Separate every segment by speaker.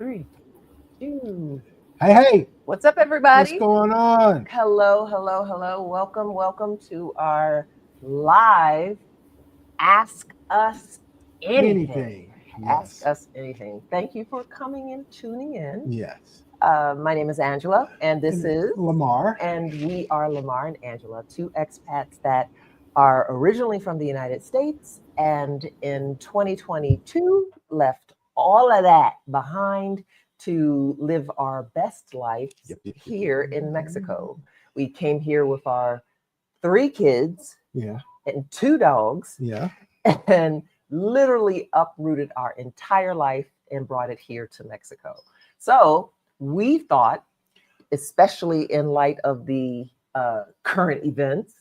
Speaker 1: Three, two.
Speaker 2: Hey, hey,
Speaker 1: What's up,
Speaker 2: what's
Speaker 1: everybody?
Speaker 2: going on?
Speaker 1: Hello, hello, hello. Welcome to our live Ask Us Anything.
Speaker 2: Anything.
Speaker 1: Ask
Speaker 2: Yes.
Speaker 1: Us Anything. Thank you for coming and tuning in.
Speaker 2: Yes.
Speaker 1: My name is Angela, and this
Speaker 2: And
Speaker 1: is,
Speaker 2: Lamar.
Speaker 1: and we are Lamar and Angela, two expats that are originally from the United States and in 2022 left all of that behind to live our best lives
Speaker 2: Yep.
Speaker 1: here in Mexico. We came here with our three kids
Speaker 2: Yeah.
Speaker 1: and two dogs
Speaker 2: Yeah.
Speaker 1: and literally uprooted our entire life and brought it here to Mexico. So we thought, especially in light of the current events,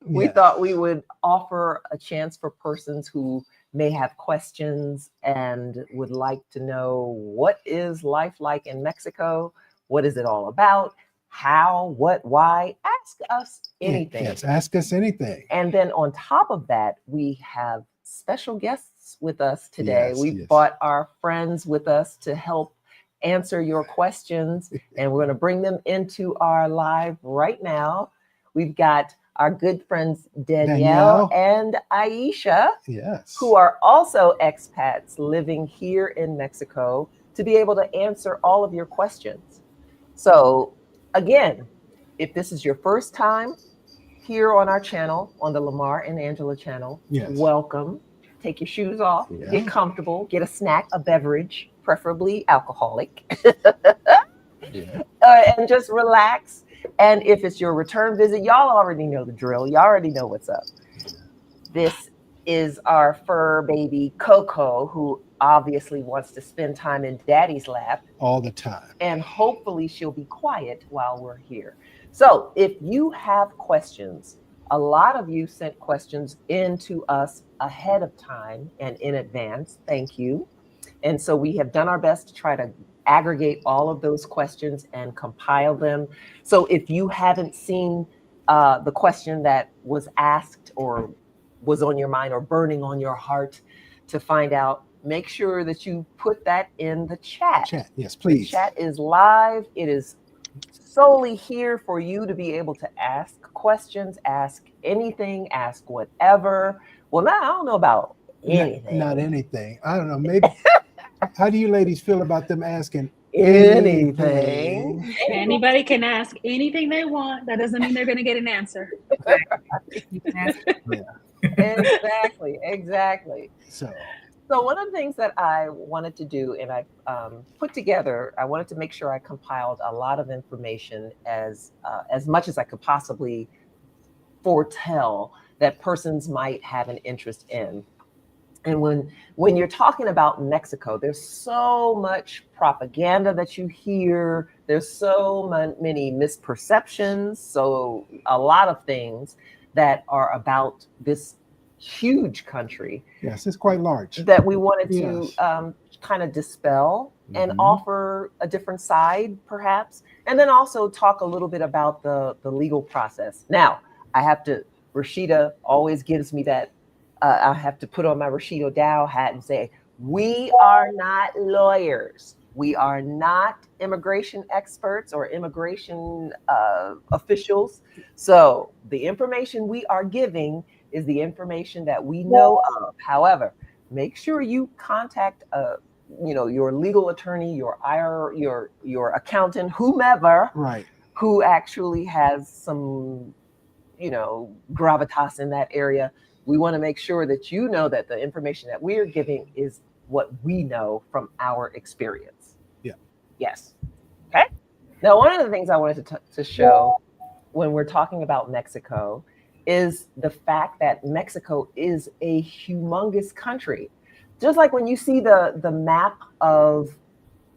Speaker 1: we
Speaker 2: Yes.
Speaker 1: thought we would offer a chance for persons who may have questions and would like to know what is life like in Mexico? What is it all about? How, what, why? Ask us anything.
Speaker 2: Yes. Ask us anything.
Speaker 1: And then on top of that, we have special guests with us today.
Speaker 2: Yes.
Speaker 1: We've
Speaker 2: Yes.
Speaker 1: brought our friends with us to help answer your questions, and we're going to bring them into our live right now. We've got our good friends Danielle
Speaker 2: Danielle.
Speaker 1: and Aisha, who
Speaker 2: Yes.
Speaker 1: are also expats living here in Mexico, to be able to answer all of your questions. So, again, if this is your first time here on our channel, on the Lamar and Angela channel,
Speaker 2: Yes.
Speaker 1: welcome. Take your shoes off,
Speaker 2: Yeah.
Speaker 1: get comfortable, get a snack, a beverage, preferably alcoholic,
Speaker 2: Yeah.
Speaker 1: and just relax. And if it's your return visit, y'all already know the drill. Y'all already know what's up. This is our fur baby Coco, who obviously wants to spend time in daddy's lap,
Speaker 2: All the time.
Speaker 1: and hopefully she'll be quiet while we're here. So, if you have questions, a lot of you sent questions in to us ahead of time and in advance. Thank you. And so we have done our best to try to aggregate all of those questions and compile them. So if you haven't seen the question that was asked or was on your mind or burning on your heart to find out, make sure that you put that in the chat.
Speaker 2: Chat. Yes,
Speaker 1: The
Speaker 2: please.
Speaker 1: chat is live. It is solely here for you to be able to ask questions, ask anything, ask whatever. Well, now I don't know about
Speaker 2: Not
Speaker 1: anything.
Speaker 2: anything. I don't know. Maybe. How do you ladies feel about them asking
Speaker 1: Anything.
Speaker 2: anything?
Speaker 3: Anybody can ask anything they want. That doesn't mean they're going to get an answer.
Speaker 4: Exactly. You can ask
Speaker 2: Yeah.
Speaker 1: Exactly, exactly.
Speaker 2: So.
Speaker 1: So one of the things that I wanted to do, and I put together, I wanted to make sure I compiled a lot of information as much as I could possibly foretell that persons might have an interest in. And when you're talking about Mexico, there's so much propaganda that you hear. There's so many misperceptions. So a lot of things that are about this huge country
Speaker 2: Yes, it's quite large.
Speaker 1: that we wanted to
Speaker 2: Yes.
Speaker 1: kind of dispel and
Speaker 2: Mhm.
Speaker 1: offer a different side, perhaps, and then also talk a little bit about the legal process. Now, I have to. Rashida always gives me that. I have to put on my Rashida Dow hat and say, we are not lawyers. We are not immigration experts or immigration officials. So the information we are giving is the information that we know of. However, make sure you contact your legal attorney, your IR, your accountant, whomever,
Speaker 2: Right.
Speaker 1: who actually has some gravitas in that area. We want to make sure that you know that the information that we're giving is what we know from our experience.
Speaker 2: Yeah.
Speaker 1: Yes. Okay. Now, one of the things I wanted to show when we're talking about Mexico is the fact that Mexico is a humongous country. Just like when you see the map of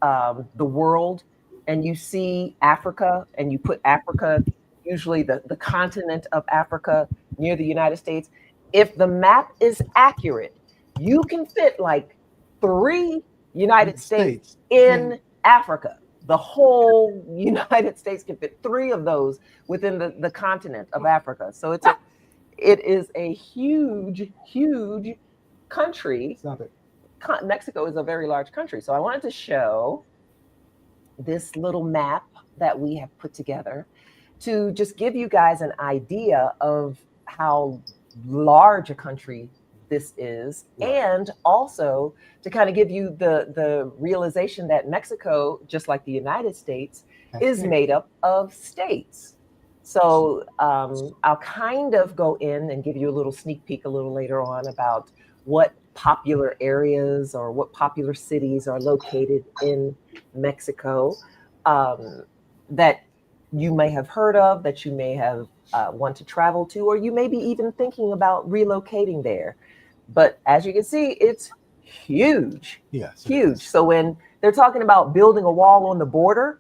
Speaker 1: the world and you see Africa and you put Africa, usually the continent of Africa near the United States, if the map is accurate, you can fit like three United States
Speaker 2: States.
Speaker 1: in Africa. The whole United States can fit three of those within the continent of Africa. So it is a huge, huge country
Speaker 2: Stop it.
Speaker 1: Mexico is a very large country. So I wanted to show this little map that we have put together to just give you guys an idea of how large a country this is, and also to kind of give you the realization that Mexico, just like the United States, is made up of states. So I'll kind of go in and give you a little sneak peek a little later on about what popular areas or what popular cities are located in Mexico that you may have heard of, that you may have want to travel to, or you may be even thinking about relocating there. But as you can see, it's huge.
Speaker 2: Yes.
Speaker 1: Huge. So when they're talking about building a wall on the border,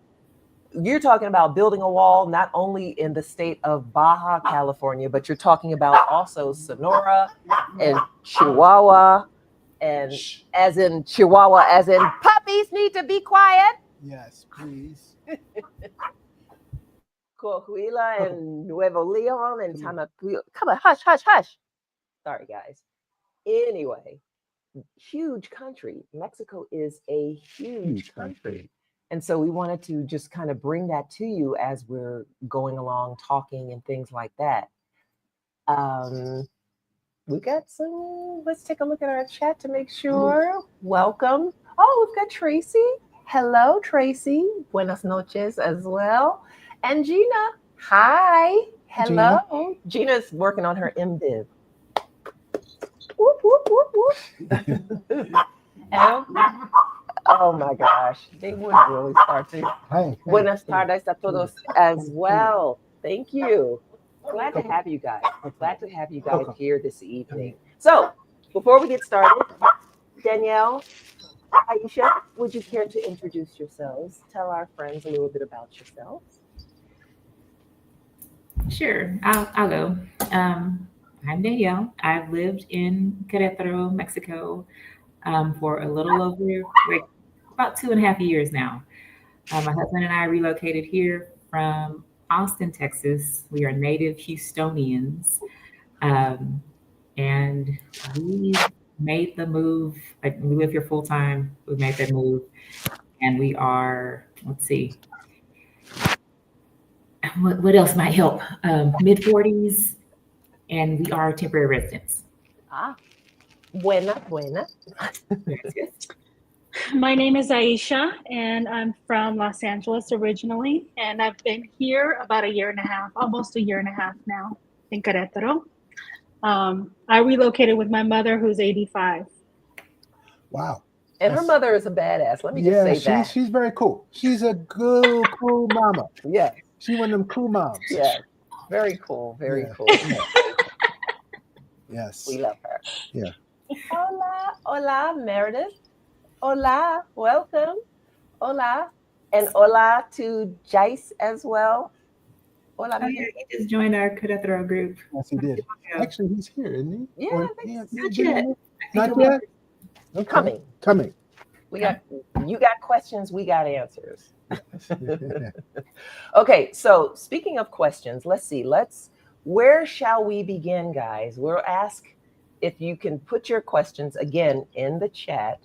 Speaker 1: you're talking about building a wall not only in the state of Baja California, but you're talking about also Sonora and Chihuahua, and as in Chihuahua, as in puppies need to be quiet.
Speaker 2: Yes, please.
Speaker 1: Coahuila and Nuevo Leon and Tamacuyo. Come on, hush, hush, hush. Sorry, guys. Anyway, huge country. Mexico is a huge country. And so we wanted to just kind of bring that to you as we're going along, talking and things like that. We got some, let's take a look at our chat to make sure. Welcome. Oh, we've got Tracy. Hello, Tracy. Buenas noches as well. And Gina. Hi. Hello. Gina's working on her MDiv. Whoop, whoop, whoop, whoop. Oh my gosh, they would really start to. Buenas tardes a todos as well. Thank you. Glad to have you guys. Glad to have you guys here this evening. So, before we get started, Danielle, Aisha, would you care to introduce yourselves? Tell our friends a little bit about yourselves.
Speaker 4: Sure, I'll go. I'm Danielle. I've lived in Querétaro, Mexico, for a little over about 2.5 years now. My husband and I relocated here from Austin, Texas. We are native Houstonians, and we made the move. Like, we live here full time. We made that move, and we are. Let's see. What else might help? Mid-40s, and we are temporary residents.
Speaker 1: Buena.
Speaker 4: Yes.
Speaker 3: My name is Aisha, and I'm from Los Angeles originally, and I've been here about 1.5 years, almost 1.5 years now in Querétaro. I relocated with my mother, who's 85.
Speaker 2: Wow.
Speaker 1: And her mother is a badass. Let me just say that.
Speaker 2: She's very cool. She's a good, cool mama.
Speaker 1: Yeah.
Speaker 2: She's one of them cool moms.
Speaker 1: Yeah. Very cool. Very cool.
Speaker 2: Yes.
Speaker 1: We love her.
Speaker 2: Yeah.
Speaker 1: Hola, Meredith. Hola, welcome. Hola. And hola to Jace as well. Hola.
Speaker 4: Oh, yeah, he just joined our Querétaro group.
Speaker 2: Yes, he did. Actually, he's here, isn't he?
Speaker 1: Yeah,
Speaker 4: Not yet.
Speaker 2: Not yet?
Speaker 1: Okay.
Speaker 2: Coming.
Speaker 1: You got questions, we got answers. Okay, so speaking of questions, let's see. Where shall we begin, guys? We'll ask if you can put your questions again in the chat,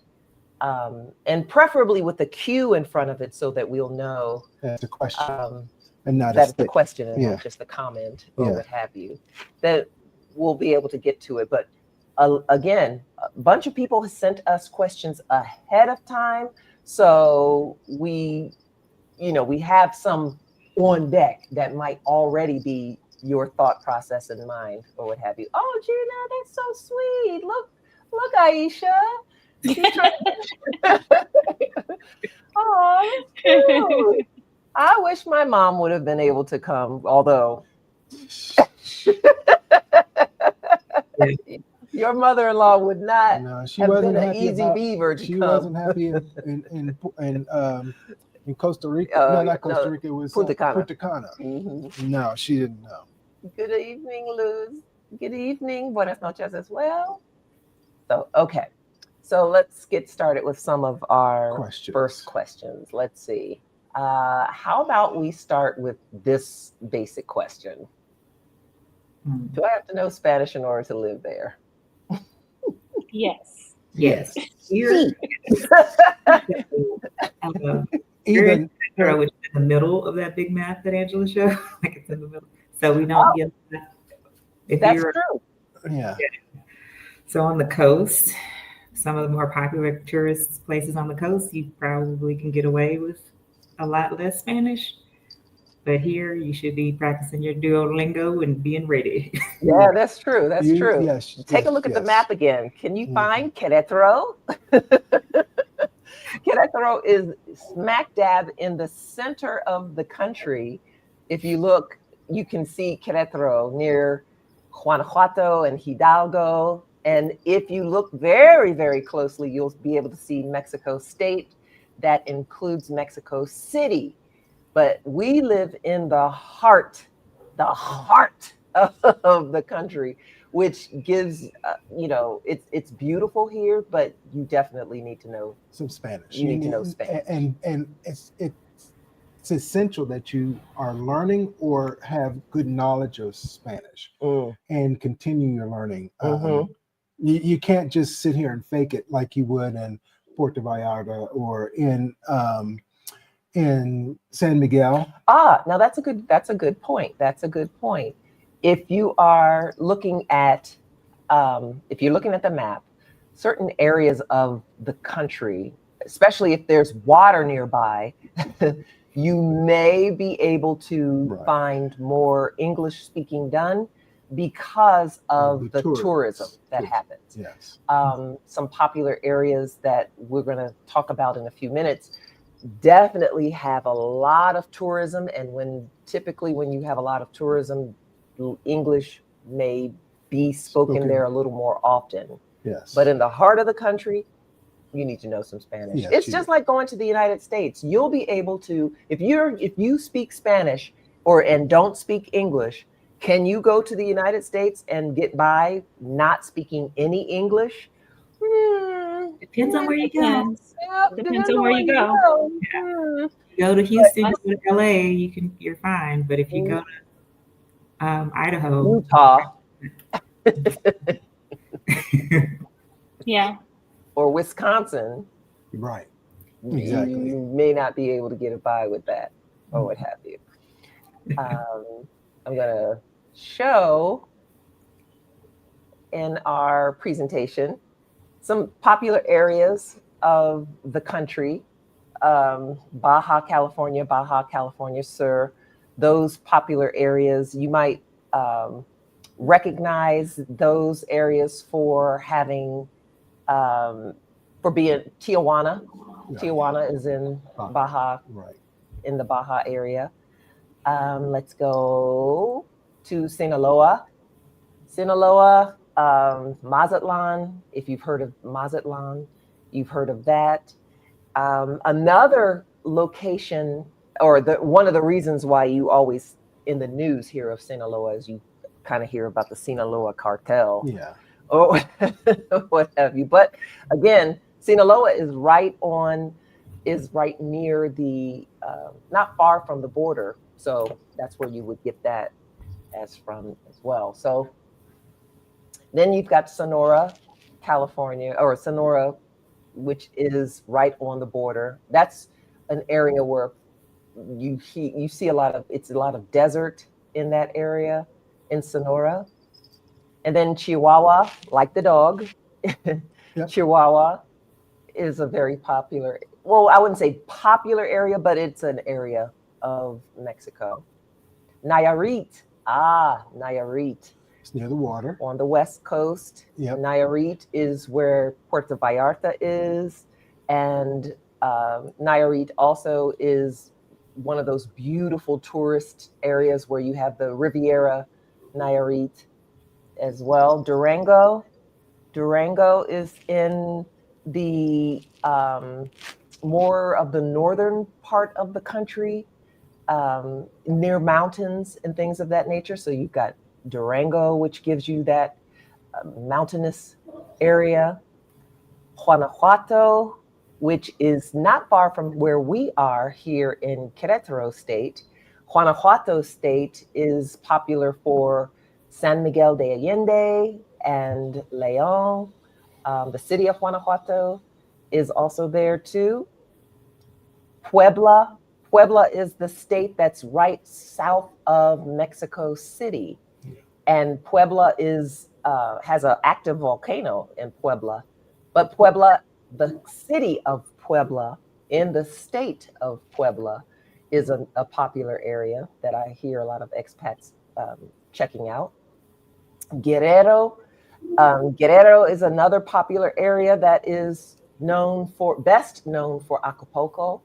Speaker 1: and preferably with the Q in front of it so that we'll know
Speaker 2: that's a question and not
Speaker 1: that's the question and not just a comment or
Speaker 2: Yeah.
Speaker 1: what have you. That we'll be able to get to it. But again, a bunch of people have sent us questions ahead of time, so we have some on deck that might already be your thought process in mind or what have you. Oh, Gina, that's so sweet. Look, Aisha. She's trying oh, cute. I wish my mom would have been able to come, although your mother-in-law would not have been an easy beaver to come.
Speaker 2: She wasn't happy in Costa Rica. No, not Costa Rica. It was Punta Cana.
Speaker 1: Mm-hmm.
Speaker 2: No, she didn't know.
Speaker 1: Good evening, Luz. Good evening. Buenas noches as well. So, okay. So let's get started with some of our first questions. Let's see. How about we start with this basic question? Do I have to know Spanish in order to live there?
Speaker 3: Yes.
Speaker 4: Yes.
Speaker 1: See.
Speaker 4: You're in
Speaker 2: Even
Speaker 4: Querétaro, which is in the middle of that big map that Angela showed. Like it's in the middle. So we don't get if
Speaker 1: That's
Speaker 4: you're
Speaker 1: true.
Speaker 2: yeah,
Speaker 4: so on the coast, some of the more popular tourist places on the coast, you probably can get away with a lot less Spanish. But here you should be practicing your Duolingo and being ready.
Speaker 1: Yeah, that's true. That's
Speaker 2: you
Speaker 1: true.
Speaker 2: yes,
Speaker 1: Take a
Speaker 2: yes,
Speaker 1: look at the
Speaker 2: yes.
Speaker 1: map again. Can you
Speaker 2: Mhm.
Speaker 1: find Querétaro? Querétaro is smack dab in the center of the country. If you look, you can see Querétaro near Guanajuato and Hidalgo. And if you look very, very closely, you'll be able to see Mexico State. That includes Mexico City. But we live in the heart of the country, which gives, it's beautiful here, but you definitely need to know.
Speaker 2: Some Spanish.
Speaker 1: You need to know Spanish.
Speaker 2: And it's essential that you are learning or have good knowledge of Spanish and continue your learning.
Speaker 1: Mhm.
Speaker 2: You can't just sit here and fake it like you would in Puerto Vallarta or in San Miguel.
Speaker 1: Now that's a good point. That's a good point. If you are looking at, if you're looking at the map, certain areas of the country, especially if there's water nearby, you may be able to
Speaker 2: Right.
Speaker 1: find more English speaking done because of the tourism that happens.
Speaker 2: Yes.
Speaker 1: Some popular areas that we're going to talk about in a few minutes definitely have a lot of tourism, and typically when you have a lot of tourism, English may be spoken there a little more often.
Speaker 2: Yes.
Speaker 1: But in the heart of the country, you need to know some Spanish.
Speaker 2: Yes,
Speaker 1: it's just like going to the United States. You'll be able to, if you speak Spanish and don't speak English, can you go to the United States and get by not speaking any English?
Speaker 4: Depends on where you go.
Speaker 3: Depends on where you go.
Speaker 4: You go to Houston, go to LA, you're fine. But if you go to Idaho,
Speaker 1: Utah,
Speaker 3: Yeah.
Speaker 1: or Wisconsin,
Speaker 2: right, exactly,
Speaker 1: you may not be able to get by with that or what have you. I'm gonna show in our presentation some popular areas of the country. Baja California Sur, those popular areas. You might recognize those areas for having, for being Tijuana.
Speaker 2: Yeah.
Speaker 1: Tijuana is in Baja,
Speaker 2: right,
Speaker 1: in the Baja area. Let's go to Sinaloa. Mazatlan, if you've heard of Mazatlan, you've heard of that. Another location, or one of the reasons why you always in the news hear of Sinaloa is you kind of hear about the Sinaloa cartel.
Speaker 2: yeah,
Speaker 1: or what have you. But again, Sinaloa is right near the, not far from the border. So that's where you would get that as well. So then you've got Sonora, California, or Sonora, which is right on the border. That's an area where you see a lot of desert in that area in Sonora. And then Chihuahua, like the dog,
Speaker 2: Yep.
Speaker 1: Chihuahua is a very popular, well, I wouldn't say popular area, but it's an area of Mexico. Nayarit. Nayarit.
Speaker 2: It's near the water.
Speaker 1: On the west coast.
Speaker 2: Yep.
Speaker 1: Nayarit is where Puerto Vallarta is. And Nayarit also is one of those beautiful tourist areas where you have the Riviera Nayarit as well. Durango is in the more of the northern part of the country, near mountains and things of that nature. So you've got Durango, which gives you that mountainous area. Guanajuato, which is not far from where we are here in Querétaro State. Guanajuato State is popular for San Miguel de Allende and León. The city of Guanajuato is also there too. Puebla. Puebla is the state that's right south of Mexico City. And Puebla has an active volcano in Puebla. But Puebla, the city of Puebla in the state of Puebla, is a popular area that I hear a lot of expats checking out. Guerrero. Guerrero is another popular area that is best known for Acapulco.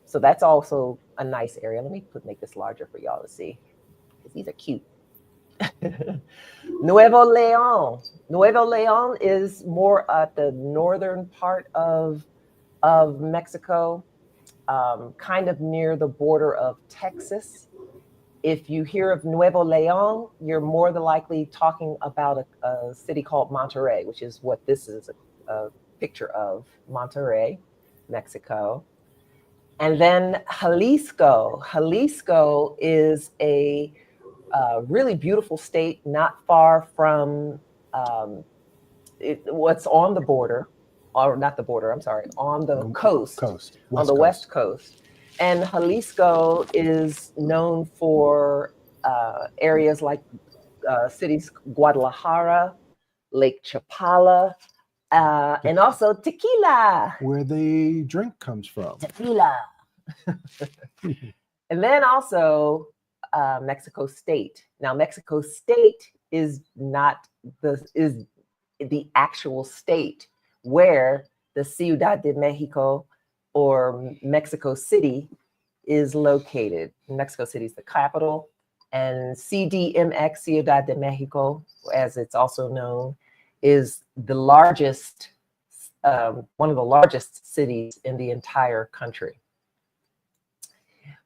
Speaker 1: So that's also a nice area. Let me make this larger for y'all to see, because these are cute. Nuevo Leon. Nuevo Leon is more at the northern part of Mexico, kind of near the border of Texas. If you hear of Nuevo Leon, you're more than likely talking about a city called Monterrey, which is what this is a picture of, Monterrey, Mexico. And then Jalisco. Jalisco is a really beautiful state, not far from what's on the border, or not the border, I'm sorry, on the coast, on the West Coast. And Jalisco is known for areas like cities Guadalajara, Lake Chapala, and also tequila.
Speaker 2: Where the drink comes from.
Speaker 1: Tequila. And then also Mexico State. Now, Mexico State is not the actual state where the Ciudad de Mexico or Mexico City is located. Mexico City is the capital, and CDMX, Ciudad de Mexico, as it's also known, is the largest, one of the largest cities in the entire country.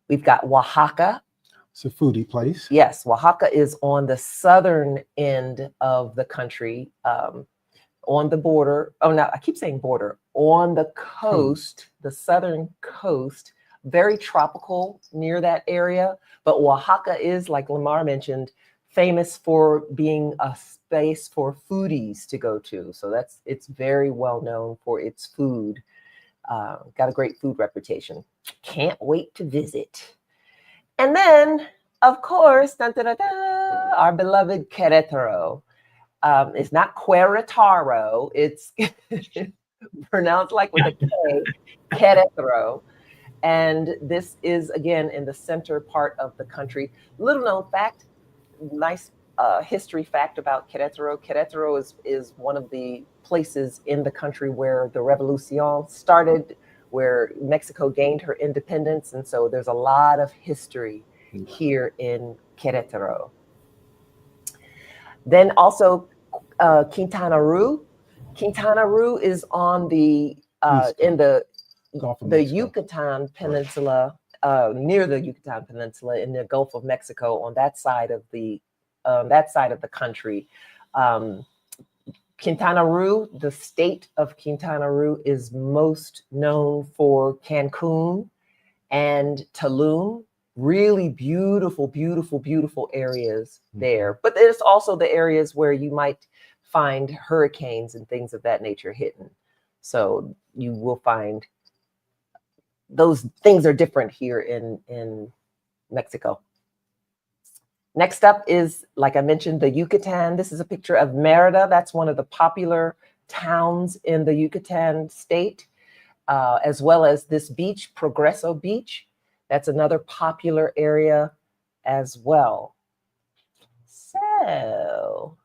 Speaker 1: We've got Oaxaca.
Speaker 2: It's a foodie place.
Speaker 1: Yes, Oaxaca is on the southern end of the country, on the border. Oh, no, I keep saying border. On the coast, the southern coast, very tropical near that area. But Oaxaca is, like Lamar mentioned, famous for being a space for foodies to go to. So it's very well known for its food. Got a great food reputation. Can't wait to visit. And then, of course, our beloved Querétaro. It's not Querétaro. It's pronounced like with a K, Querétaro. And this is, again, in the center part of the country. Little known fact, nice history fact about Querétaro. Querétaro is one of the places in the country where the Revolution started, where Mexico gained her independence. And so there's a lot of history here in Querétaro. Then also Quintana Roo. Quintana Roo is on the in the Yucatan Peninsula, near the Yucatan Peninsula in the Gulf of Mexico, on that side of the country. Quintana Roo, the state of Quintana Roo, is most known for Cancun and Tulum. Really beautiful, beautiful, beautiful areas there. But there's also the areas where you might find hurricanes and things of that nature hitting. So you will find those things are different here in Mexico. Next up is, like I mentioned, the Yucatan. This is a picture of Merida. That's one of the popular towns in the Yucatan state, as well as this beach, Progreso Beach. That's another popular area as well. So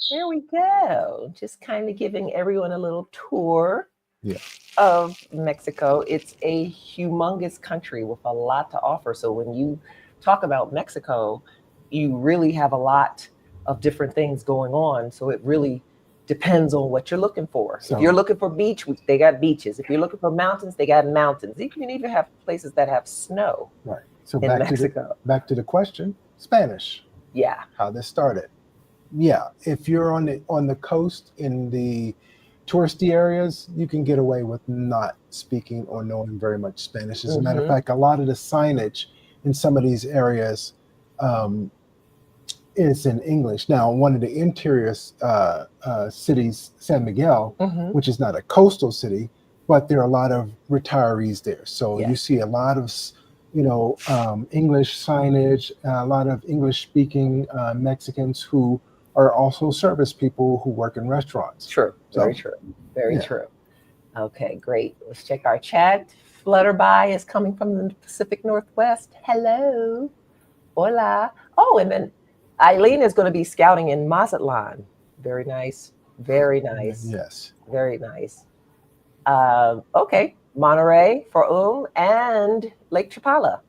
Speaker 1: there we go. Just kind of giving everyone a little tour of Mexico. It's a humongous country with a lot to offer. So when you talk about Mexico, you really have a lot of different things going on. So it really depends on what you're looking for. So, if you're looking for beach, they got beaches. If you're looking for mountains, they got mountains. You can even have places that have snow.
Speaker 2: Right. So
Speaker 1: in Mexico.
Speaker 2: Back to the question, Spanish.
Speaker 1: Yeah.
Speaker 2: How this started. Yeah. If you're on the coast in the touristy areas, you can get away with not speaking or knowing very much Spanish. As a matter of fact, a lot of the signage in some of these areas is in English. Now, one of the interior cities, San Miguel,
Speaker 1: Mhm.
Speaker 2: which is not a coastal city, but there are a lot of retirees there. So you
Speaker 1: Yes.
Speaker 2: see a lot of, English signage, a lot of English-speaking Mexicans who are also service people who work in restaurants.
Speaker 1: True. Very
Speaker 2: So,
Speaker 1: true. Very
Speaker 2: yeah.
Speaker 1: true. Okay, great. Let's check our chat. Flutterby is coming from the Pacific Northwest. Hello. Hola. Oh, and then Eileen is going to be scouting in Mazatlan. Very nice. Very nice.
Speaker 2: Yes.
Speaker 1: Very nice. Okay. Monterey for and Lake Chapala.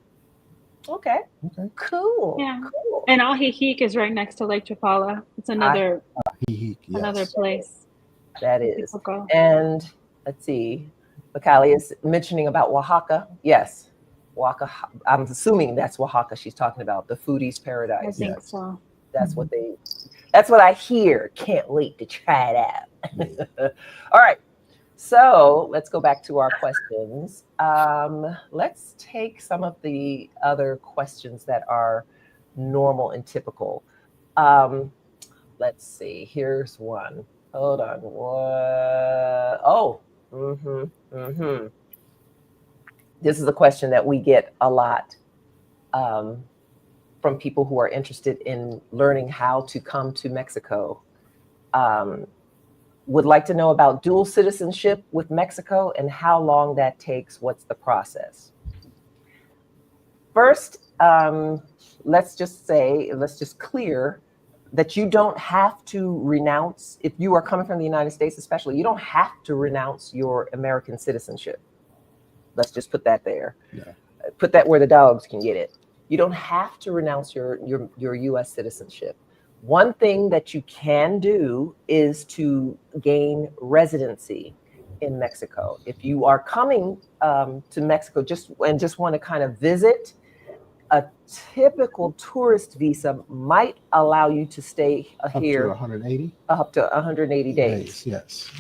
Speaker 1: Okay.
Speaker 2: Okay.
Speaker 1: Cool.
Speaker 3: Yeah.
Speaker 1: Cool.
Speaker 3: And Ajijic is right next to Lake Chapala. It's another
Speaker 2: Yes.
Speaker 3: place.
Speaker 1: That
Speaker 3: where
Speaker 1: is.
Speaker 3: people go.
Speaker 1: And let's see. Macali is mentioning about Oaxaca. Yes. Oaxaca. I'm assuming that's Oaxaca she's talking about, the foodie's
Speaker 3: I
Speaker 1: paradise.
Speaker 3: think
Speaker 2: Yes.
Speaker 3: so.
Speaker 1: That's what I hear. Can't wait to try it out. All right. So let's go back to our questions. Let's take some of the other questions that are normal and typical. Let's see. Here's one. Hold on. What? Oh. This is a question that we get a lot from people who are interested in learning how to come to Mexico. Would like to know about dual citizenship with Mexico and how long that takes. What's the process? First, let's just clear that you don't have to renounce, if you are coming from the United States especially, you don't have to renounce your American citizenship. Let's just put that there.
Speaker 2: Yeah.
Speaker 1: Put that where the dogs can get it. You don't have to renounce your U.S. citizenship. One thing that you can do is to gain residency in Mexico. If you are coming to Mexico just want to kind of visit, a typical tourist visa might allow you to stay here
Speaker 2: up
Speaker 1: to 180 days.
Speaker 2: Yes.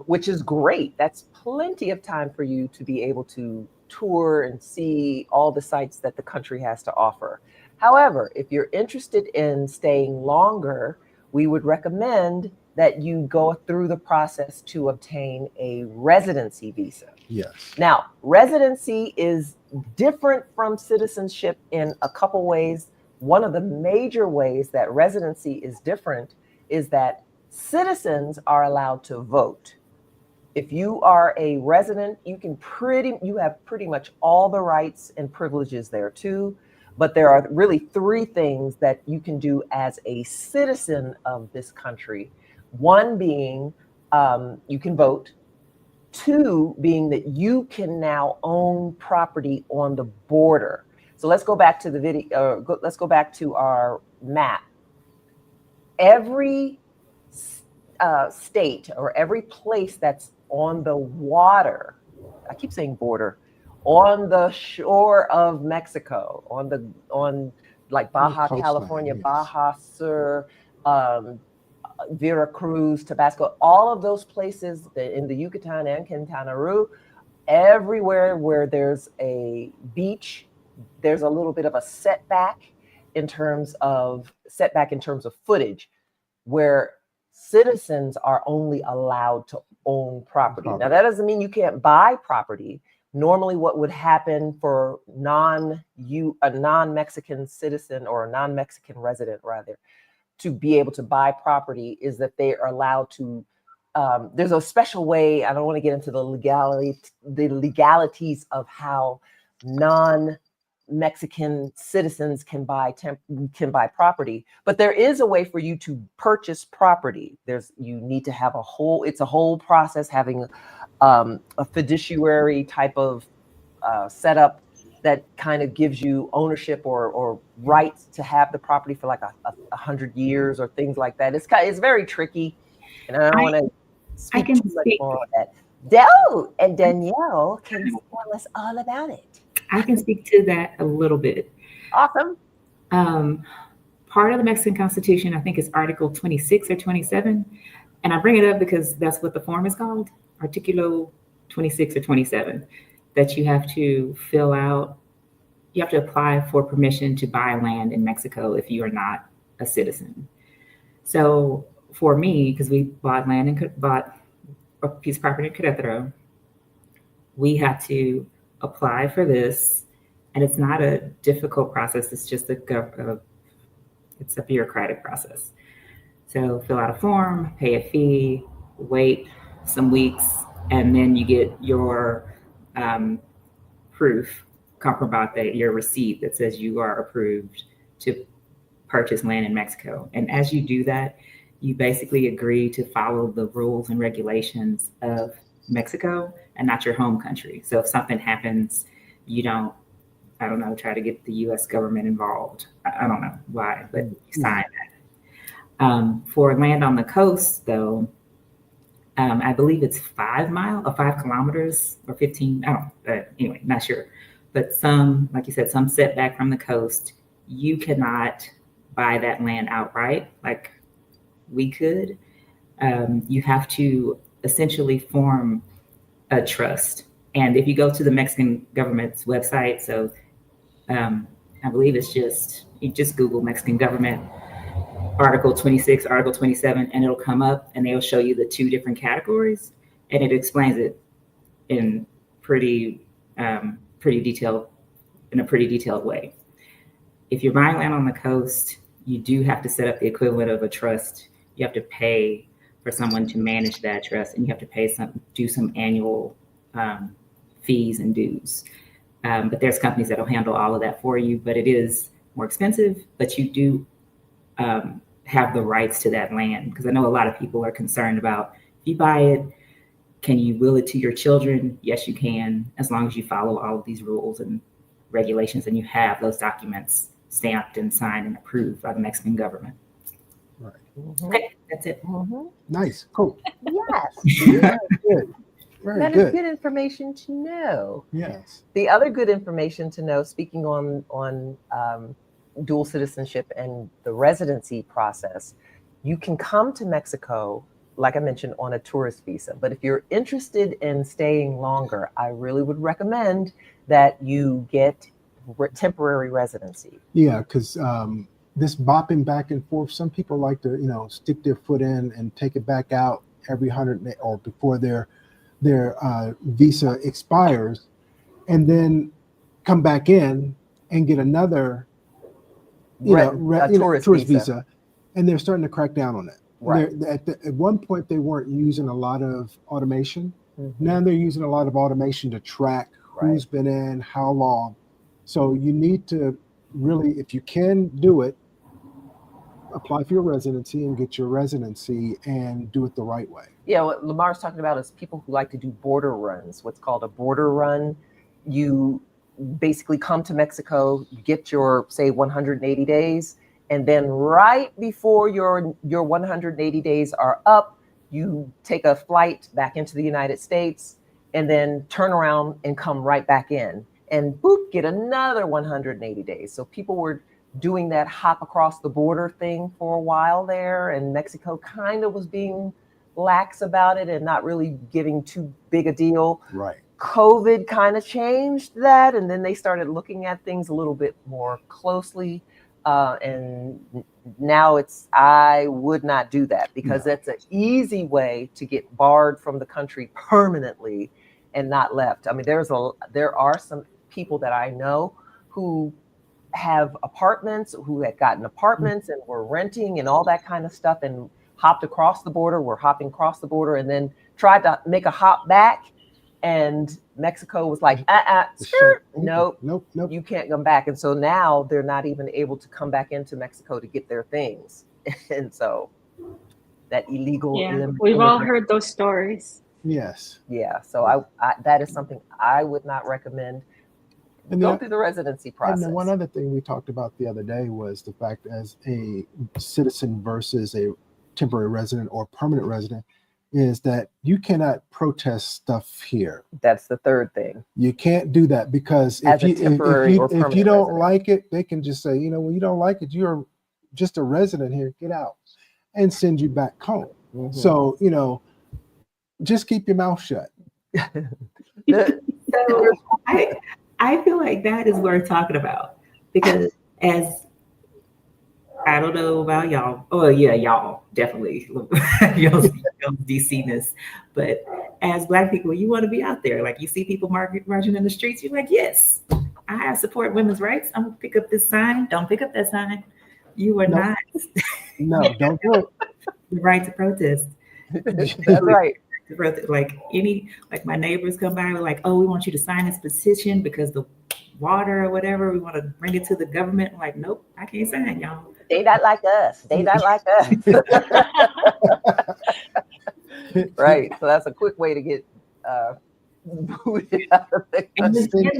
Speaker 1: Which is great. That's plenty of time for you to be able to tour and see all the sites that the country has to offer. However, if you're interested in staying longer, we would recommend that you go through the process to obtain a residency visa.
Speaker 2: Yes.
Speaker 1: Now, residency is different from citizenship in a couple ways. One of the major ways that residency is different is that citizens are allowed to vote. If you are a resident, you have pretty much all the rights and privileges there too. But there are really three things that you can do as a citizen of this country. One being you can vote. Two being that you can now own property on the border. So let's go back to the video. Let's go back to our map. Every state or every place that's on the water, I keep saying border, on the shore of Mexico, on like Baja California,
Speaker 2: yes.
Speaker 1: Baja Sur, Veracruz, Tabasco, all of those places in the Yucatan and Quintana Roo, everywhere where there's a beach, there's a little bit of a setback in terms of footage, where citizens are only allowed to own property. Now, that doesn't mean you can't buy property. Normally, what would happen for a non-Mexican citizen or a non-Mexican resident, rather, to be able to buy property is that they are allowed to, there's a special way, I don't want to get into the legalities of how non-Mexican citizens can buy property, but there is a way for you to purchase property. You need to have it's a whole process, having a fiduciary type of setup that kind of gives you ownership or rights to have the property for like 100 years or things like that. It's very tricky, and I don't want to speak too much more on that. Del and Danielle can tell us all about it.
Speaker 4: I can speak to that a little bit.
Speaker 1: Awesome.
Speaker 4: Part of the Mexican Constitution, I think, is Article 26 or 27. And I bring it up because that's what the form is called, Articulo 26 or 27, that you have to fill out. You have to apply for permission to buy land in Mexico if you are not a citizen. So for me, because we bought a piece of property in Querétaro, we had to apply for this, and it's not a difficult process. It's just it's a bureaucratic process. So fill out a form, pay a fee, wait some weeks, and then you get your proof, comprobante, your receipt that says you are approved to purchase land in Mexico. And as you do that, you basically agree to follow the rules and regulations of Mexico and not your home country. So if something happens, you don't, I don't know, try to get the US government involved. I don't know why, but you sign that. For land on the coast, though, I believe it's 5 miles or 5 kilometers or 15. I don't, anyway, not sure. But some, like you said, some setback from the coast, you cannot buy that land outright like we could. You have to essentially form a trust. And if you go to the Mexican government's website, so I believe you just Google Mexican government, Article 26, Article 27, and it'll come up and they'll show you the 2 different categories, and it explains it in pretty detailed, in a pretty detailed way. If you're buying land on the coast, you do have to set up the equivalent of a trust. You have to pay for someone to manage that trust, and you have to do some annual fees and dues. But there's companies that'll handle all of that for you, but it is more expensive, but you do have the rights to that land. Because I know a lot of people are concerned about, if you buy it, can you will it to your children? Yes, you can, as long as you follow all of these rules and regulations and you have those documents stamped and signed and approved by the Mexican government.
Speaker 2: Right.
Speaker 1: Mhm.
Speaker 4: Okay, that's it.
Speaker 1: Mhm.
Speaker 2: Nice. Cool.
Speaker 1: Yes,
Speaker 2: Very good. Very
Speaker 1: that is
Speaker 2: good.
Speaker 1: good information to know.
Speaker 2: Yes.
Speaker 1: The other good information to know, speaking on dual citizenship and the residency process, you can come to Mexico, like I mentioned, on a tourist visa. But if you're interested in staying longer, I really would recommend that you get temporary residency.
Speaker 2: Yeah, because this bopping back and forth, some people like to, stick their foot in and take it back out every 100 or before their visa expires, and then come back in and get another, tourist visa, and they're starting to crack down on it.
Speaker 1: Right.
Speaker 2: At one point, they weren't using a lot of automation.
Speaker 1: Mm-hmm.
Speaker 2: Now they're using a lot of automation to track who's been in, how long. So you need to really, if you can do it, apply for your residency and get your residency and do it the right way.
Speaker 1: Yeah, what Lamar's talking about is people who like to do border runs, what's called a border run. You basically come to Mexico, you get your, say, 180 days, and then right before your 180 days are up, you take a flight back into the United States and then turn around and come right back in and boop, get another 180 days. So people were doing that hop across the border thing for a while there, and Mexico kind of was being lax about it and not really giving too big a deal.
Speaker 2: Right.
Speaker 1: COVID kind of changed that, and then they started looking at things a little bit more closely. And now I would not do that, because that's an easy way to get barred from the country permanently and not left. I mean, there are some people that I know who have apartments, who had gotten apartments and were renting and all that kind of stuff, and hopped across the border, were hopping across the border, and then tried to make a hop back. And Mexico was like, nope, you can't come back. And so now they're not even able to come back into Mexico to get their things. And so that illegal.
Speaker 3: Yeah, we've all heard those stories.
Speaker 2: Yes.
Speaker 1: Yeah. So I that is something I would not recommend. Go through the residency process.
Speaker 2: And then one other thing we talked about the other day was the fact, as a citizen versus a temporary resident or permanent resident, is that you cannot protest stuff here.
Speaker 1: That's the third thing.
Speaker 2: You can't do that, because if you don't like it, they can just say, well, you don't like it, you're just a resident here, get out, and send you back home. Mm-hmm. So, just keep your mouth shut.
Speaker 4: So I feel like that is worth talking about, because as I don't know about y'all. Oh yeah, y'all definitely y'all's DC-ness. But as Black people, you want to be out there. Like you see people marching in the streets, you're like, yes, I support women's rights. I'm gonna pick up this sign. Don't pick up that sign. You are
Speaker 2: No,
Speaker 4: not
Speaker 2: no, don't do
Speaker 4: the right to protest.
Speaker 1: That's right.
Speaker 4: Like like my neighbors come by, we're like, oh, we want you to sign this petition because the water or whatever, we want to bring it to the government. I'm like, nope, I can't sign, y'all.
Speaker 1: They not like us. They not like us.
Speaker 2: it.
Speaker 1: Right. So that's a quick way to get booted out of the
Speaker 4: And
Speaker 1: country.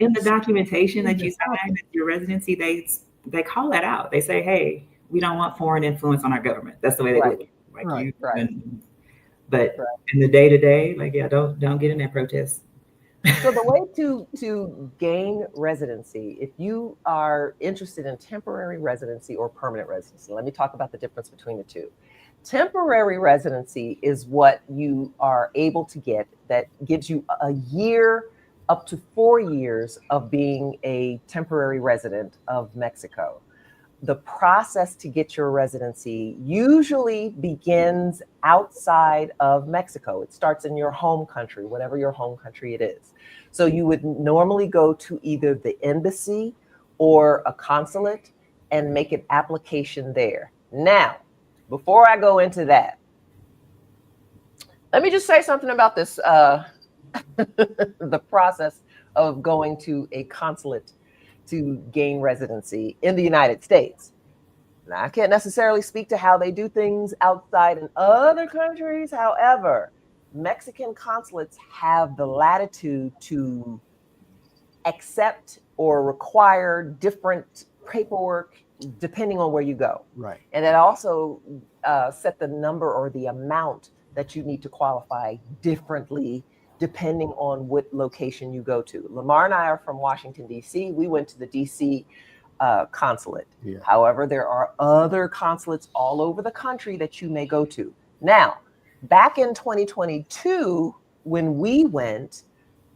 Speaker 4: in the documentation that you sign with your residency, they call that out. They say, hey, we don't want foreign influence on our government. That's the way they look at it. Like
Speaker 2: Right.
Speaker 4: you,
Speaker 1: Right.
Speaker 4: but
Speaker 1: Right.
Speaker 4: in the day to day, like yeah, don't get in that protest.
Speaker 1: So the way to gain residency, if you are interested in temporary residency or permanent residency, let me talk about the difference between the two. Temporary residency is what you are able to get that gives you a year up to 4 years of being a temporary resident of Mexico. The process to get your residency usually begins outside of Mexico. It starts in your home country, whatever your home country it is. So you would normally go to either the embassy or a consulate and make an application there. Now, before I go into that, let me just say something about this the process of going to a consulate to gain residency in the United States. Now, I can't necessarily speak to how they do things outside in other countries. However, Mexican consulates have the latitude to accept or require different paperwork depending on where you go.
Speaker 2: Right.
Speaker 1: And it also set the number or the amount that you need to qualify differently depending on what location you go to. Lamar and I are from Washington, D.C. We went to the D.C. Consulate.
Speaker 2: Yeah.
Speaker 1: However, there are other consulates all over the country that you may go to. Now, back in 2022, when we went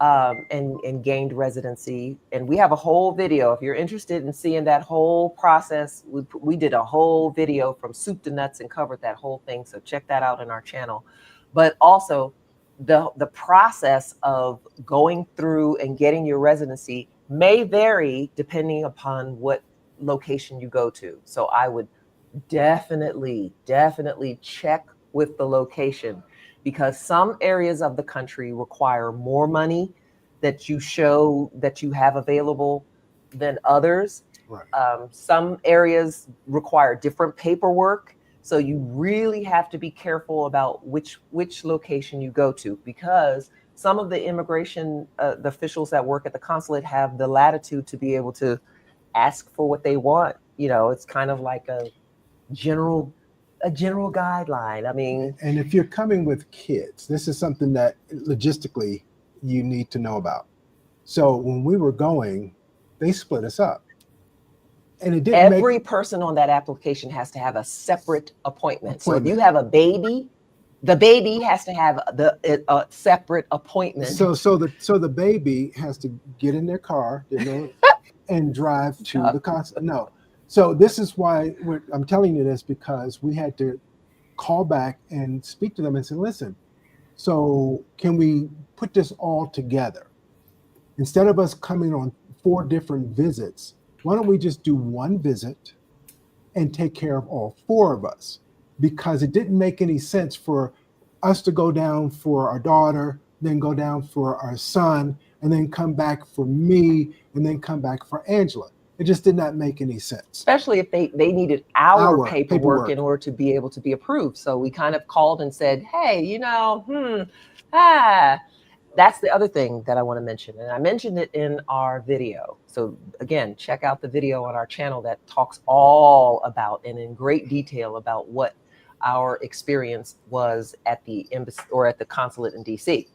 Speaker 1: and gained residency, and we have a whole video. If you're interested in seeing that whole process, we did a whole video from soup to nuts and covered that whole thing. So check that out in our channel. But also, the process of going through and getting your residency may vary depending upon what location you go to. So I would definitely check with the location, because some areas of the country require more money that you show that you have available than others.
Speaker 2: Right.
Speaker 1: Some areas require different paperwork. So you really have to be careful about which location you go to, because some of the immigration, the officials that work at the consulate have the latitude to be able to ask for what they want. You know, it's kind of like a general guideline. I mean,
Speaker 2: And if you're coming with kids, this is something that logistically you need to know about. So when we were going, they split us up. And it didn't
Speaker 1: every person on that application has to have a separate appointment. So if you
Speaker 2: Appointment.
Speaker 1: have a baby, the baby has to have a separate appointment.
Speaker 2: So the baby has to get in their car, you know, and drive to the consulate. No. So this is why I'm telling you this, because we had to call back and speak to them and say, listen, so can we put this all together? Instead of us coming on 4 different visits, why don't we just do one visit and take care of all 4 of us? Because it didn't make any sense for us to go down for our daughter, then go down for our son, and then come back for me, and then come back for Angela. It just did not make any sense.
Speaker 1: Especially if they needed our paperwork
Speaker 2: paperwork
Speaker 1: in order to be able to be approved. So we kind of called and said, hey, you know, that's the other thing that I want to mention. And I mentioned it in our video. So again, check out the video on our channel that talks all about and in great detail about what our experience was at the embassy or at the consulate in DC.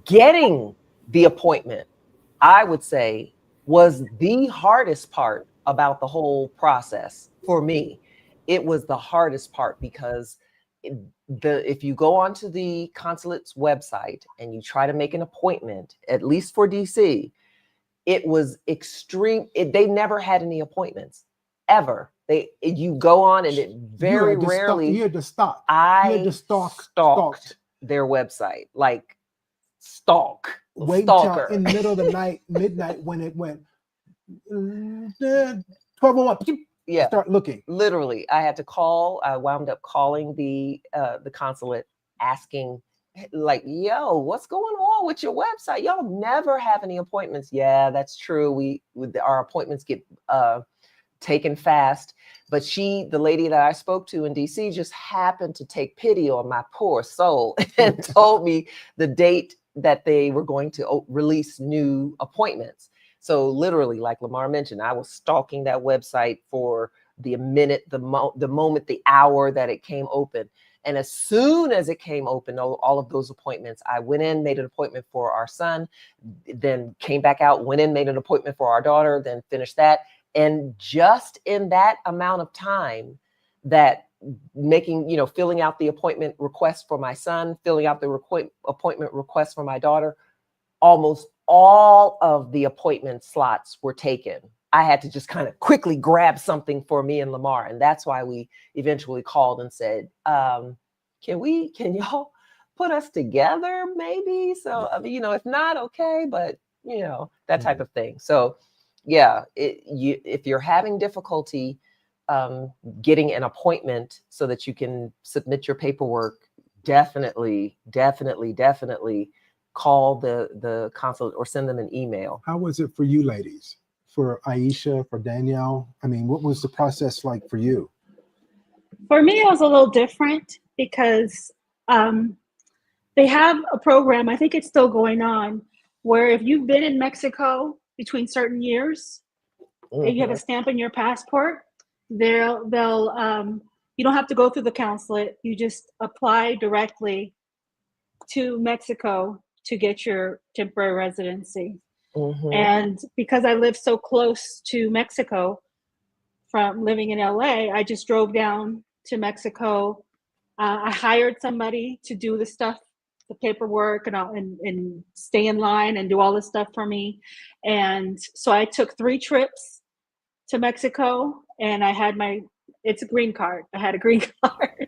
Speaker 1: Getting the appointment, I would say, was the hardest part about the whole process for me. It was the hardest part because if you go onto the consulate's website and you try to make an appointment, at least for DC, it was extreme. They never had any appointments. ever. You go on and it very rarely.
Speaker 2: You had to stalk.
Speaker 1: I
Speaker 2: You had to
Speaker 1: stalked
Speaker 2: stalked.
Speaker 1: their website, like
Speaker 2: Wait until
Speaker 1: stalker.
Speaker 2: in the middle of the night, midnight, when it went 12:01.
Speaker 1: Yeah,
Speaker 2: start looking.
Speaker 1: Literally, I had to call. I wound up calling the consulate, asking, like, yo, what's going on with your website? Y'all never have any appointments. Yeah, that's true. Our appointments get taken fast. But the lady that I spoke to in DC, just happened to take pity on my poor soul and told me the date that they were going to release new appointments. So literally, like Lamar mentioned, I was stalking that website for the minute, the moment, the hour that it came open. And as soon as it came open, all of those appointments, I went in, made an appointment for our son, then came back out, went in, made an appointment for our daughter, then finished that. And just in that amount of time, that filling out the appointment request for my son, filling out the appointment request for my daughter, almost all of the appointment slots were taken. I had to just kind of quickly grab something for me and Lamar. And that's why we eventually called and said, can y'all put us together maybe? So, if not, okay, but that type of thing. So yeah, if you're having difficulty getting an appointment so that you can submit your paperwork, definitely call the consulate or send them an email.
Speaker 2: How was it for you ladies? For Aisha, for Danielle? I mean, what was the process like for you?
Speaker 3: For me, it was a little different because they have a program, I think it's still going on, where if you've been in Mexico between certain years, and you have a stamp in your passport, they'll you don't have to go through the consulate. You just apply directly to Mexico to get your temporary residency. And because I live so close to Mexico from living in LA, I just drove down to Mexico. I hired somebody to do the stuff, the paperwork, and stay in line and do all this stuff for me. And so I took 3 trips to Mexico, and I had it's a green card. I had a green card.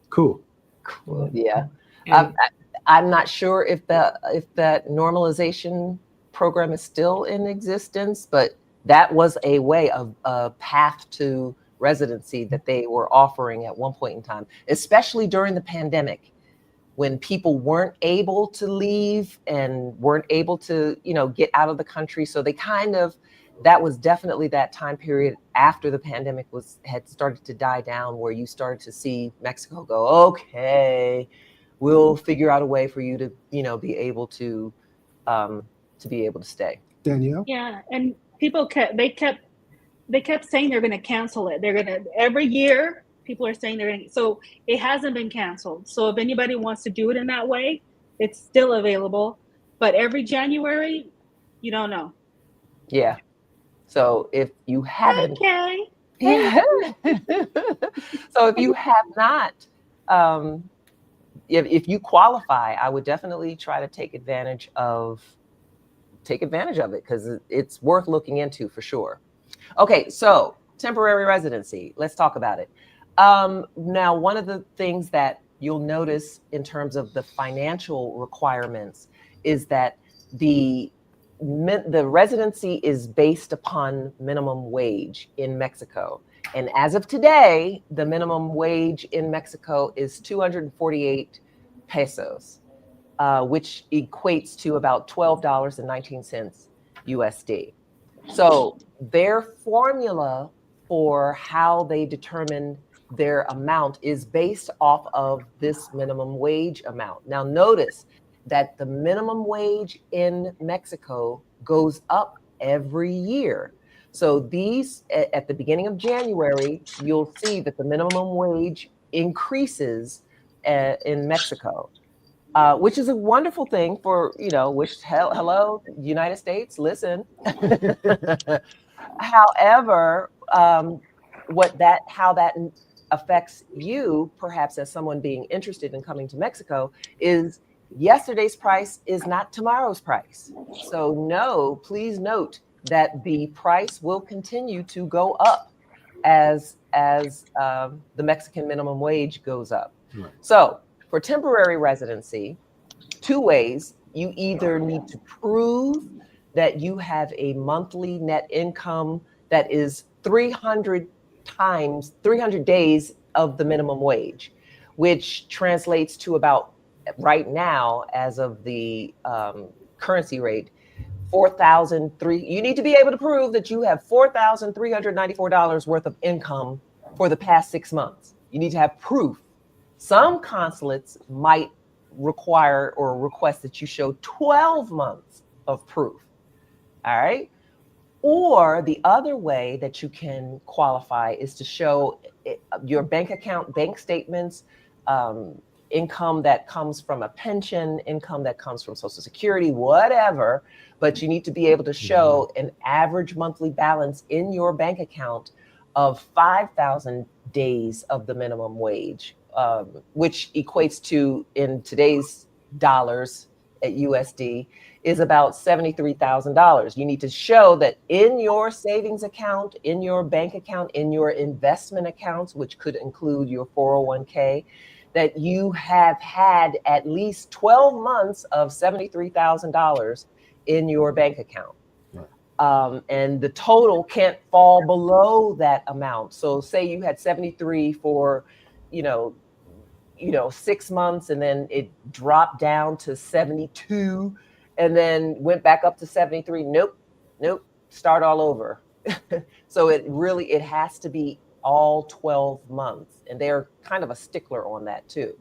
Speaker 2: Cool.
Speaker 1: Yeah. I'm not sure if that normalization program is still in existence, but that was a path to residency that they were offering at one point in time, especially during the pandemic, when people weren't able to leave and weren't able to, get out of the country. So that was definitely that time period after the pandemic had started to die down, where you started to see Mexico go, okay, we'll figure out a way for you to, be able to stay.
Speaker 2: Danielle?
Speaker 3: Yeah, and people kept saying they're going to cancel it. Every year, people are saying so it hasn't been canceled. So if anybody wants to do it in that way, it's still available. But every January, you don't know.
Speaker 1: Yeah. So if you haven't,
Speaker 3: okay.
Speaker 1: Yeah. So if you have not, if you qualify, I would definitely try to take advantage of it, because it's worth looking into for sure. Okay, so temporary residency. Let's talk about it. Now, one of the things that you'll notice in terms of the financial requirements is that the residency is based upon minimum wage in Mexico. And as of today, the minimum wage in Mexico is 248 pesos, which equates to about $12.19 USD. So their formula for how they determine their amount is based off of this minimum wage amount. Now, notice that the minimum wage in Mexico goes up every year. So at the beginning of January, you'll see that the minimum wage increases in Mexico, which is a wonderful thing for, hello, United States, listen. However, how that affects you, perhaps as someone being interested in coming to Mexico, is yesterday's price is not tomorrow's price. So please note that the price will continue to go up as the Mexican minimum wage goes up.
Speaker 2: Right.
Speaker 1: So for temporary residency, two ways. You either need to prove that you have a monthly net income that is 300 days of the minimum wage, which translates to about, right now, as of the currency rate, you need to be able to prove that you have $4,394 worth of income for the past 6 months. You need to have proof. Some consulates might require or request that you show 12 months of proof. All right. Or the other way that you can qualify is to show your bank account, bank statements, income that comes from a pension, income that comes from Social Security, whatever. But you need to be able to show an average monthly balance in your bank account of 5,000 days of the minimum wage, which equates to, in today's dollars at USD, is about $73,000. You need to show that in your savings account, in your bank account, in your investment accounts, which could include your 401k, that you have had at least 12 months of $73,000 in your bank account. And the total can't fall below that amount. So say you had 73 for, 6 months, and then it dropped down to 72, and then went back up to 73. Nope, start all over. So it has to be all 12 months. And they're kind of a stickler on that too.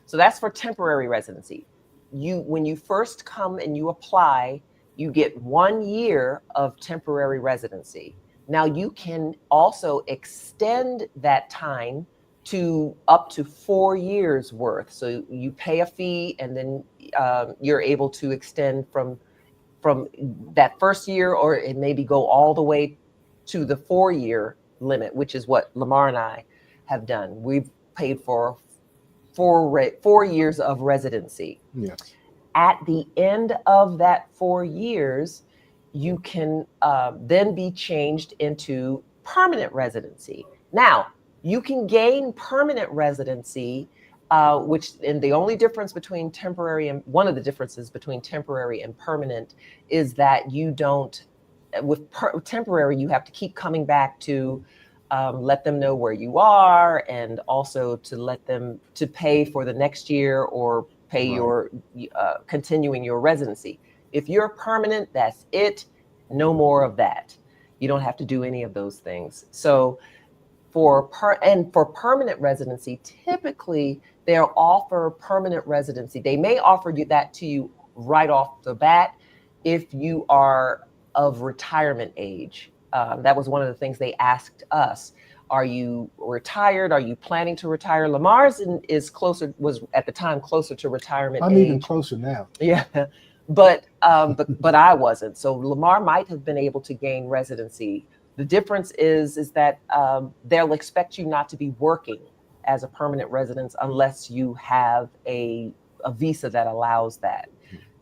Speaker 1: So that's for temporary residency. When you first come and you apply, you get 1 year of temporary residency. Now you can also extend that time to up to 4 years worth. So you pay a fee, and then you're able to extend from that first year, or it maybe go all the way to the 4-year limit, which is what Lamar and I have done. We've paid for 4 years of residency.
Speaker 2: Yes.
Speaker 1: At the end of that 4 years, you can then be changed into permanent residency. Now, you can gain permanent residency, and the only difference between temporary and one of the differences between temporary and permanent is that you don't, with temporary, you have to keep coming back to let them know where you are, and also to let them to pay for the next year, or pay your continuing your residency. If you're permanent, that's it. No more of that. You don't have to do any of those things. So for permanent residency, typically they'll offer permanent residency. They may offer you that to you right off the bat if you are of retirement age. That was one of the things they asked us. Are you retired? Are you planning to retire? Lamar's was at the time closer to retirement
Speaker 2: I'm
Speaker 1: age.
Speaker 2: even closer now.
Speaker 1: Yeah, but I wasn't. So Lamar might have been able to gain residency. The difference is that they'll expect you not to be working as a permanent resident unless you have a visa that allows that.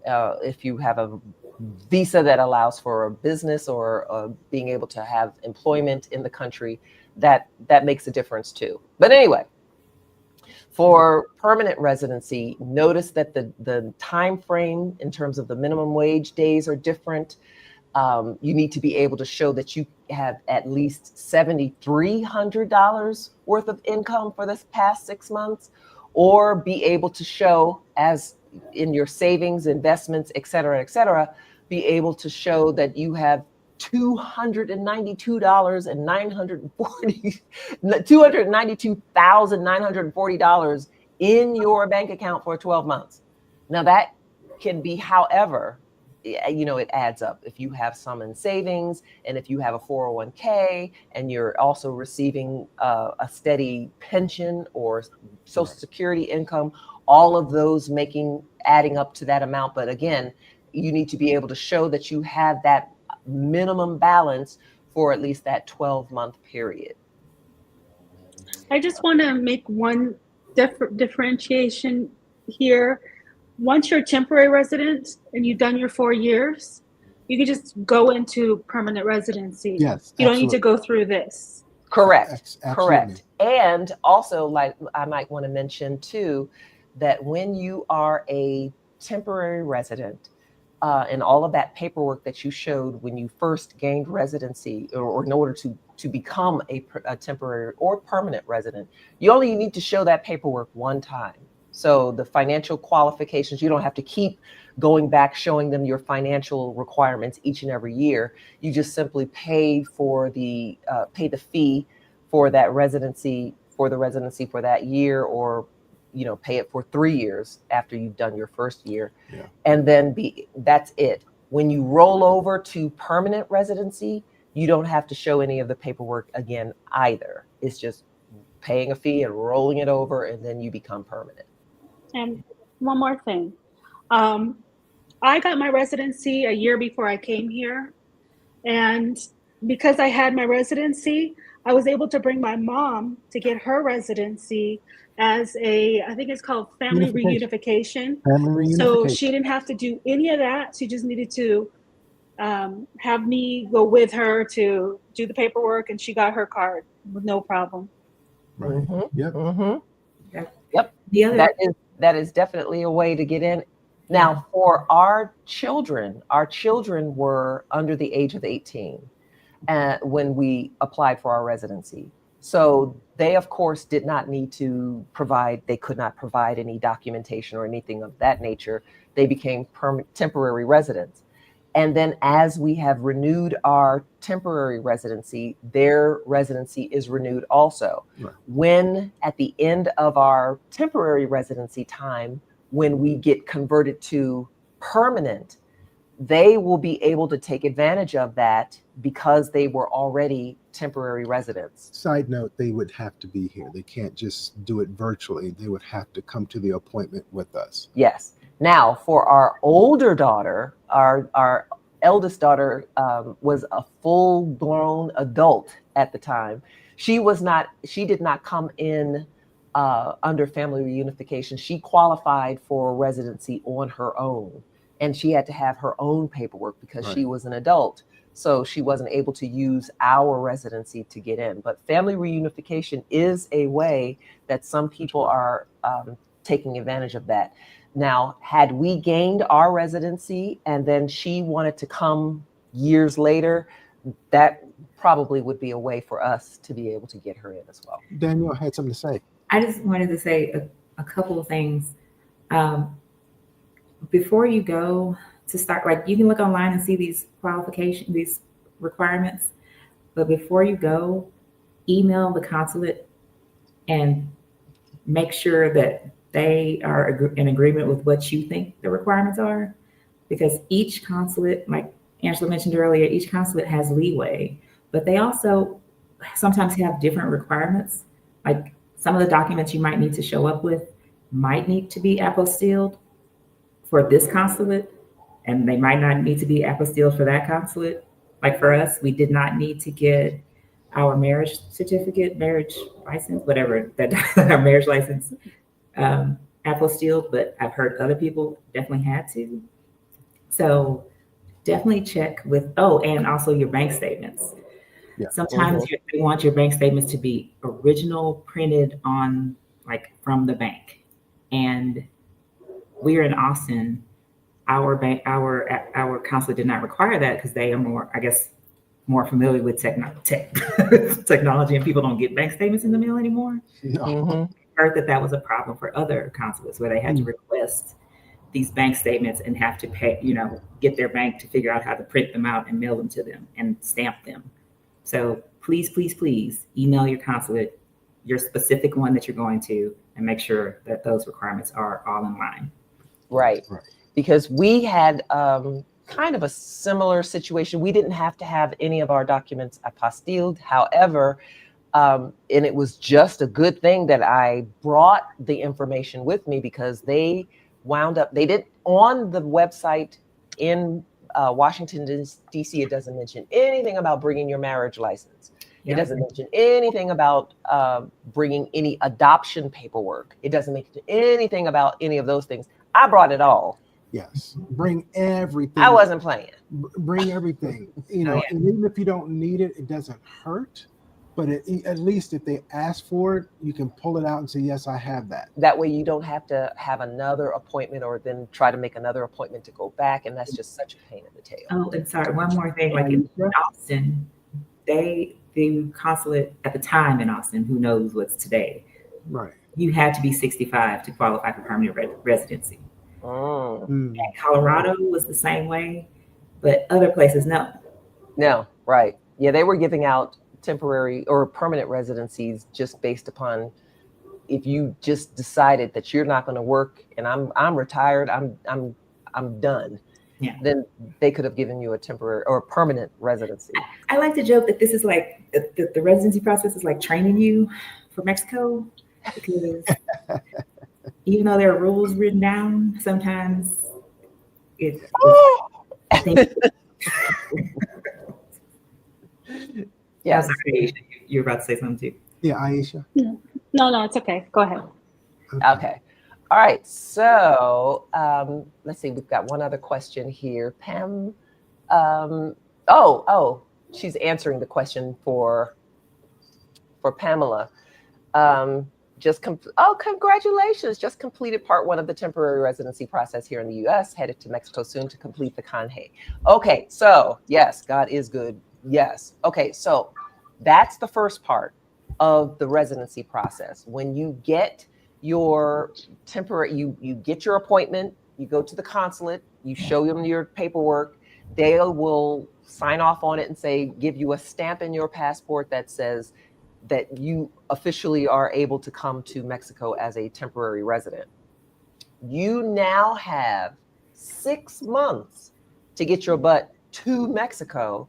Speaker 1: If you have a visa that allows for a business or being able to have employment in the country, that makes a difference too. But anyway, for permanent residency, notice that the time frame in terms of the minimum wage days are different. You need to be able to show that you have at least $7,300 worth of income for this past 6 months, or be able to show, as in your savings, investments, et cetera, be able to show that you have $292,940 in your bank account for 12 months. Now that can be, however, it adds up. If you have some in savings, and if you have a 401k, and you're also receiving a steady pension or Social Security income, all of those adding up to that amount. But again, you need to be able to show that you have that minimum balance for at least that 12-month period.
Speaker 3: I just want to make one differentiation here. Once you're a temporary resident and you've done your 4 years, you can just go into permanent residency.
Speaker 2: Yes,
Speaker 3: You don't need to
Speaker 2: absolutely.
Speaker 3: go through this.
Speaker 1: Correct.
Speaker 2: Absolutely.
Speaker 1: Correct. And also, like I might want to mention too, that when you are a temporary resident, and all of that paperwork that you showed when you first gained residency, or in order to become a temporary or permanent resident, you only need to show that paperwork one time. So the financial qualifications, you don't have to keep going back showing them your financial requirements each and every year. You just simply pay the fee for that residency, for the residency for that year, or pay it for 3 years after you've done your first year.
Speaker 2: Yeah.
Speaker 1: And then that's it. When you roll over to permanent residency, you don't have to show any of the paperwork again either. It's just paying a fee and rolling it over, and then you become permanent.
Speaker 3: And one more thing. I got my residency a year before I came here. And because I had my residency, I was able to bring my mom to get her residency as I think it's called family reunification.
Speaker 2: Family
Speaker 3: So
Speaker 2: reunification.
Speaker 3: she didn't have to do any of that. She just needed to have me go with her to do the paperwork, and she got her card with no problem.
Speaker 2: Right. Yep.
Speaker 1: Yep.
Speaker 4: The other
Speaker 1: That is definitely a way to get in. Now, for our children were under the age of 18 when we applied for our residency. So they, of course, did not need to they could not provide any documentation or anything of that nature. They became temporary residents. And then as we have renewed our temporary residency, their residency is renewed also.
Speaker 2: Right.
Speaker 1: When at the end of our temporary residency time, when we get converted to permanent, they will be able to take advantage of that because they were already temporary residents.
Speaker 2: Side note, they would have to be here. They can't just do it virtually. They would have to come to the appointment with us.
Speaker 1: Yes. Now, for our older daughter, our eldest daughter was a full-grown adult at the time. She did not come in under family reunification. She qualified for residency on her own, and she had to have her own paperwork because she was an adult. So she wasn't able to use our residency to get in. But family reunification is a way that some people are taking advantage of that. Now, had we gained our residency and then she wanted to come years later, that probably would be a way for us to be able to get her in as well.
Speaker 2: Daniel had something to say.
Speaker 4: I just wanted to say a couple of things. Before you go to start, like you can look online and see these qualifications, these requirements, but before you go, email the consulate and make sure that they are in agreement with what you think the requirements are, because each consulate, like Angela mentioned earlier, each consulate has leeway, but they also sometimes have different requirements. Like some of the documents you might need to show up with might need to be apostilled for this consulate, and they might not need to be apostilled for that consulate. Like for us, we did not need to get our marriage certificate, marriage license, whatever, that our marriage license apostilled, but I've heard other people definitely had to. So definitely check with, and also your bank statements.
Speaker 2: Yeah.
Speaker 4: Sometimes they want your bank statements to be original, printed on, like from the bank. And we're in Austin. Our bank, our consulate did not require that because they are more familiar with technology, and people don't get bank statements in the mail anymore.
Speaker 2: No.
Speaker 4: Heard that was a problem for other consulates where they had to request these bank statements and have to pay, get their bank to figure out how to print them out and mail them to them and stamp them. So please, please, please email your consulate, your specific one that you're going to, and make sure that those requirements are all in line.
Speaker 1: Right. Because we had kind of a similar situation. We didn't have to have any of our documents apostilled. However, and it was just a good thing that I brought the information with me, because they did on the website in Washington, D.C., it doesn't mention anything about bringing your marriage license. It doesn't mention anything about bringing any adoption paperwork. It doesn't mention anything about any of those things. I brought it all.
Speaker 2: Yes, bring everything.
Speaker 1: I wasn't playing.
Speaker 2: Bring everything.
Speaker 4: Oh, yeah.
Speaker 2: And even if you don't need it, it doesn't hurt. But at least if they ask for it, you can pull it out and say, "Yes, I have that."
Speaker 1: That way you don't have to have another appointment or then try to make another appointment to go back. And that's just such a pain in the tail.
Speaker 4: Oh, and sorry, one more thing. Like in Austin, the consulate at the time in Austin, who knows what's today,
Speaker 2: Right.
Speaker 4: you had to be 65 to qualify for permanent residency.
Speaker 1: Mm.
Speaker 2: Mm.
Speaker 4: And Colorado was the same way, but other places, no.
Speaker 1: No, right. Yeah, they were giving out temporary or permanent residencies just based upon if you just decided that you're not going to work and I'm retired, I'm done.
Speaker 4: Yeah.
Speaker 1: Then they could have given you a temporary or permanent residency.
Speaker 4: I like to joke that this is like the residency process is like training you for Mexico, because even though there are rules written down, sometimes I think.
Speaker 1: Yes.
Speaker 4: Sorry, you're about to say something too.
Speaker 2: Yeah, Aisha.
Speaker 3: No, it's okay. Go ahead.
Speaker 1: Okay. All right. So let's see. We've got one other question here. Pam. She's answering the question for Pamela. Congratulations. Just completed part 1 of the temporary residency process here in the U.S. Headed to Mexico soon to complete the Canje. Okay. So yes, God is good. Yes. Okay. So that's the first part of the residency process. When you get your temporary, you get your appointment, you go to the consulate, you show them your paperwork, they will sign off on it and say, give you a stamp in your passport that says that you officially are able to come to Mexico as a temporary resident. You now have 6 months to get your butt to Mexico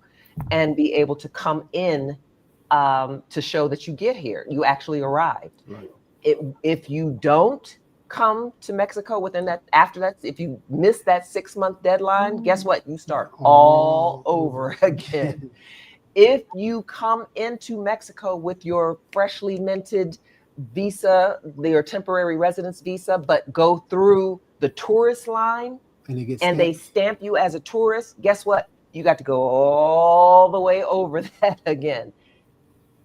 Speaker 1: and be able to come in to show that you get here. You actually arrived.
Speaker 2: Right.
Speaker 1: If you don't come to Mexico within that, after that, if you miss that 6-month deadline, guess what? You start all over again. If you come into Mexico with your freshly minted visa, your temporary residence visa, but go through the tourist line and they stamp you as a tourist, guess what? You got to go all the way over that again.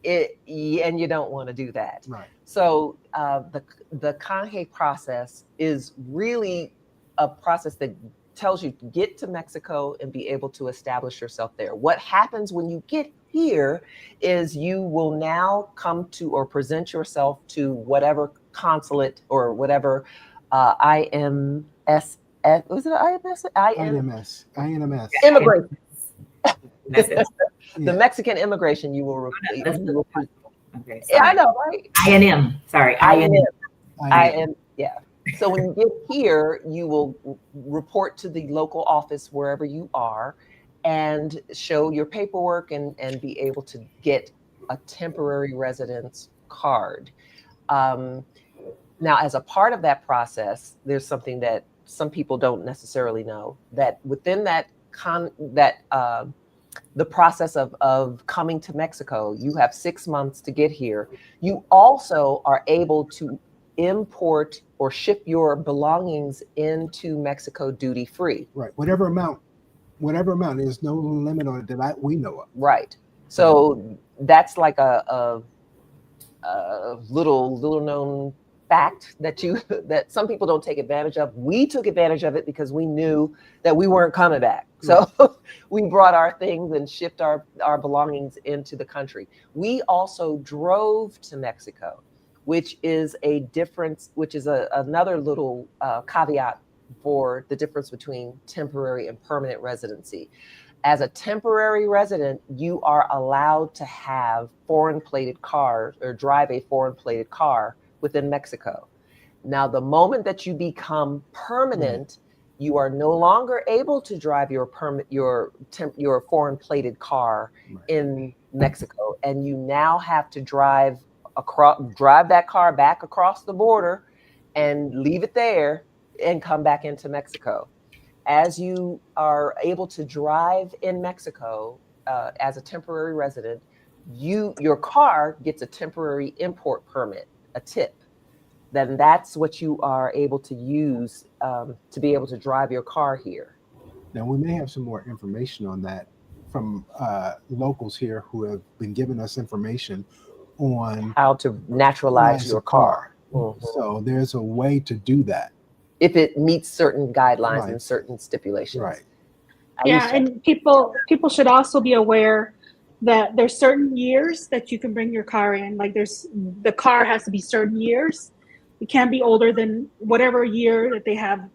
Speaker 1: And you don't want to do that.
Speaker 2: Right.
Speaker 1: So the Canje process is really a process that tells you to get to Mexico and be able to establish yourself there. What happens when you get here is you will now come to or present yourself to whatever consulate or whatever IMS. Was it IMS?
Speaker 2: INMS.
Speaker 1: Immigration.
Speaker 4: That's it.
Speaker 1: The Mexican immigration you will
Speaker 4: Okay.
Speaker 1: Yeah, I know, right?
Speaker 4: INM. Sorry, INM.
Speaker 1: Yeah. So when you get here, you will report to the local office wherever you are and show your paperwork and be able to get a temporary residence card. Now, as a part of that process, there's something that some people don't necessarily know, that within that the process of coming to Mexico, you have 6 months to get here. You also are able to import or ship your belongings into Mexico duty free.
Speaker 2: Right. Whatever amount, there's no limit on it that we know of.
Speaker 1: Right. So that's like a little known fact that some people don't take advantage of. We took advantage of it because we knew that we weren't coming back. So we brought our things and shipped our belongings into the country. We also drove to Mexico, which is another little caveat for the difference between temporary and permanent residency. As a temporary resident, you are allowed to have foreign plated cars or drive a foreign plated car within Mexico. Now, the moment that you become permanent, you are no longer able to drive your foreign plated car in Mexico, and you now have to drive that car back across the border and leave it there and come back into Mexico. As you are able to drive in Mexico as a temporary resident, your car gets a temporary import permit, a tip. then that's what you are able to use to be able to drive your car here.
Speaker 2: Now, we may have some more information on that from locals here who have been giving us information on
Speaker 1: How to naturalize your car. Mhm.
Speaker 2: So there's a way to do that.
Speaker 1: If it meets certain guidelines
Speaker 2: Right.
Speaker 1: and certain stipulations.
Speaker 2: Right.
Speaker 3: Yeah,
Speaker 1: Aisha?
Speaker 3: and people should also be aware that there's certain years that you can bring your car in. Like the car has to be certain years. It can't be older than whatever year that they have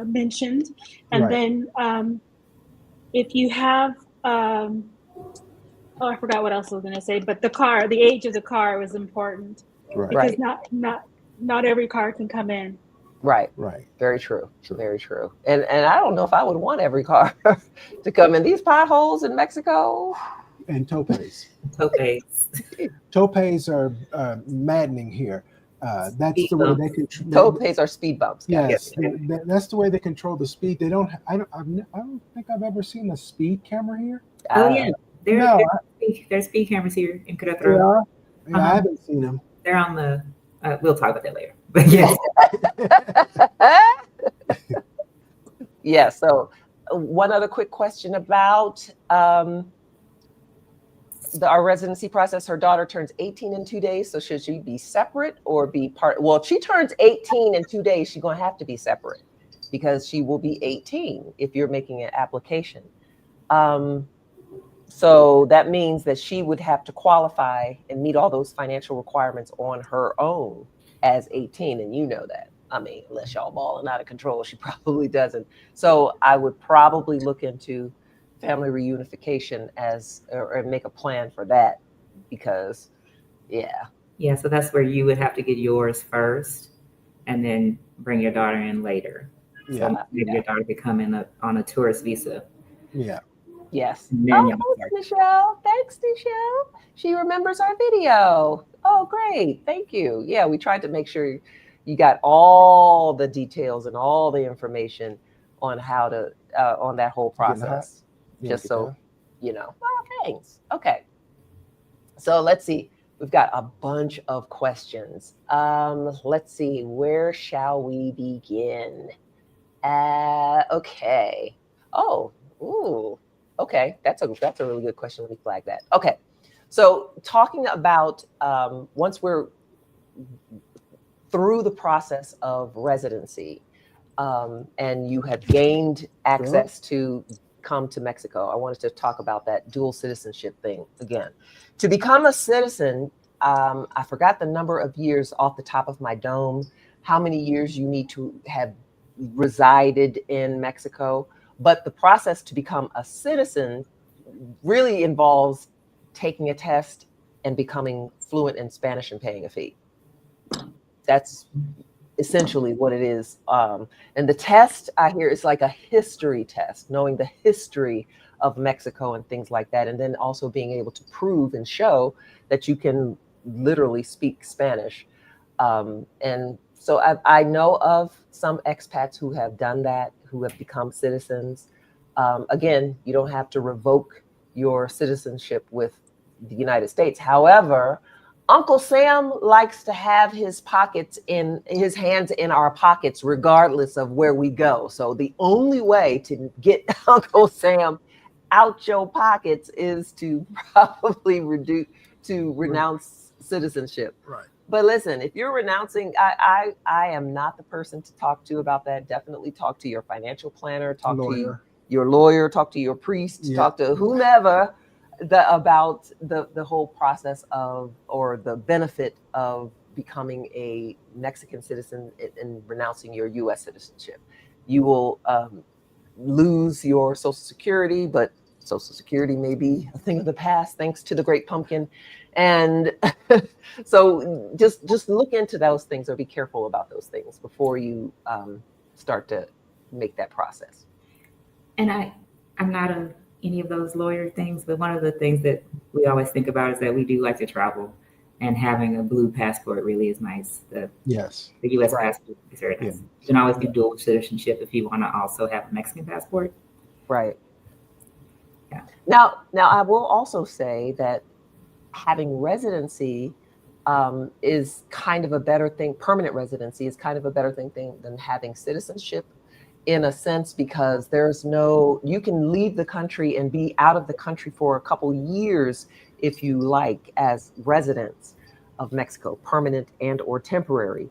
Speaker 3: mentioned. And
Speaker 2: Right.
Speaker 3: then if you have, oh, I forgot what else I was going to say, but the age of the car was important
Speaker 2: Right.
Speaker 3: because
Speaker 1: Right.
Speaker 3: not every car can come in.
Speaker 1: Right.
Speaker 2: Right.
Speaker 1: Very true.
Speaker 2: True.
Speaker 1: Very true. And I don't know if I would want every car to come in. These potholes in Mexico.
Speaker 2: And topes.
Speaker 4: Topes.
Speaker 2: Are maddening here. That's
Speaker 4: Speed
Speaker 2: the way
Speaker 4: bumps.
Speaker 2: they control.
Speaker 1: Topes are speed bumps.
Speaker 2: Yes, that's the way they control the speed. They don't. I don't think I've ever seen a speed camera here.
Speaker 4: Oh yeah,
Speaker 2: No,
Speaker 4: there's speed cameras here in
Speaker 2: They
Speaker 4: Querétaro.
Speaker 2: are. Yeah, I haven't seen them.
Speaker 4: They're on the. We'll talk about that later. But yes,
Speaker 1: Yeah. So one other quick question about our residency process. Her daughter turns 18 in 2 days. So should she be separate or be part? Well, if she turns 18 in 2 days, she's going to have to be separate because she will be 18 if you're making an application. So that means that she would have to qualify and meet all those financial requirements on her own as 18. And you know that. I mean, unless y'all balling out of control, she probably doesn't. So I would probably look into family reunification or make a plan for that because, yeah.
Speaker 4: yeah. So that's where you would have to get yours first, and then bring your daughter in later.
Speaker 2: Yeah.
Speaker 4: So maybe your daughter could come in on a tourist visa.
Speaker 2: Yeah.
Speaker 1: Yes.
Speaker 4: And then
Speaker 1: Oh,
Speaker 4: y'all
Speaker 1: thanks, Michelle. Thanks, Michelle. She remembers our video. Oh, great. Thank you. Yeah, we tried to make sure you got all the details and all the information on how to, on that whole process. Just so, you know. Oh, thanks. Okay. So let's see. We've got a bunch of questions. Let's see. Where shall we begin? Okay. Oh, ooh. Okay, that's a really good question. Let me flag that. Okay, so talking about once we're through the process of residency and you have gained access to come to Mexico, I wanted to talk about that dual citizenship thing again. To become a citizen, I forgot the number of years off the top of my dome, how many years you need to have resided in Mexico. But the process to become a citizen really involves taking a test and becoming fluent in Spanish and paying a fee. That's essentially what it is. And the test I hear is like a history test, knowing the history of Mexico and things like that. And then also being able to prove and show that you can literally speak Spanish. And so I know of some expats who have done that, who have become citizens. Again, you don't have to revoke your citizenship with the United States. However, Uncle Sam likes to have his hands in our pockets, regardless of where we go. So the only way to get Uncle Sam out your pockets is to probably renounce citizenship.
Speaker 2: Right.
Speaker 1: But listen, if you're renouncing, I am not the person to talk to about that. Definitely talk to your financial planner, talk to your lawyer, talk to your priest, talk to whomever about the whole process of, or the benefit of becoming a Mexican citizen and renouncing your U.S. citizenship. You will lose your Social Security, but Social Security may be a thing of the past thanks to the Great Pumpkin. And so just look into those things or be careful about those things before you start to make that process.
Speaker 4: And I'm not any of those lawyer things, but one of the things that we always think about is that we do like to travel, and having a blue passport really is nice. The U.S. passport is very nice. You can always do dual citizenship if you want to also have a Mexican passport.
Speaker 1: Right.
Speaker 4: Yeah.
Speaker 1: Now I will also say that having residency is kind of a better thing. Permanent residency is kind of a better thing than having citizenship, in a sense, because you can leave the country and be out of the country for a couple years if you like, as residents of Mexico, permanent and or temporary.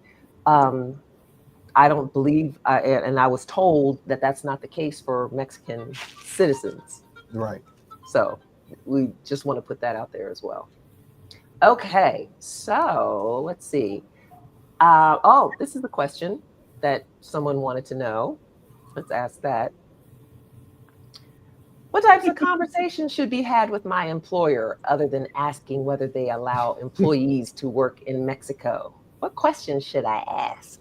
Speaker 1: I don't believe, and I was told that that's not the case for Mexican citizens.
Speaker 2: Right.
Speaker 1: So we just want to put that out there as well. Okay, so let's see. This is the question that someone wanted to know. Let's ask that. What types of conversations should be had with my employer other than asking whether they allow employees to work in Mexico? What questions should I ask?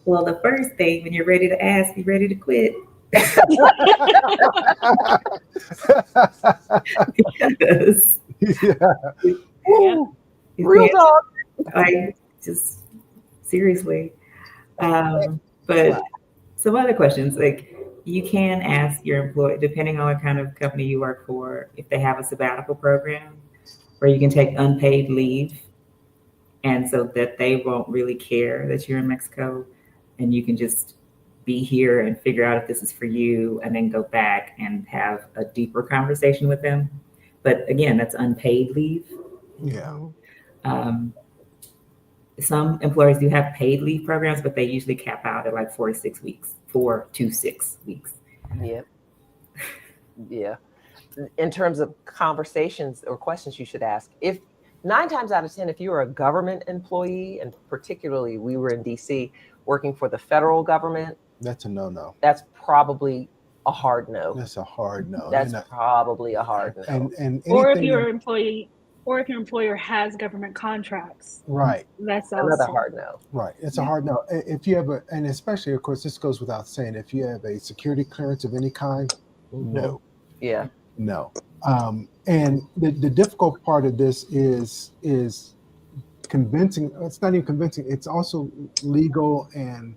Speaker 4: Well, the first thing, when you're ready to ask, you're ready to quit. Because
Speaker 3: Yeah.
Speaker 1: Real talk.
Speaker 4: like, just seriously. But some other questions, like you can ask your employee, depending on what kind of company you work for, if they have a sabbatical program where you can take unpaid leave, and so that they won't really care that you're in Mexico, and you can just be here and figure out if this is for you, and then go back and have a deeper conversation with them. But again, that's unpaid leave.
Speaker 2: Yeah.
Speaker 4: Some employers do have paid leave programs, but they usually cap out at like 4 to 6 weeks.
Speaker 1: Yep. Yeah. In terms of conversations or questions you should ask, if 9 times out of 10, if you're a government employee, and particularly we were in DC working for the federal government,
Speaker 2: That's a no-no.
Speaker 1: that's probably a hard no.
Speaker 2: That's a hard no.
Speaker 1: That's probably a hard no.
Speaker 2: And
Speaker 3: Or if
Speaker 2: anything-
Speaker 3: your employer has government contracts,
Speaker 2: right.
Speaker 3: that's
Speaker 1: Another
Speaker 3: also
Speaker 1: hard no.
Speaker 2: Right. It's a hard no. If you have and especially, of course, this goes without saying, if you have a security clearance of any kind, no.
Speaker 1: Yeah.
Speaker 2: No. And the difficult part of this is convincing. It's not even convincing. It's also legal and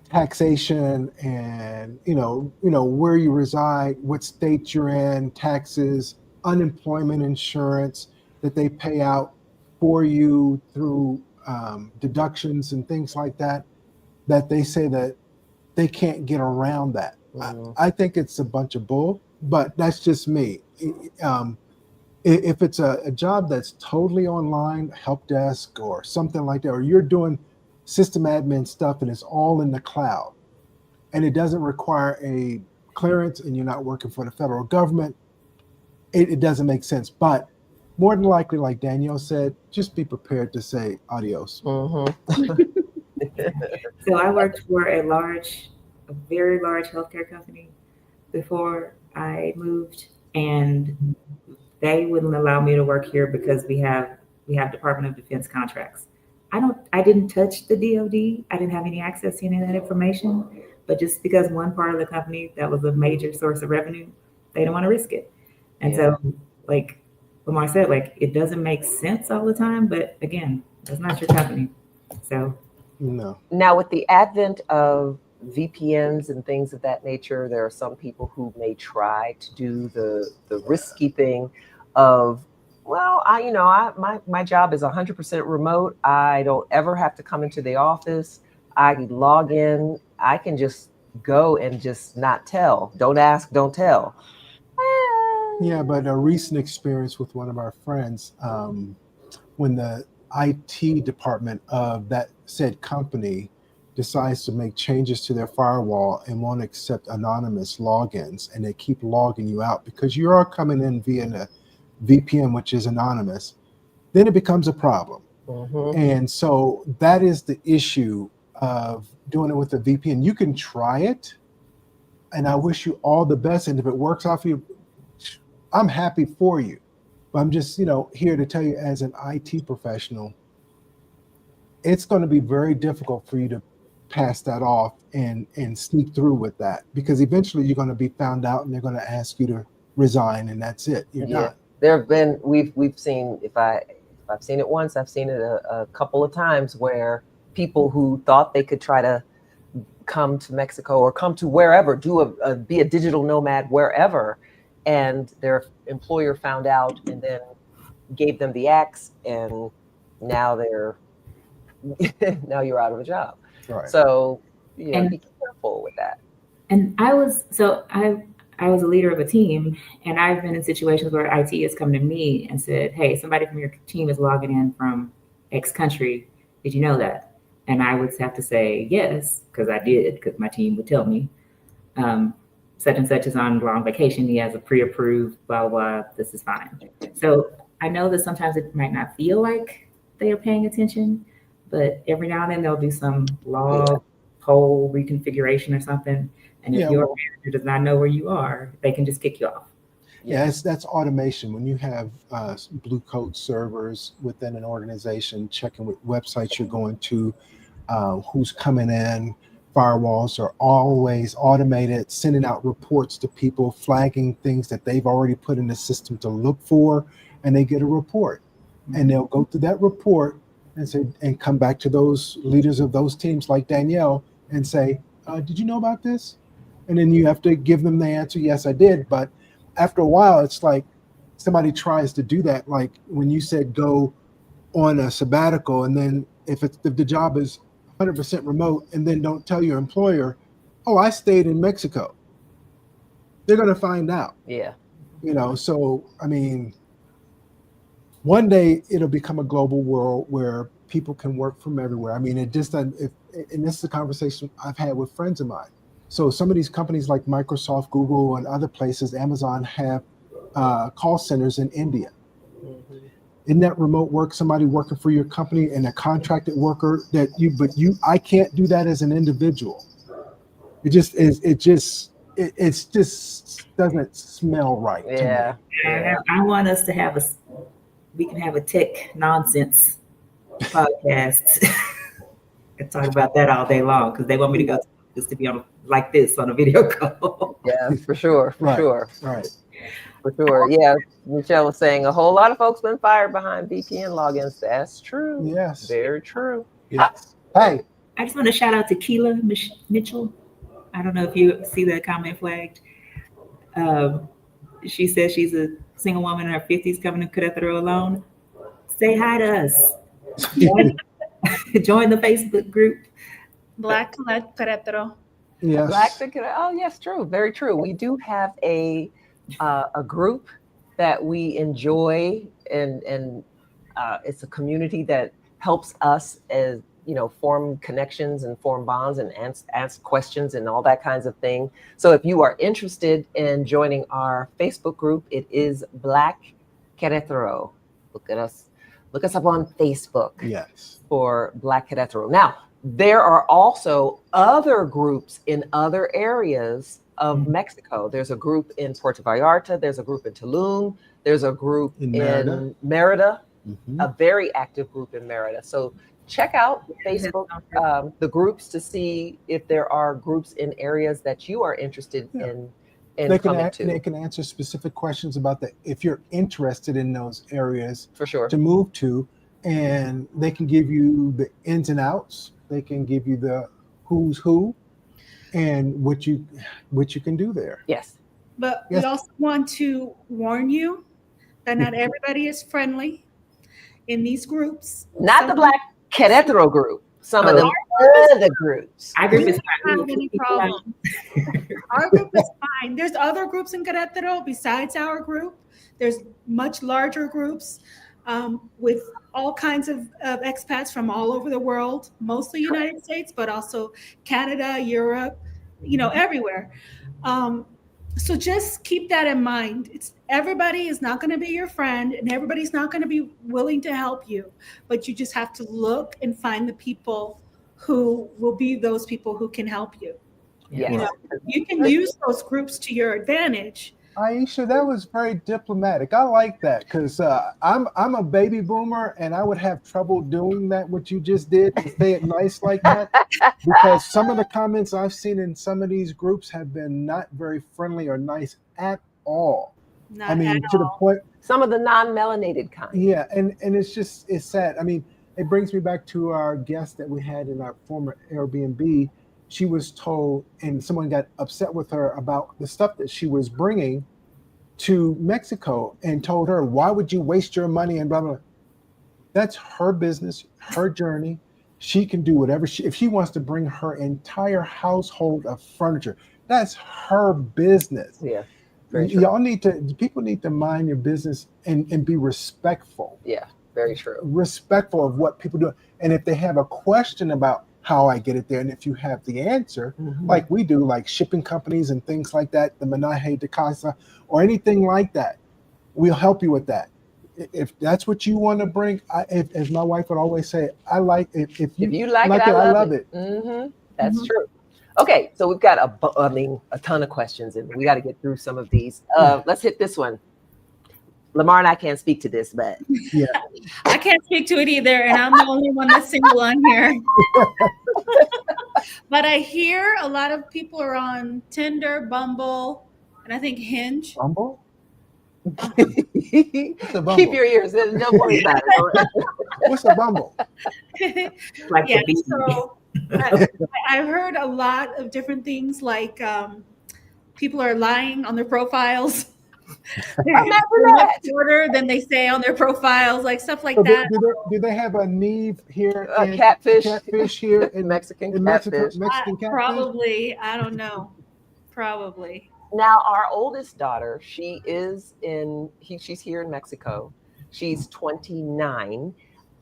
Speaker 2: taxation, and where you reside, what state you're in, taxes, unemployment insurance that they pay out for you through deductions and things like that. That they say that they can't get around that. I think it's a bunch of bull, but that's just me. If it's a job that's totally online, help desk or something like that, or you're doing system admin stuff and it's all in the cloud, and it doesn't require a clearance, and you're not working for the federal government, it doesn't make sense. But more than likely, like Danielle said, just be prepared to say adios.
Speaker 4: So I worked for a very large healthcare company before I moved, and they wouldn't allow me to work here because we have Department of Defense contracts. I didn't touch the DoD. I didn't have any access to any of that information, but just because one part of the company that was a major source of revenue, they didn't want to risk it. And so, like Lamar said, like it doesn't make sense all the time, but again, that's not your company. So
Speaker 2: No.
Speaker 1: Now, with the advent of VPNs and things of that nature, there are some people who may try to do the risky thing of, well, my job is 100% remote. I don't ever have to come into the office. I log in. I can just go and just not tell. Don't ask, don't tell.
Speaker 2: Yeah, but a recent experience with one of our friends, when the IT department of that said company decides to make changes to their firewall and won't accept anonymous logins, and they keep logging you out because you are coming in via a VPN, which is anonymous, then it becomes a problem. And so that is the issue of doing it with a VPN. You can try it, and I wish you all the best. And if it works out for you, I'm happy for you. But I'm just, here to tell you, as an IT professional, it's going to be very difficult for you to pass that off and sneak through with that, because eventually you're going to be found out and they're going to ask you to resign, and that's it. You're done.
Speaker 1: There have been, we've seen, if I've seen it once, I've seen it a couple of times where people who thought they could try to come to Mexico or come to wherever, be a digital nomad wherever, and their employer found out and then gave them the axe and now now you're out of a job.
Speaker 2: Right.
Speaker 1: So
Speaker 4: And-
Speaker 1: be careful with that.
Speaker 4: And I was a leader of a team, and I've been in situations where IT has come to me and said, "Hey, somebody from your team is logging in from X country. Did you know that?" And I would have to say yes, because I did, because my team would tell me, such and such is on long vacation. He has a pre-approved, blah, blah, this is fine. So I know that sometimes it might not feel like they are paying attention, but every now and then there'll be some log poll reconfiguration or something. And if your manager does not know where you are, they can just kick you off.
Speaker 2: Yeah, that's automation. When you have blue coat servers within an organization, checking what websites you're going to, who's coming in, firewalls are always automated, sending out reports to people, flagging things that they've already put in the system to look for, and they get a report. And they'll go through that report and say, and come back to those leaders of those teams like Danielle and say, did you know about this? And then you have to give them the answer, yes, I did. But after a while, it's like somebody tries to do that. Like when you said go on a sabbatical, and then if the job is 100% remote, and then don't tell your employer, oh, I stayed in Mexico. They're going to find out.
Speaker 1: Yeah.
Speaker 2: So, I mean, one day it'll become a global world where people can work from everywhere. I mean, and this is a conversation I've had with friends of mine. So some of these companies like Microsoft, Google, and other places, Amazon, have call centers in India.
Speaker 1: Mm-hmm.
Speaker 2: Isn't that remote work? Somebody working for your company and a contracted worker I can't do that as an individual. It just doesn't smell right.
Speaker 1: Yeah.
Speaker 4: I want us to we can have a tech nonsense podcast and talk about that all day long, because they want me to go just to be on like this on a video call.
Speaker 1: Yeah, for sure.
Speaker 2: Right.
Speaker 1: Sure.
Speaker 2: Right.
Speaker 1: For sure. Yeah. Michelle was saying a whole lot of folks been fired behind VPN logins. That's true.
Speaker 2: Yes.
Speaker 1: Very true.
Speaker 2: Yes. Hey.
Speaker 4: I just want to shout out to Keela Mitchell. I don't know if you see that comment flagged. She says she's a single woman in her 50s coming to Querétaro alone. Say hi to us. Join the Facebook group.
Speaker 3: Black Querétaro.
Speaker 2: Yes.
Speaker 1: Yes, true. Very true. We do have a group that we enjoy, and it's a community that helps us as form connections and form bonds and ask questions and all that kinds of thing. So if you are interested in joining our Facebook group, it is Black Querétaro. Look us up on Facebook.
Speaker 2: Yes.
Speaker 1: For Black Querétaro. Now, there are also other groups in other areas of Mexico. There's a group in Puerto Vallarta. There's a group in Tulum. There's a group in Mérida.
Speaker 2: Mm-hmm.
Speaker 1: A very active group in Mérida. So check out Facebook, the groups, to see if there are groups in areas that you are interested in coming to.
Speaker 2: They can answer specific questions about if you're interested in those areas
Speaker 1: for sure
Speaker 2: to move to, and they can give you the ins and outs. They can give you the who's who and what you can do there.
Speaker 1: Yes.
Speaker 3: But we also want to warn you that not everybody is friendly in these groups.
Speaker 1: Not the Black Querétaro group. Some of the other groups.
Speaker 4: Our group is
Speaker 3: not have any problem. Our group is fine. There's other groups in Querétaro besides our group. There's much larger groups with all kinds of expats from all over the world, mostly United States, but also Canada, Europe, everywhere. So just keep that in mind. Everybody is not going to be your friend, and everybody's not going to be willing to help you, but you just have to look and find the people who will be those people who can help you.
Speaker 1: Yeah.
Speaker 3: You can use those groups to your advantage.
Speaker 2: Aisha, that was very diplomatic. I like that, because I'm a baby boomer, and I would have trouble doing that, what you just did, to say it nice like that, because some of the comments I've seen in some of these groups have been not very friendly or nice at all. The point.
Speaker 1: Some of the non-melanated kind.
Speaker 2: Yeah, and it's sad. I mean, it brings me back to our guest that we had in our former Airbnb. She was told, and someone got upset with her about the stuff that she was bringing to Mexico, and told her, why would you waste your money and blah, blah. That's her business, her journey. She can do whatever if she wants to bring her entire household of furniture, that's her business.
Speaker 1: Yeah. Very true.
Speaker 2: People need to mind your business and be respectful.
Speaker 1: Yeah. Very true.
Speaker 2: Respectful of what people do. And if they have a question about how I get it there, and if you have the answer, like we do, like shipping companies and things like that, the Menaje de Casa, or anything like that, we'll help you with that. If that's what you want to bring, as my wife would always say, I like it. If you
Speaker 1: like it,
Speaker 2: I love it.
Speaker 1: That's true. Okay, so we've got a ton of questions, and we got to get through some of these. Let's hit this one. Lamar and I can't speak to this, but
Speaker 2: yeah,
Speaker 3: I can't speak to it either, and I'm the only one that's single on here. But I hear a lot of people are on Tinder, Bumble, and I think Hinge.
Speaker 2: Bumble?
Speaker 1: Keep your ears. Don't worry about it.
Speaker 2: What's a Bumble?
Speaker 4: Like
Speaker 3: Yeah, so I've heard a lot of different things, like people are lying on their profiles. They're much shorter than they say on their profiles, like stuff like that.
Speaker 2: Do they have a Neve here?
Speaker 1: Catfish
Speaker 2: here in
Speaker 1: Mexican
Speaker 2: catfish?
Speaker 3: Mexican catfish? Probably. I don't know. Probably.
Speaker 1: Now, our oldest daughter, she's here in Mexico. She's 29,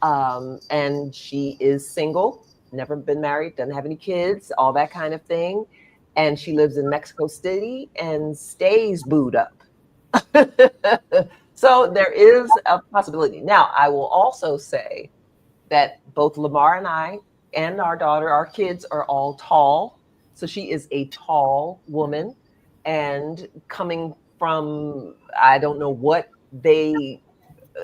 Speaker 1: and she is single, never been married, doesn't have any kids, all that kind of thing. And she lives in Mexico City and stays booed up. So there is a possibility. Now, I will also say that both Lamar and I and our daughter, our kids are all tall. So she is a tall woman, and coming from, I don't know what they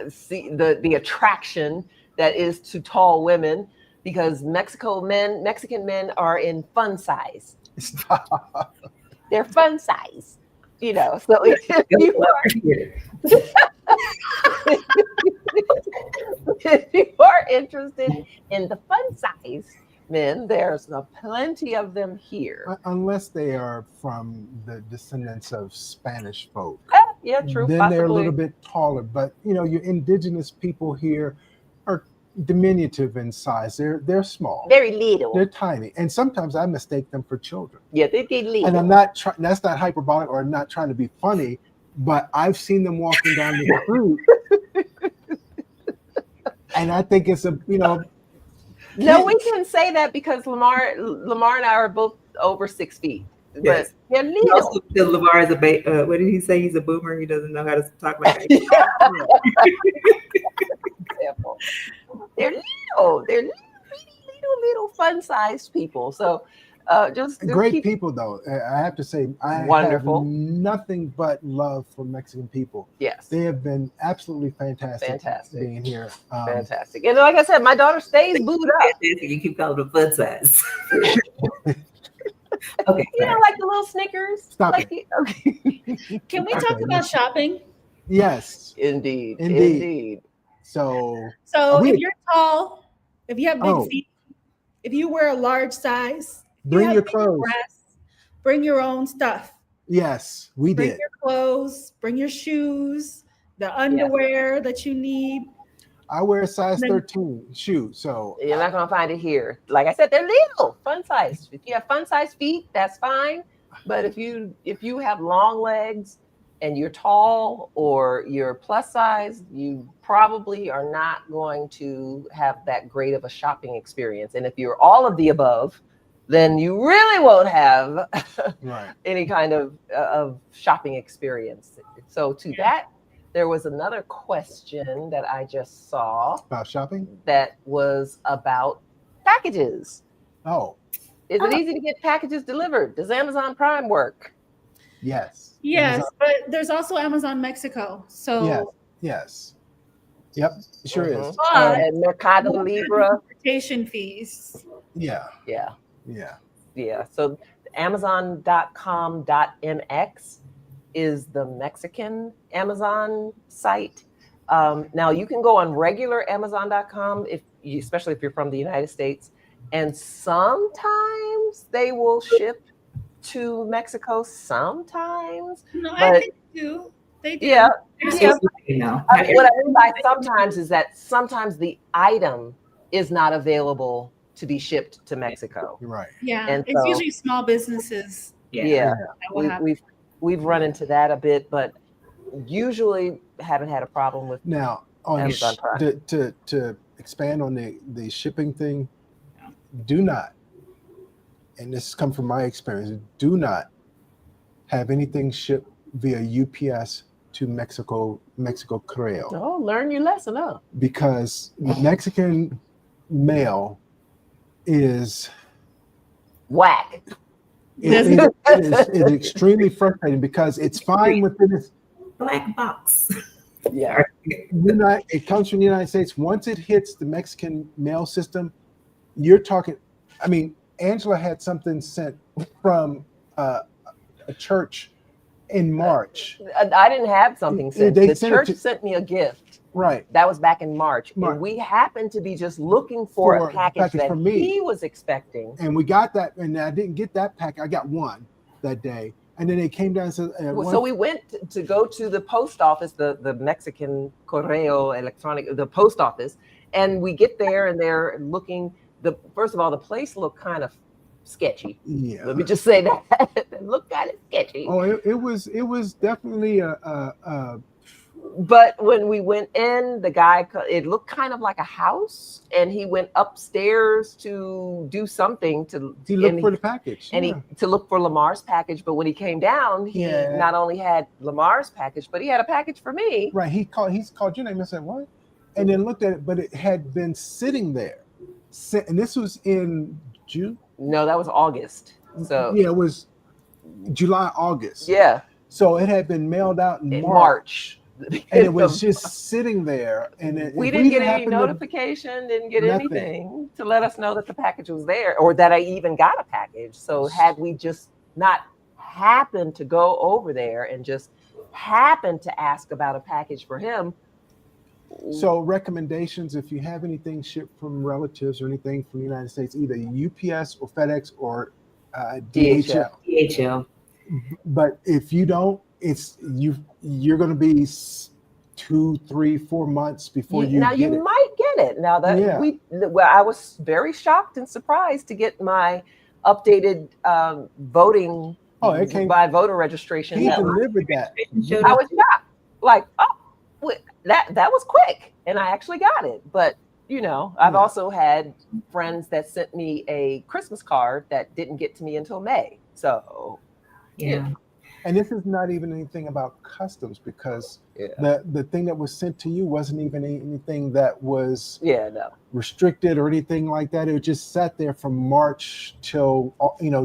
Speaker 1: see, the attraction that is to tall women, because Mexican men are in fun size. They're fun size. So if you are interested in the fun size men, there's plenty of them here.
Speaker 2: Unless they are from the descendants of Spanish folk.
Speaker 1: Yeah, true.
Speaker 2: Then
Speaker 1: possibly.
Speaker 2: They're a little bit taller. But your indigenous people here are diminutive in size. They're small.
Speaker 1: Very little.
Speaker 2: They're tiny. And sometimes I mistake them for children.
Speaker 1: Yeah, they get little.
Speaker 2: And I'm not that's not hyperbolic or not trying to be funny, but I've seen them walking down the street. And I think it's
Speaker 1: No, we can say that because Lamar and I are both over 6 feet.
Speaker 4: Yes.
Speaker 1: But they're little.
Speaker 4: Also, Lamar is what did he say? He's a boomer. He doesn't know how to talk like that.
Speaker 1: They're little. They're little fun-sized people. So just
Speaker 2: great people, though. I have to say, I
Speaker 1: wonderful.
Speaker 2: have nothing but love for Mexican people.
Speaker 1: Yes,
Speaker 2: they have been absolutely fantastic being here.
Speaker 1: Fantastic. And like I said, my daughter stays booed up.
Speaker 4: You keep calling them fun size. Okay.
Speaker 1: Like the little Snickers.
Speaker 2: Stop
Speaker 1: it. Okay.
Speaker 3: Can we talk about shopping?
Speaker 2: Yes.
Speaker 1: Indeed.
Speaker 2: So
Speaker 3: if you're tall, if you have big feet, if you wear a large size,
Speaker 2: bring your clothes.
Speaker 3: Bring your own stuff.
Speaker 2: Yes, we did.
Speaker 3: Bring your clothes, bring your shoes, the underwear that you need.
Speaker 2: I wear a size 13 shoe, so
Speaker 1: you're not gonna find it here. Like I said, they're little, fun size. If you have fun size feet, that's fine. But if you have long legs and you're tall or you're plus size, you probably are not going to have that great of a shopping experience. And if you're all of the above, then you really won't have any kind of shopping experience. So to that, there was another question that I just saw
Speaker 2: about shopping
Speaker 1: that was about packages.
Speaker 2: Oh.
Speaker 1: Is it easy to get packages delivered? Does Amazon Prime work?
Speaker 2: Yes.
Speaker 3: Yes, but there's also Amazon Mexico. So
Speaker 2: yes. Yep, it sure is.
Speaker 1: And Mercado Libre.
Speaker 3: Transportation fees.
Speaker 1: Yeah. So Amazon.com.mx is the Mexican Amazon site. Now you can go on regular Amazon.com especially if you're from the United States, and sometimes they will ship to Mexico. Sometimes,
Speaker 3: I think they do.
Speaker 5: They do.
Speaker 1: Yeah. Yeah.
Speaker 4: You know,
Speaker 1: What I mean by sometimes is that sometimes the item is not available to be shipped to Mexico.
Speaker 2: Right.
Speaker 5: Yeah,
Speaker 1: And
Speaker 5: it's
Speaker 1: so,
Speaker 5: usually small businesses
Speaker 1: yeah,
Speaker 5: that will have.
Speaker 1: we've run into that a bit, but usually haven't had a problem with
Speaker 2: Now, on
Speaker 1: Amazon Prime.
Speaker 2: to expand on the shipping thing, do not, and this comes from my experience, do not have anything shipped via UPS to Mexico Correo,
Speaker 1: Oh, learn your lesson, huh?
Speaker 2: because Mexican mail is
Speaker 1: Whack.
Speaker 2: it is extremely frustrating because it's fine within its
Speaker 4: black box.
Speaker 1: Yeah.
Speaker 2: it comes from the United States. Once it hits the Mexican mail system, you're talking. I mean, Angela had something sent from a church in March.
Speaker 1: I didn't have something sent.
Speaker 2: They
Speaker 1: The
Speaker 2: sent it
Speaker 1: church
Speaker 2: to-
Speaker 1: sent me a gift.
Speaker 2: Right.
Speaker 1: That was back in March.
Speaker 2: March.
Speaker 1: And we happened to be just looking for a package that
Speaker 2: for me.
Speaker 1: he was expecting.
Speaker 2: And we got that, and I didn't get that pack. I got one that day. And then they came down and said,
Speaker 1: So we went to go to the post office, the Mexican Correo electronic, the post office. And we get there and they're looking, first of all, the place looked kind of sketchy.
Speaker 2: Yeah.
Speaker 1: Let me just say that. It looked kind of sketchy.
Speaker 2: Oh, it was definitely a
Speaker 1: But when we went in, the guy, it looked kind of like a house, and he went upstairs to do something
Speaker 2: he looked for the package.
Speaker 1: And to look for Lamar's package. But when he came down, he not only had Lamar's package, but he had a package for me.
Speaker 2: Right. He's called your name and said, what? And then looked at it, but it had been sitting there. And this was in June?
Speaker 1: No, that was August. So
Speaker 2: yeah, it was July, August.
Speaker 1: Yeah.
Speaker 2: So it had been mailed out in
Speaker 1: March.
Speaker 2: And it was just sitting there. And
Speaker 1: we didn't get any notification, didn't get anything to let us know that the package was there or that I even got a package. So had we just not happened to go over there and just happened to ask about a package for him.
Speaker 2: So recommendations, if you have anything shipped from relatives or anything from the United States, either UPS or FedEx or DHL.
Speaker 4: DHL.
Speaker 2: But if you don't, you're going to be 2, 3, 4 months before you
Speaker 1: now
Speaker 2: get
Speaker 1: you might get it. Now that I was very shocked and surprised to get my updated voting by voter registration.
Speaker 2: He delivered that.
Speaker 1: I was shocked. Like, oh, that was quick, and I actually got it. But you know, I've also had friends that sent me a Christmas card that didn't get to me until May. So
Speaker 4: yeah.
Speaker 2: And this is not even anything about customs, because the thing that was sent to you wasn't even anything that was restricted or anything like that. It just sat there from March till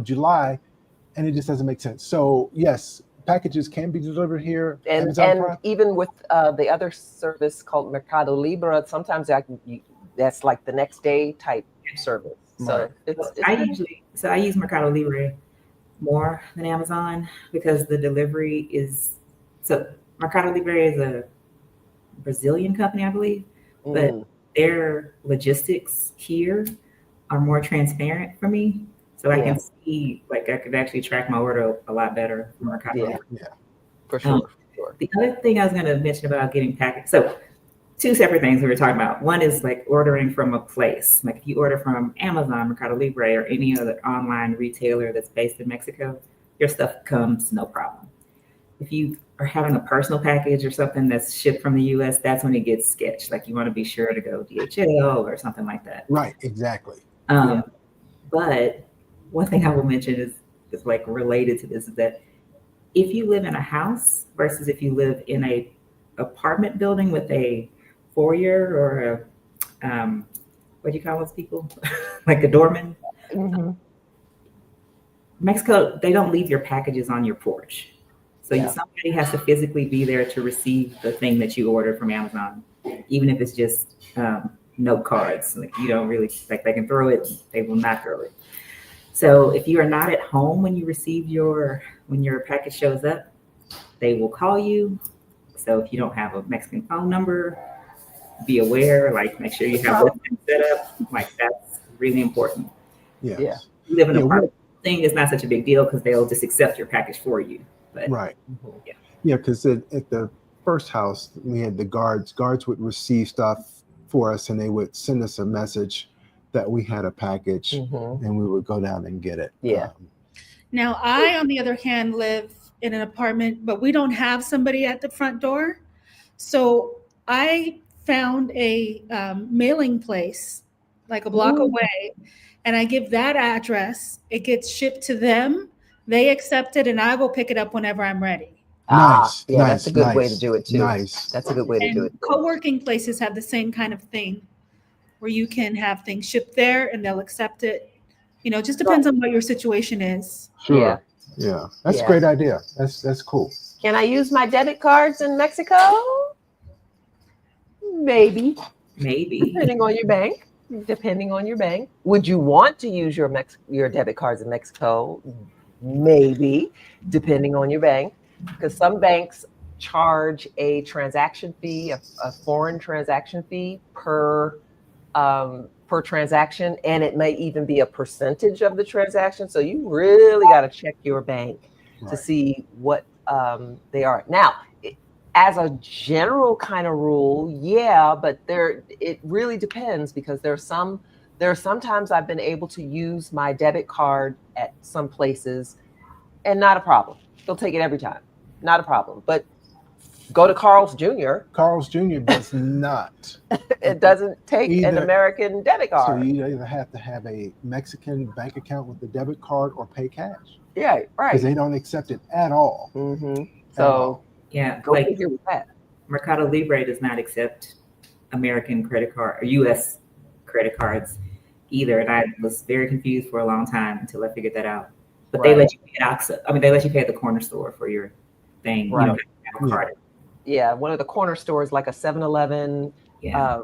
Speaker 2: July, and it just doesn't make sense. So yes, packages can be delivered here,
Speaker 1: and even with the other service called Mercado Libre, sometimes that's like the next day type service. So
Speaker 4: I use Mercado Libre more than Amazon because the delivery is Mercado Libre is a Brazilian company, I believe, but their logistics here are more transparent for me. So I can see, like, I could actually track my order a lot better from Mercado Libre.
Speaker 1: Yeah, for sure.
Speaker 4: The other thing I was going to mention about getting packaged. So 2 separate things we were talking about. One is like ordering from a place. Like if you order from Amazon, Mercado Libre, or any other online retailer that's based in Mexico, your stuff comes no problem. If you are having a personal package or something that's shipped from the US, that's when it gets sketched. Like you want to be sure to go DHL or something like that.
Speaker 2: Right, exactly.
Speaker 4: But one thing I will mention is like related to this is that if you live in a house versus if you live in a apartment building with a foyer or a what do you call those people? Like a doorman. Mexico, they don't leave your packages on your porch. So somebody has to physically be there to receive the thing that you ordered from Amazon, even if it's just note cards. Like you don't really, like they can throw it, they will not throw it. So if you are not at home when you receive when your package shows up, they will call you. So if you don't have a Mexican phone number, be aware, like make sure you have it set up. Like that's really important.
Speaker 2: Yeah.
Speaker 4: You live in an apartment thing is not such a big deal because they'll just accept your package for you. But,
Speaker 2: right. Yeah, because at the first house we had the guards. Guards would receive stuff for us, and they would send us a message that we had a package, and we would go down and get it.
Speaker 1: Yeah.
Speaker 5: Now, I, on the other hand, live in an apartment, but we don't have somebody at the front door. So I found a mailing place like a block away, and I give that address. It gets shipped to them. They accept it, and I will pick it up whenever I'm ready.
Speaker 2: Nice.
Speaker 1: Yeah, that's a good way to do it too.
Speaker 2: Nice.
Speaker 1: That's a good way to do it.
Speaker 5: And co-working places have the same kind of thing where you can have things shipped there and they'll accept it. You know, it just depends on what your situation is.
Speaker 2: Sure. Yeah. That's a great idea. That's cool.
Speaker 1: Can I use my debit cards in Mexico? Maybe. Depending on your bank. Would you want to use your debit cards in Mexico? Maybe, depending on your bank. Because some banks charge a transaction fee, a foreign transaction fee per transaction, and it may even be a percentage of the transaction. So you really got to check your bank to see what they are. Now, as a general kind of rule, yeah, but it really depends, because there are sometimes I've been able to use my debit card at some places and not a problem. They'll take it every time. Not a problem. But go to Carl's Jr.
Speaker 2: Carl's Jr. does not.
Speaker 1: It doesn't take an American debit card.
Speaker 2: So you either have to have a Mexican bank account with the debit card or pay cash.
Speaker 1: Yeah, right.
Speaker 2: Because they don't accept it at all.
Speaker 1: So go
Speaker 4: like
Speaker 1: figure with that.
Speaker 4: Mercado Libre does not accept American credit card or U.S. credit cards either, and I was very confused for a long time until I figured that out. But they let you pay at OXXO. I mean, they let you pay at the corner store for your thing.
Speaker 1: Right.
Speaker 4: You don't have to have a card.
Speaker 1: Yeah, one of the corner stores, like a 7-Eleven,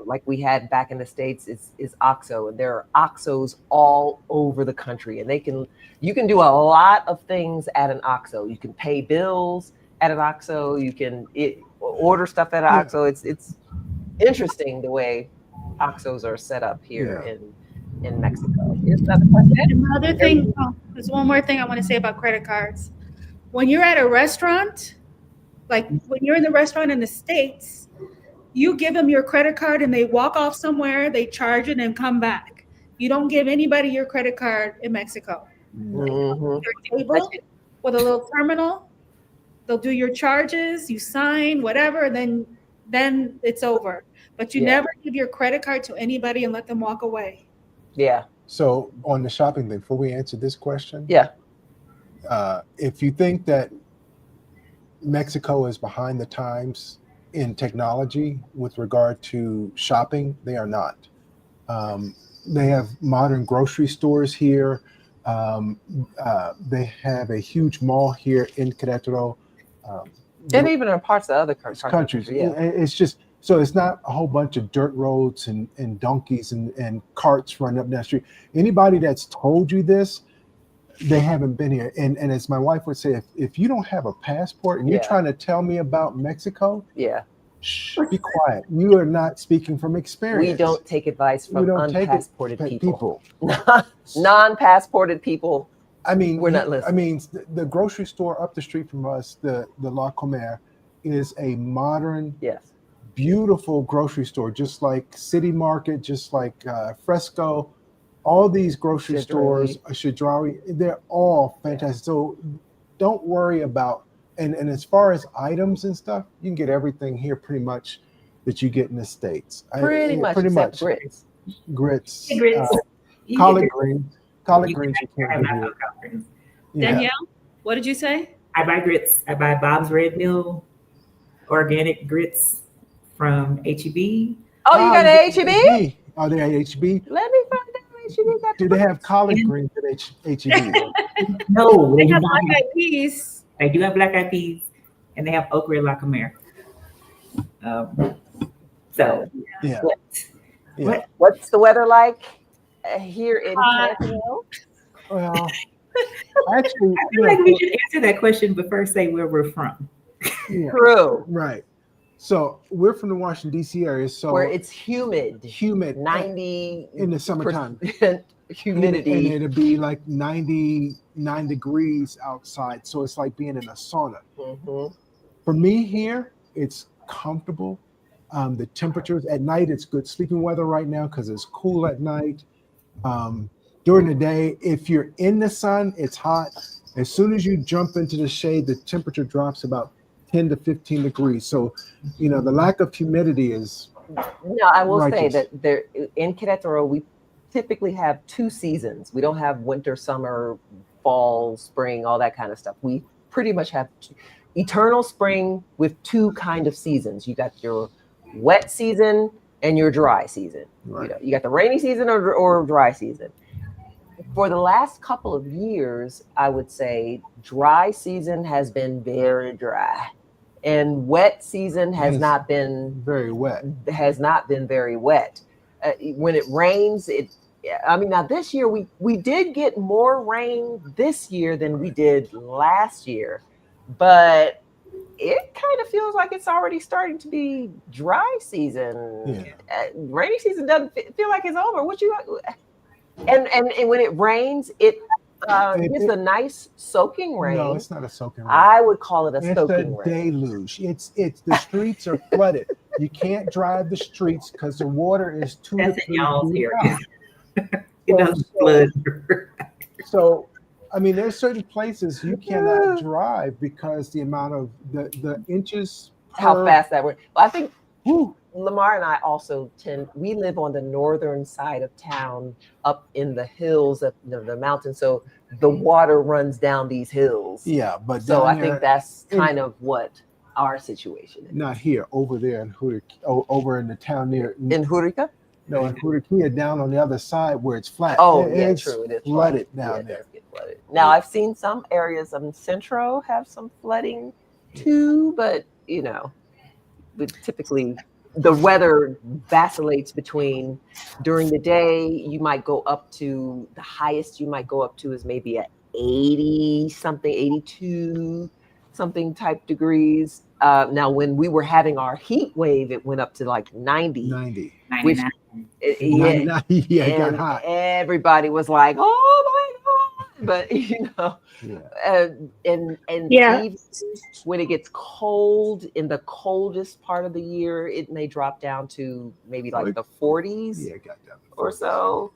Speaker 1: like we had back in the States, is OXXO, and there are OXXOs all over the country, and you can do a lot of things at an OXXO. You can pay bills at an OXXO. You can order stuff at an OXXO. It's interesting the way OXXOs are set up here in Mexico. Here's another question.
Speaker 5: Another thing, there's one more thing I want to say about credit cards. When you're at a restaurant, like when you're in the restaurant in the States, you give them your credit card and they walk off somewhere, they charge it and come back. You don't give anybody your credit card in Mexico. Your table with a little terminal, they'll do your charges, you sign, whatever, and then it's over. But you never give your credit card to anybody and let them walk away.
Speaker 1: Yeah.
Speaker 2: So on the shopping thing, before we answer this question, if you think that Mexico is behind the times in technology with regard to shopping, they are not. They have modern grocery stores here. They have a huge mall here in Querétaro.
Speaker 1: And even in parts of other countries. Yeah.
Speaker 2: It's just, so it's not a whole bunch of dirt roads and donkeys and carts running up that street. Anybody that's told you this, they haven't been here. And as my wife would say, if you don't have a passport and you're trying to tell me about Mexico, shh, be quiet. You are not speaking from experience.
Speaker 1: We don't take advice from unpassported people. Non-passported people.
Speaker 2: I mean,
Speaker 1: we're not listening.
Speaker 2: I mean, the grocery store up the street from us, the La Comer, is a modern, beautiful grocery store, just like City Market, just like Fresco. All these grocery stores, Chedraui, they're all fantastic. So don't worry about, and as far as items and stuff, you can get everything here pretty much that you get in the States.
Speaker 1: Pretty much.
Speaker 2: Grits. Collard greens. Collard greens.
Speaker 5: Danielle, what did you say?
Speaker 4: I buy grits. I buy Bob's Red Mill organic grits from HEB.
Speaker 1: Oh, you got an HEB?
Speaker 2: Oh, they're at HEB?
Speaker 1: Let me find out.
Speaker 2: Do they have collard greens at HEB?
Speaker 4: No.
Speaker 5: They have black eyed peas.
Speaker 4: They do have black eyed peas, and they have okra La Comer.
Speaker 1: What's the weather like here in Querétaro?
Speaker 2: Well, actually,
Speaker 4: I feel like we should answer that question, but first say where we're from.
Speaker 1: True.
Speaker 2: Right. So we're from the Washington, D.C. area. So
Speaker 1: where it's humid,
Speaker 2: 90 in the summertime,
Speaker 1: humidity,
Speaker 2: and it'll be like 99 degrees outside. So it's like being in a sauna. For me here, it's comfortable. The temperatures at night, it's good sleeping weather right now because it's cool at night. During the day, if you're in the sun, it's hot. As soon as you jump into the shade, the temperature drops about 10 to 15 degrees. So, the lack of humidity is
Speaker 1: Now, I will say
Speaker 2: righteous.
Speaker 1: that there in Querétaro, we typically have 2 seasons. We don't have winter, summer, fall, spring, all that kind of stuff. We pretty much have eternal spring with 2 kind of seasons. You got your wet season and your dry season.
Speaker 2: Right.
Speaker 1: You got the rainy season or dry season. For the last couple of years, I would say dry season has been very dry, and wet season has not been
Speaker 2: very wet.
Speaker 1: Very wet. When it rains, now this year we did get more rain this year than we did last year, but it kind of feels like it's already starting to be dry season.
Speaker 2: Yeah.
Speaker 1: Rainy season doesn't feel like it's over. And when it rains, it gives a nice soaking rain.
Speaker 2: No, it's not a soaking rain.
Speaker 1: I would call it a
Speaker 2: it's
Speaker 1: soaking
Speaker 2: a
Speaker 1: rain.
Speaker 2: deluge. It's the streets are flooded. You can't drive the streets because the water is too.
Speaker 4: That's in y'all's area. It
Speaker 2: So-
Speaker 4: doesn't flood.
Speaker 2: So, there's certain places you cannot drive because the amount of the inches.
Speaker 1: How fast that works. Well, I think
Speaker 2: Whew,
Speaker 1: Lamar and I also we live on the northern side of town, up in the hills of the mountains. So the water runs down these hills.
Speaker 2: yeah, but
Speaker 1: So I
Speaker 2: down
Speaker 1: think
Speaker 2: there,
Speaker 1: that's kind of what our situation is.
Speaker 2: not here, over there in over in the town near.
Speaker 1: In Hurica?
Speaker 2: No, in Hurikia, down on the other side where it's flat.
Speaker 1: Oh,
Speaker 2: It's
Speaker 1: true. It is
Speaker 2: flooded
Speaker 1: Yeah,
Speaker 2: down
Speaker 1: it
Speaker 2: there.
Speaker 1: does get flooded. Now, I've seen some areas of Centro have some flooding too, but typically the weather vacillates between during the day. You might go up to the highest you might go up to is maybe at 80 something, 82 something type degrees. Now, when we were having our heat wave, it went up to like 90.
Speaker 2: 90.
Speaker 4: 99.
Speaker 1: Yeah,
Speaker 2: 99, yeah, it got
Speaker 1: and
Speaker 2: hot.
Speaker 1: everybody was like, "Oh my god!" But
Speaker 2: Yeah.
Speaker 1: and
Speaker 3: Yeah.
Speaker 1: even when it gets cold in the coldest part of the year, it may drop down to maybe like the 40s
Speaker 2: Yeah, it got down to
Speaker 1: or
Speaker 2: 40s.
Speaker 1: so.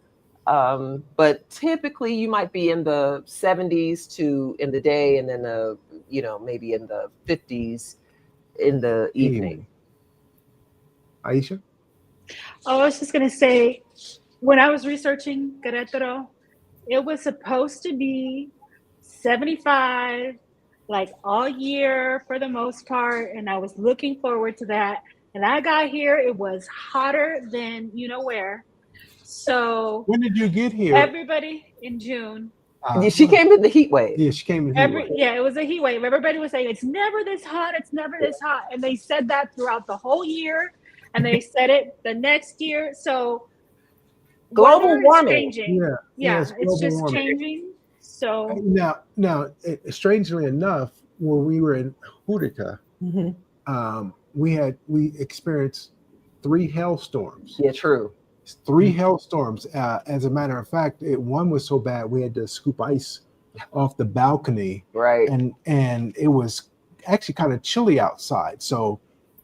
Speaker 1: But typically, you might be in the 70s in the day, and then maybe in the 50s in the evening.
Speaker 2: Aisha?
Speaker 3: I was just going to say, when I was researching Querétaro, it was supposed to be 75 like all year for the most part. And I was looking forward to that. And I got here, it was hotter than you know where. So
Speaker 2: When did you get here?
Speaker 3: everybody in June.
Speaker 1: She came in the heat wave.
Speaker 2: Yeah, she came in here.
Speaker 3: It was a heat wave. Everybody was saying it's never this hot, it's never this hot. And they said that throughout the whole year. And they said it the next year. So
Speaker 1: Global
Speaker 3: weather is
Speaker 1: warming.
Speaker 3: changing.
Speaker 2: Yeah,
Speaker 3: it's
Speaker 2: global
Speaker 3: just
Speaker 2: warming.
Speaker 3: changing. So
Speaker 2: Now, strangely enough, when we were in Hurica, we experienced 3 hailstorms.
Speaker 1: Yeah, true.
Speaker 2: 3 hailstorms. As a matter of fact, one was so bad we had to scoop ice off the balcony,
Speaker 1: Right.
Speaker 2: and it was actually kind of chilly outside. So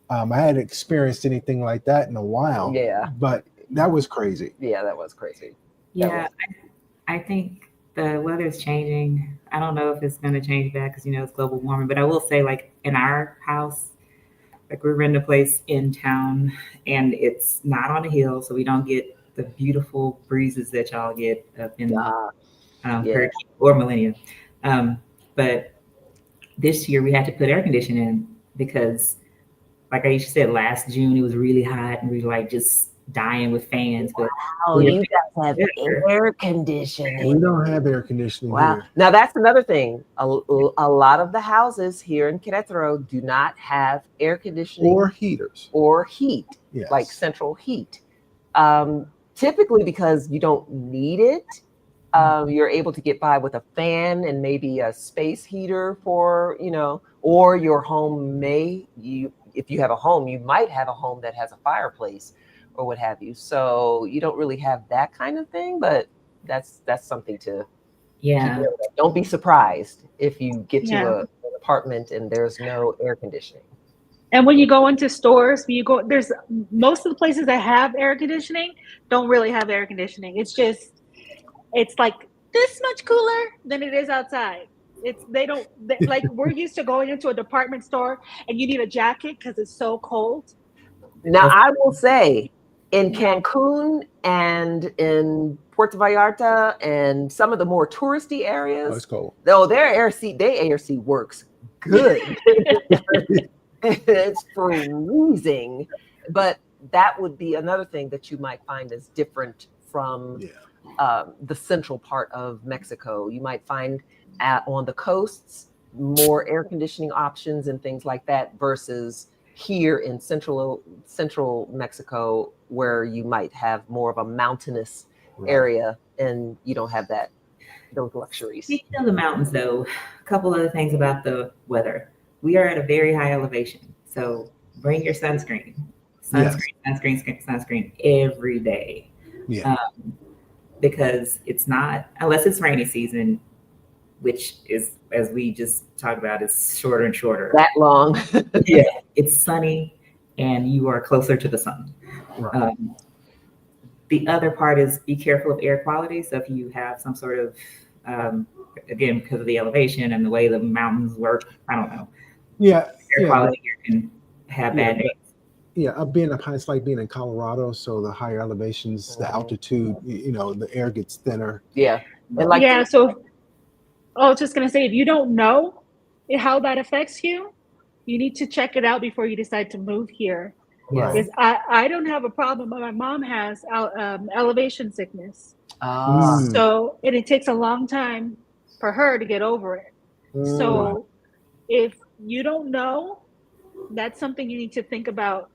Speaker 2: I hadn't experienced anything like that in a while.
Speaker 1: Yeah.
Speaker 2: But that was crazy.
Speaker 1: Yeah, that was crazy.
Speaker 4: Yeah, I think the weather's changing. I don't know if it's going to change back because, it's global warming. But I will say, like, in our house, like, we're renting a place in town, and it's not on a hill, so we don't get the beautiful breezes that y'all get up in Hurricane or Millennium. But this year, we had to put air conditioning in because, like Aisha said, last June, it was really hot, and we were, like, just dying with fans. But
Speaker 1: Oh, you guys have air conditioning.
Speaker 2: We don't have air conditioning
Speaker 1: Wow.
Speaker 2: here.
Speaker 1: Now that's another thing. A lot of the houses here in Querétaro do not have air conditioning
Speaker 2: Or heaters.
Speaker 1: or heat,
Speaker 2: Yes.
Speaker 1: like central heat. Typically because you don't need it. You're able to get by with a fan and maybe a space heater for, or your home if you have a home, you might have a home that has a fireplace or what have you. So you don't really have that kind of thing, but that's something to
Speaker 4: yeah,
Speaker 1: don't be surprised if you get to
Speaker 3: Yeah.
Speaker 1: an apartment and there's no air conditioning.
Speaker 3: And when you go into stores, there's most of the places that have air conditioning don't really have air conditioning. It's like this much cooler than it is outside. Like we're used to going into a department store and you need a jacket because it's so cold.
Speaker 1: Now, I will say in Cancun and in Puerto Vallarta and some of the more touristy areas,
Speaker 2: it's cold.
Speaker 1: though their ARC works good. It's freezing, but that would be another thing that you might find is different from the central part of Mexico. You might find on the coasts more air conditioning options and things like that versus here in central Mexico, where you might have more of a mountainous area and you don't have those luxuries.
Speaker 4: Speaking of the mountains, though, a couple other things about the weather. We are at a very high elevation, so bring your sunscreen every day.
Speaker 2: Yeah.
Speaker 4: Because it's not, unless it's rainy season, which is, as we just talked about, is shorter and shorter.
Speaker 1: That long.
Speaker 4: Yeah, it's sunny and you are closer to the sun.
Speaker 2: Right.
Speaker 4: The other part is be careful of air quality. So if you have some sort of, again, because of the elevation and the way the mountains work, I don't know.
Speaker 2: Yeah.
Speaker 4: Air quality here can have bad days.
Speaker 2: Yeah, being up high, it's like being in Colorado. So the higher elevations, the altitude, the air gets thinner.
Speaker 1: Yeah.
Speaker 3: And so I was just going to say, if you don't know how that affects you, you need to check it out before you decide to move here.
Speaker 2: Right.
Speaker 3: Because I don't have a problem, but my mom has elevation sickness. So, and it takes a long time for her to get over it. So if you don't know, that's something you need to think about,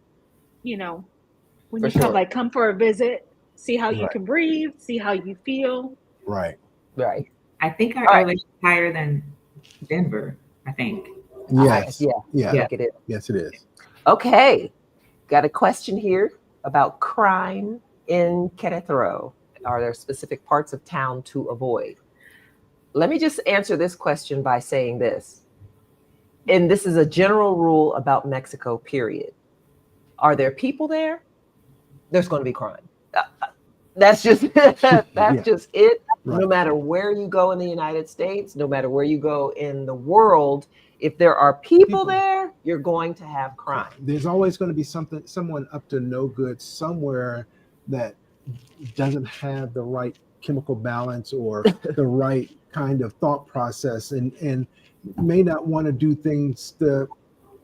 Speaker 3: when you come for a visit, see how you can breathe, see how you feel.
Speaker 2: Right.
Speaker 4: I think our elevation is higher than Denver, I think.
Speaker 2: Yes.
Speaker 1: Yeah. I think it is.
Speaker 2: Yes, it is.
Speaker 1: Okay. Got a question here about crime in Querétaro. Are there specific parts of town to avoid? Let me just answer this question by saying this. And this is a general rule about Mexico, period. Are there people there? There's going to be crime. That's just just it. Right. No matter where you go in the United States, no matter where you go in the world, if there are people there, you're going to have crime.
Speaker 2: There's always going to be someone up to no good somewhere that doesn't have the right chemical balance or the right kind of thought process and may not want to do things the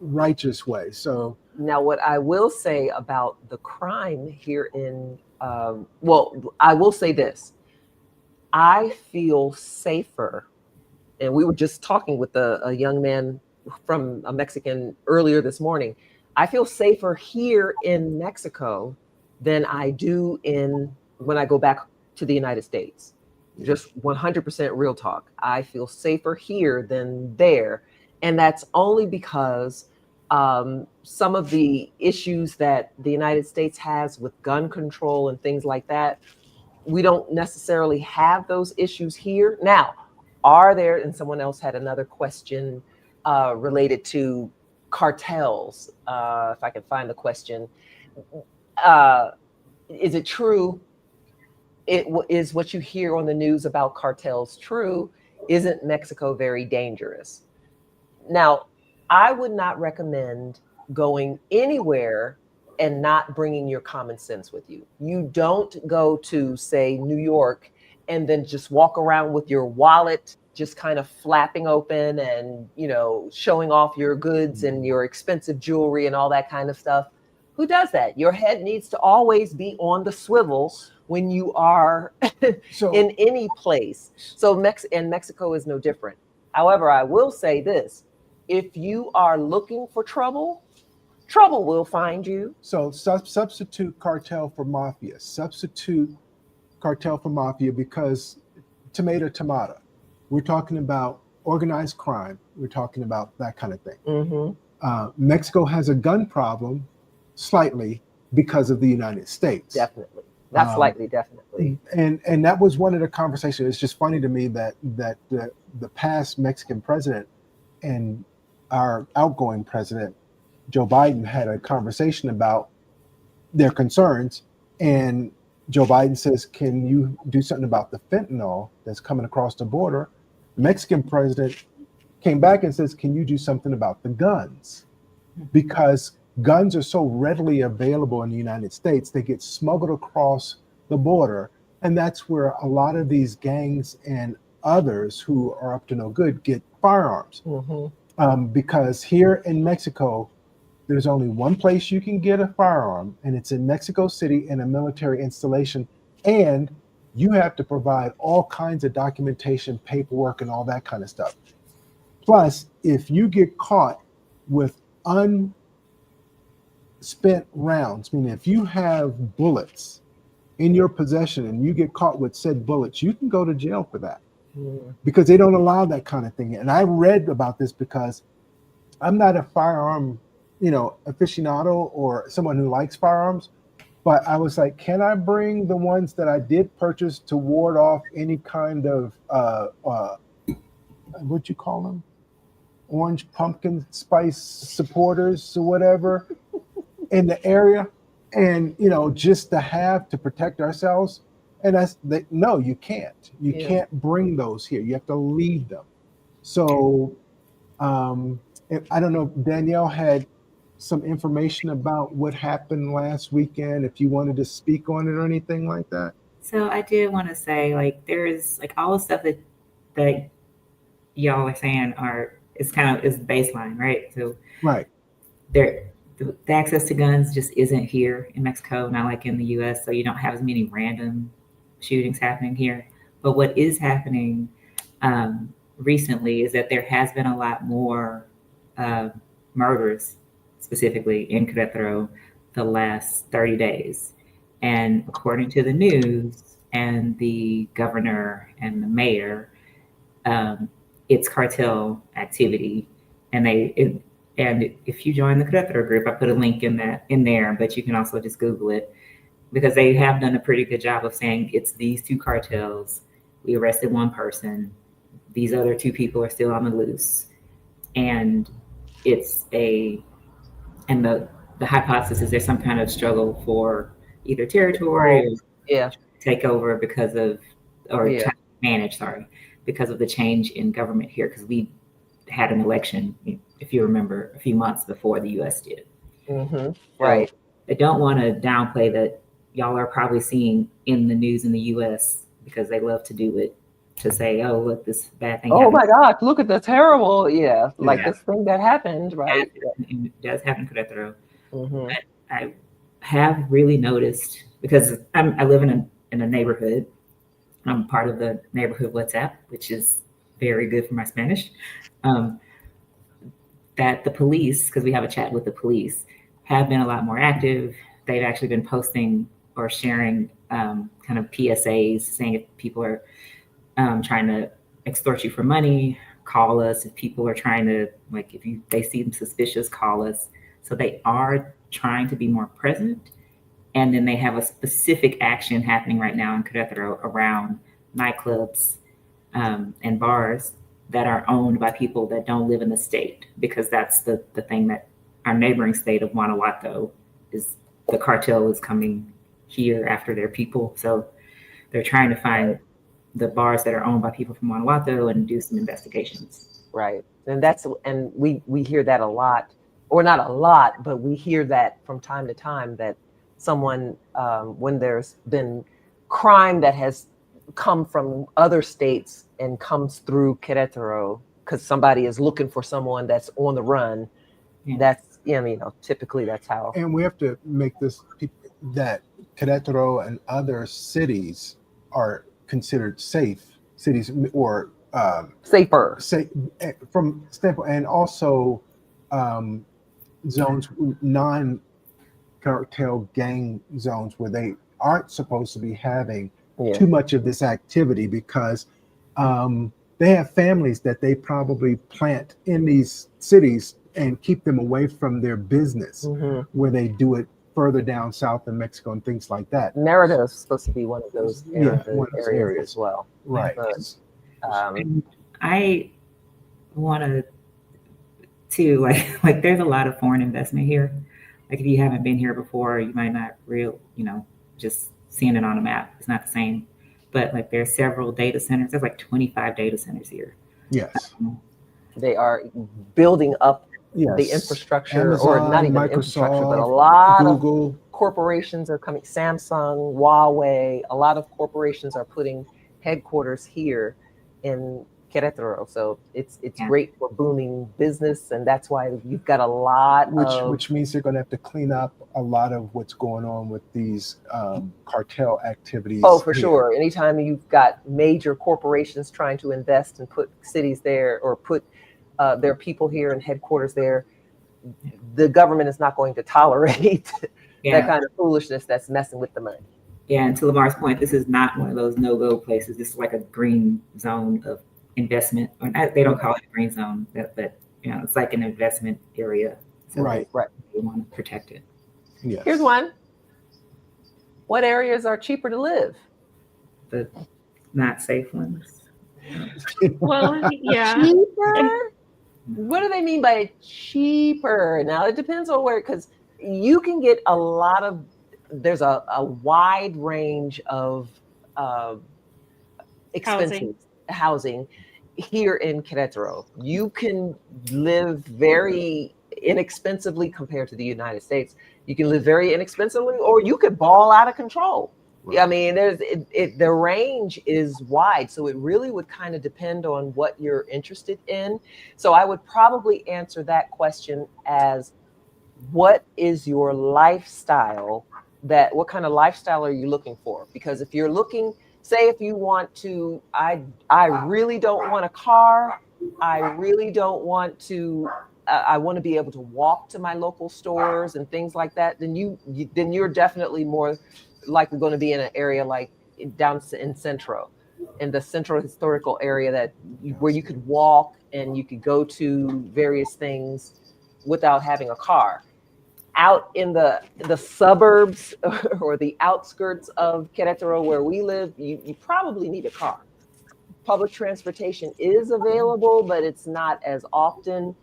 Speaker 2: righteous way. So
Speaker 1: now what I will say about the crime here in, I will say this. I feel safer, and we were just talking with a young man from a Mexican earlier this morning. I feel safer here in Mexico than I do when I go back to the United States. Just 100% real talk. I feel safer here than there. And that's only because some of the issues that the United States has with gun control and things like that, we don't necessarily have those issues here. Now, are there, and someone else had another question related to cartels, if I can find the question. Is it true? Is what you hear on the news about cartels true? Isn't Mexico very dangerous? Now, I would not recommend going anywhere and not bringing your common sense with you. You don't go to, say, New York and then just walk around with your wallet just kind of flapping open and, showing off your goods and your expensive jewelry and all that kind of stuff. Who does that? Your head needs to always be on the swivel when you are in any place. So Mexico is no different. However, I will say this. If you are looking for trouble will find you.
Speaker 2: So substitute cartel for mafia. Substitute cartel for mafia because tomato. We're talking about organized crime. We're talking about that kind of thing.
Speaker 1: Mm-hmm.
Speaker 2: Mexico has a gun problem slightly because of the United States.
Speaker 1: Definitely. Not slightly, definitely.
Speaker 2: And that was one of the conversations. It's just funny to me that the past Mexican president and our outgoing president, Joe Biden, had a conversation about their concerns, and Joe Biden says, "Can you do something about the fentanyl that's coming across the border?" The Mexican president came back and says, "Can you do something about the guns?" Because guns are so readily available in the United States, they get smuggled across the border, and that's where a lot of these gangs and others who are up to no good get firearms. Because here in Mexico, there's only one place you can get a firearm, and it's in Mexico City in a military installation. And you have to provide all kinds of documentation, paperwork, and all that kind of stuff. Plus, if you get caught with unspent rounds, meaning if you have bullets in your possession and you get caught with said bullets, you can go to jail for that because they don't allow that kind of thing. And I read about this because I'm not a firearm, aficionado or someone who likes firearms, but I was like, can I bring the ones that I did purchase to ward off any kind of, what'd you call them? Orange pumpkin spice supporters or whatever in the area, and just to have to protect ourselves. And no, you can't. You can't bring those here. You have to leave them. So I don't know if Danielle had some information about what happened last weekend, if you wanted to speak on it or anything like that.
Speaker 4: So I did want to say, like, there's like all the stuff that y'all are saying is baseline, right? So
Speaker 2: right,
Speaker 4: the access to guns just isn't here in Mexico, not like in the US. So you don't have as many random shootings happening here. But what is happening recently is that there has been a lot more murders, specifically in Querétaro, the last 30 days. And according to the news and the governor and the mayor, it's cartel activity. And if you join the Querétaro group, I put a link in there, but you can also just Google it, because they have done a pretty good job of saying it's these two cartels. We arrested one person. These other two people are still on the loose. And the hypothesis is there's some kind of struggle for either territory or take over because of the change in government here, because we had an election, if you remember, a few months before the US did.
Speaker 1: Right.
Speaker 4: So I don't want to downplay that y'all are probably seeing in the news in the US, because they love to do it, to say, oh, look, this bad thing happened.
Speaker 1: My gosh, look at the terrible, this thing that happened, right?
Speaker 4: It does happen in Querétaro. But I have really noticed, because I live in a neighborhood. I'm part of the neighborhood WhatsApp, which is very good for my Spanish. That the police, because we have a chat with the police, have been a lot more active. They've actually been posting or sharing kind of PSAs saying if people are trying to extort you for money, call us. If people are trying to, like, they see them suspicious, call us. So they are trying to be more present. And then they have a specific action happening right now in Querétaro around nightclubs and bars that are owned by people that don't live in the state, because that's the thing that our neighboring state of Guanajuato is, the cartel is coming here after their people. So they're trying to find the bars that are owned by people from Guanajuato and do some investigations.
Speaker 1: Right. And we hear that a lot, or not a lot, but we hear that from time to time, that someone, when there's been crime that has come from other states and comes through Querétaro, because somebody is looking for someone that's on the run. That's, typically that's how.
Speaker 2: And we have to make this, that Querétaro and other cities are considered safe cities, or
Speaker 1: safer,
Speaker 2: from standpoint, and also zones, non-cartel gang zones, where they aren't supposed to be having too much of this activity, because they have families that they probably plant in these cities and keep them away from their business, where they do it further down south in Mexico and things like that.
Speaker 1: Merida is supposed to be one of those areas as well.
Speaker 2: Right.
Speaker 1: But,
Speaker 4: I want to too. Like there's a lot of foreign investment here. Like if you haven't been here before, you might not just seeing it on a map. It's not the same. But like there's several data centers. There's like 25 data centers here.
Speaker 2: Yes.
Speaker 1: They are building up
Speaker 2: Yes.
Speaker 1: the infrastructure,
Speaker 2: Amazon,
Speaker 1: or not even
Speaker 2: Microsoft,
Speaker 1: infrastructure, but a lot
Speaker 2: Google.
Speaker 1: of corporations are coming. Samsung, Huawei, a lot of corporations are putting headquarters here in Querétaro. So it's great for booming business, and that's why you've got a lot
Speaker 2: which means they're going to have to clean up a lot of what's going on with these cartel activities.
Speaker 1: Oh, for sure. Anytime you've got major corporations trying to invest and put cities there, or put their people here and headquarters there, the government is not going to tolerate that kind of foolishness that's messing with the money.
Speaker 4: Yeah, and to Lamar's point, this is not one of those no-go places. This is like a green zone of investment. Or not, they don't call it a green zone, but it's like an investment area. So
Speaker 2: right.
Speaker 4: They want to protect it.
Speaker 2: Yes.
Speaker 1: Here's one. What areas are cheaper to live?
Speaker 4: The not safe ones.
Speaker 3: Well, yeah.
Speaker 1: Cheaper? What do they mean by cheaper? Now, it depends on where, because you can get a lot of, there's a wide range of expensive housing here in Querétaro. You can live very inexpensively compared to the United States. You can live very inexpensively, or you could ball out of control. Right. I mean, the range is wide, so it really would kind of depend on what you're interested in. So I would probably answer that question as, what is your lifestyle? What kind of lifestyle are you looking for? Because if you're looking, say if you want to, I really don't want a car. I really don't want to, I want to be able to walk to my local stores and things like that. Then you're definitely more likely going to be in an area like down in Centro, in the Central historical area where you could walk and you could go to various things without having a car. Out in the suburbs or the outskirts of Querétaro where we live, you probably need a car. Public transportation is available, but it's not as often.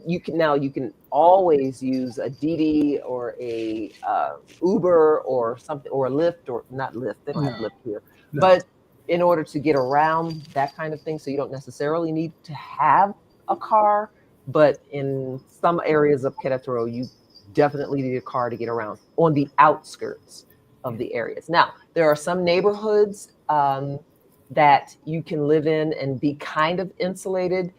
Speaker 1: You can always use a Didi or a Uber or something, or a Lyft, or not Lyft. They don't have Lyft here, but in order to get around, that kind of thing. So you don't necessarily need to have a car, but in some areas of Querétaro, you definitely need a car to get around on the outskirts of the areas. Now, there are some neighborhoods that you can live in and be kind of insulated.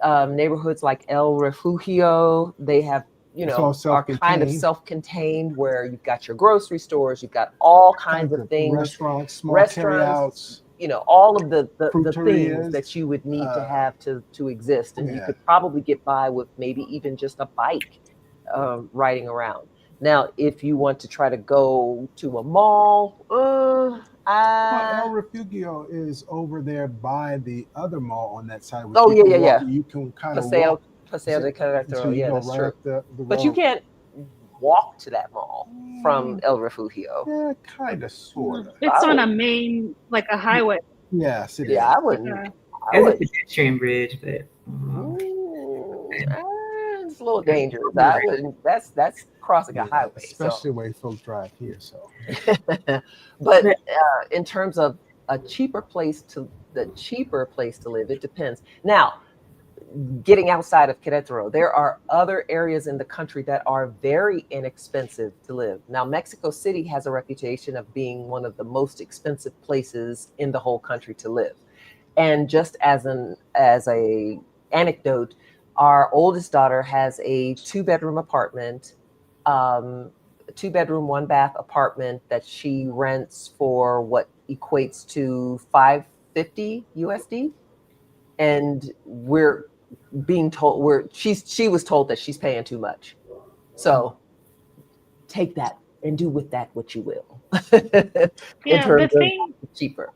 Speaker 1: Neighborhoods like El Refugio, they have, are kind of self-contained, where you've got your grocery stores, you've got all kinds of things,
Speaker 2: restaurants, carryouts,
Speaker 1: all of the things that you would need to have to exist, and you could probably get by with maybe even just a bike riding around. Now, if you want to try to go to a mall,
Speaker 2: El Refugio is over there by the other mall on that side. You can kind of walk.
Speaker 1: Paseo de Querétaro, yeah, that's true.
Speaker 2: The
Speaker 1: but you can't walk to that mall from El Refugio.
Speaker 2: Yeah, kind of, sort of.
Speaker 3: It's on a main, like a highway.
Speaker 2: Yes, it is.
Speaker 1: Yeah, I wouldn't.
Speaker 4: There's a pedestrian bridge, but
Speaker 1: it's a little dangerous. I wouldn't. That's crossing a highway,
Speaker 2: especially the way folks drive here. So,
Speaker 1: but in terms of the cheaper place to live, it depends. Now, getting outside of Querétaro, there are other areas in the country that are very inexpensive to live. Now, Mexico City has a reputation of being one of the most expensive places in the whole country to live. And just as a anecdote, our oldest daughter has a 2-bedroom apartment, 2-bedroom, 1-bath apartment that she rents for what equates to $550 USD. And we're being told she was told that she's paying too much. So take that and do with that what you will. In terms of cheaper.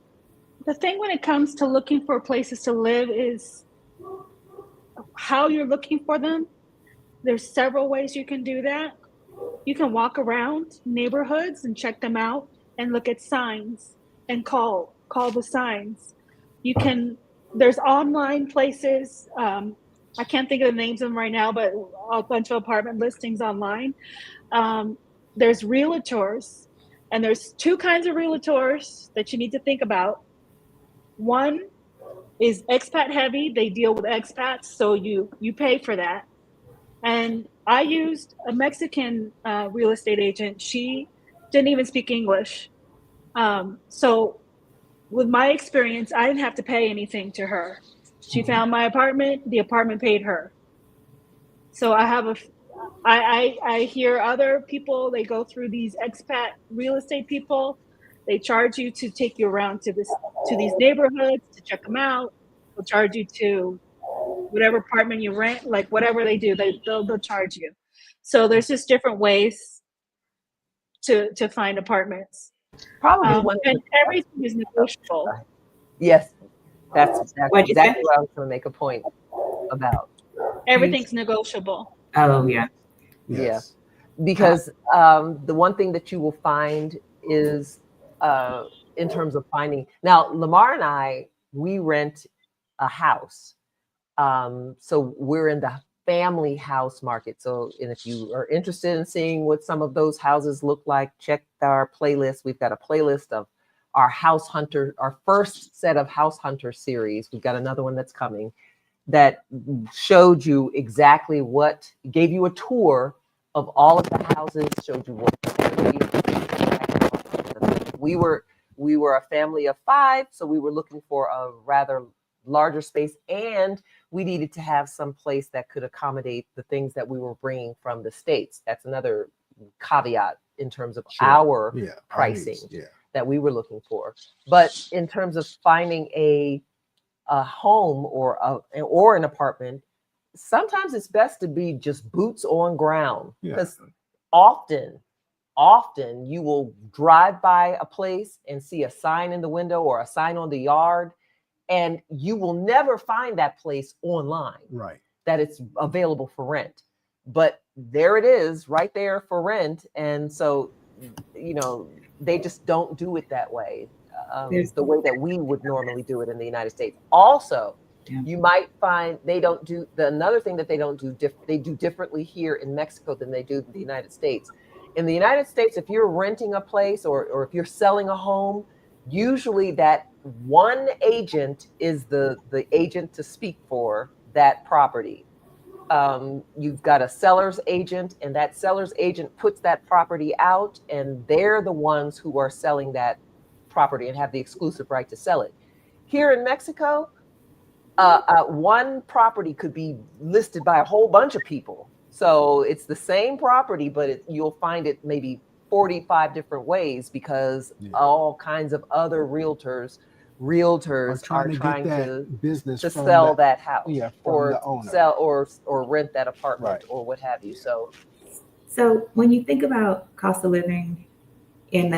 Speaker 3: The thing when it comes to looking for places to live is how you're looking for them. There's several ways you can do that. You can walk around neighborhoods and check them out and look at signs and call the signs. There's online places I can't think of the names of them right now, but a bunch of apartment listings online. There's realtors, and there's two kinds of realtors that you need to think about. One is expat heavy. They deal with expats, so you pay for that. And I used a Mexican real estate agent. She didn't even speak English. So with my experience, I didn't have to pay anything to her. She found my apartment, the apartment paid her. So I hear other people, they go through these expat real estate people. They charge you to take you around to these neighborhoods to check them out. They'll charge you to whatever apartment you rent, like whatever they do, they'll charge you. So there's just different ways to find apartments.
Speaker 1: Probably one.
Speaker 3: And everything is negotiable.
Speaker 1: Yes, that's
Speaker 4: What'd you say?
Speaker 1: exactly what I was going to make a point about.
Speaker 3: Everything's negotiable.
Speaker 4: Oh yeah.
Speaker 2: Yes.
Speaker 1: Because the one thing that you will find is in terms of finding. Now, Lamar and I, we rent a house. So we're in the family house market. So, and if you are interested in seeing what some of those houses look like, check our playlist. We've got a playlist of our House Hunter, our first set of House Hunter series. We've got another one that's coming that showed you exactly what, gave you a tour of all of the houses, showed you what we were a family of 5, so we were looking for a rather larger space, and we needed to have some place that could accommodate the things that we were bringing from the States. That's another caveat in terms of our pricing that we were looking for. But in terms of finding a home or an apartment, sometimes it's best to be just boots on ground, because often you will drive by a place and see a sign in the window or a sign on the yard, and you will never find that place online,
Speaker 2: right,
Speaker 1: that it's available for rent. But there it is right there for rent. And so, you know, they just don't do it that way. The way that we would normally do it in the United States. Also, you might find they don't do another thing that they don't do. They do differently here in Mexico than they do in the United States. In the United States, if you're renting a place or if you're selling a home, usually that one agent is the agent to speak for that property. You've got a seller's agent, and that seller's agent puts that property out, and they're the ones who are selling that property and have the exclusive right to sell it. Here in Mexico, one property could be listed by a whole bunch of people. So it's the same property, but you'll find it maybe 45 different ways, because all kinds of other realtors are trying to
Speaker 2: business
Speaker 1: to sell that house, or
Speaker 2: owner,
Speaker 1: sell or rent that apartment, or what have you. So
Speaker 4: when you think about cost of living in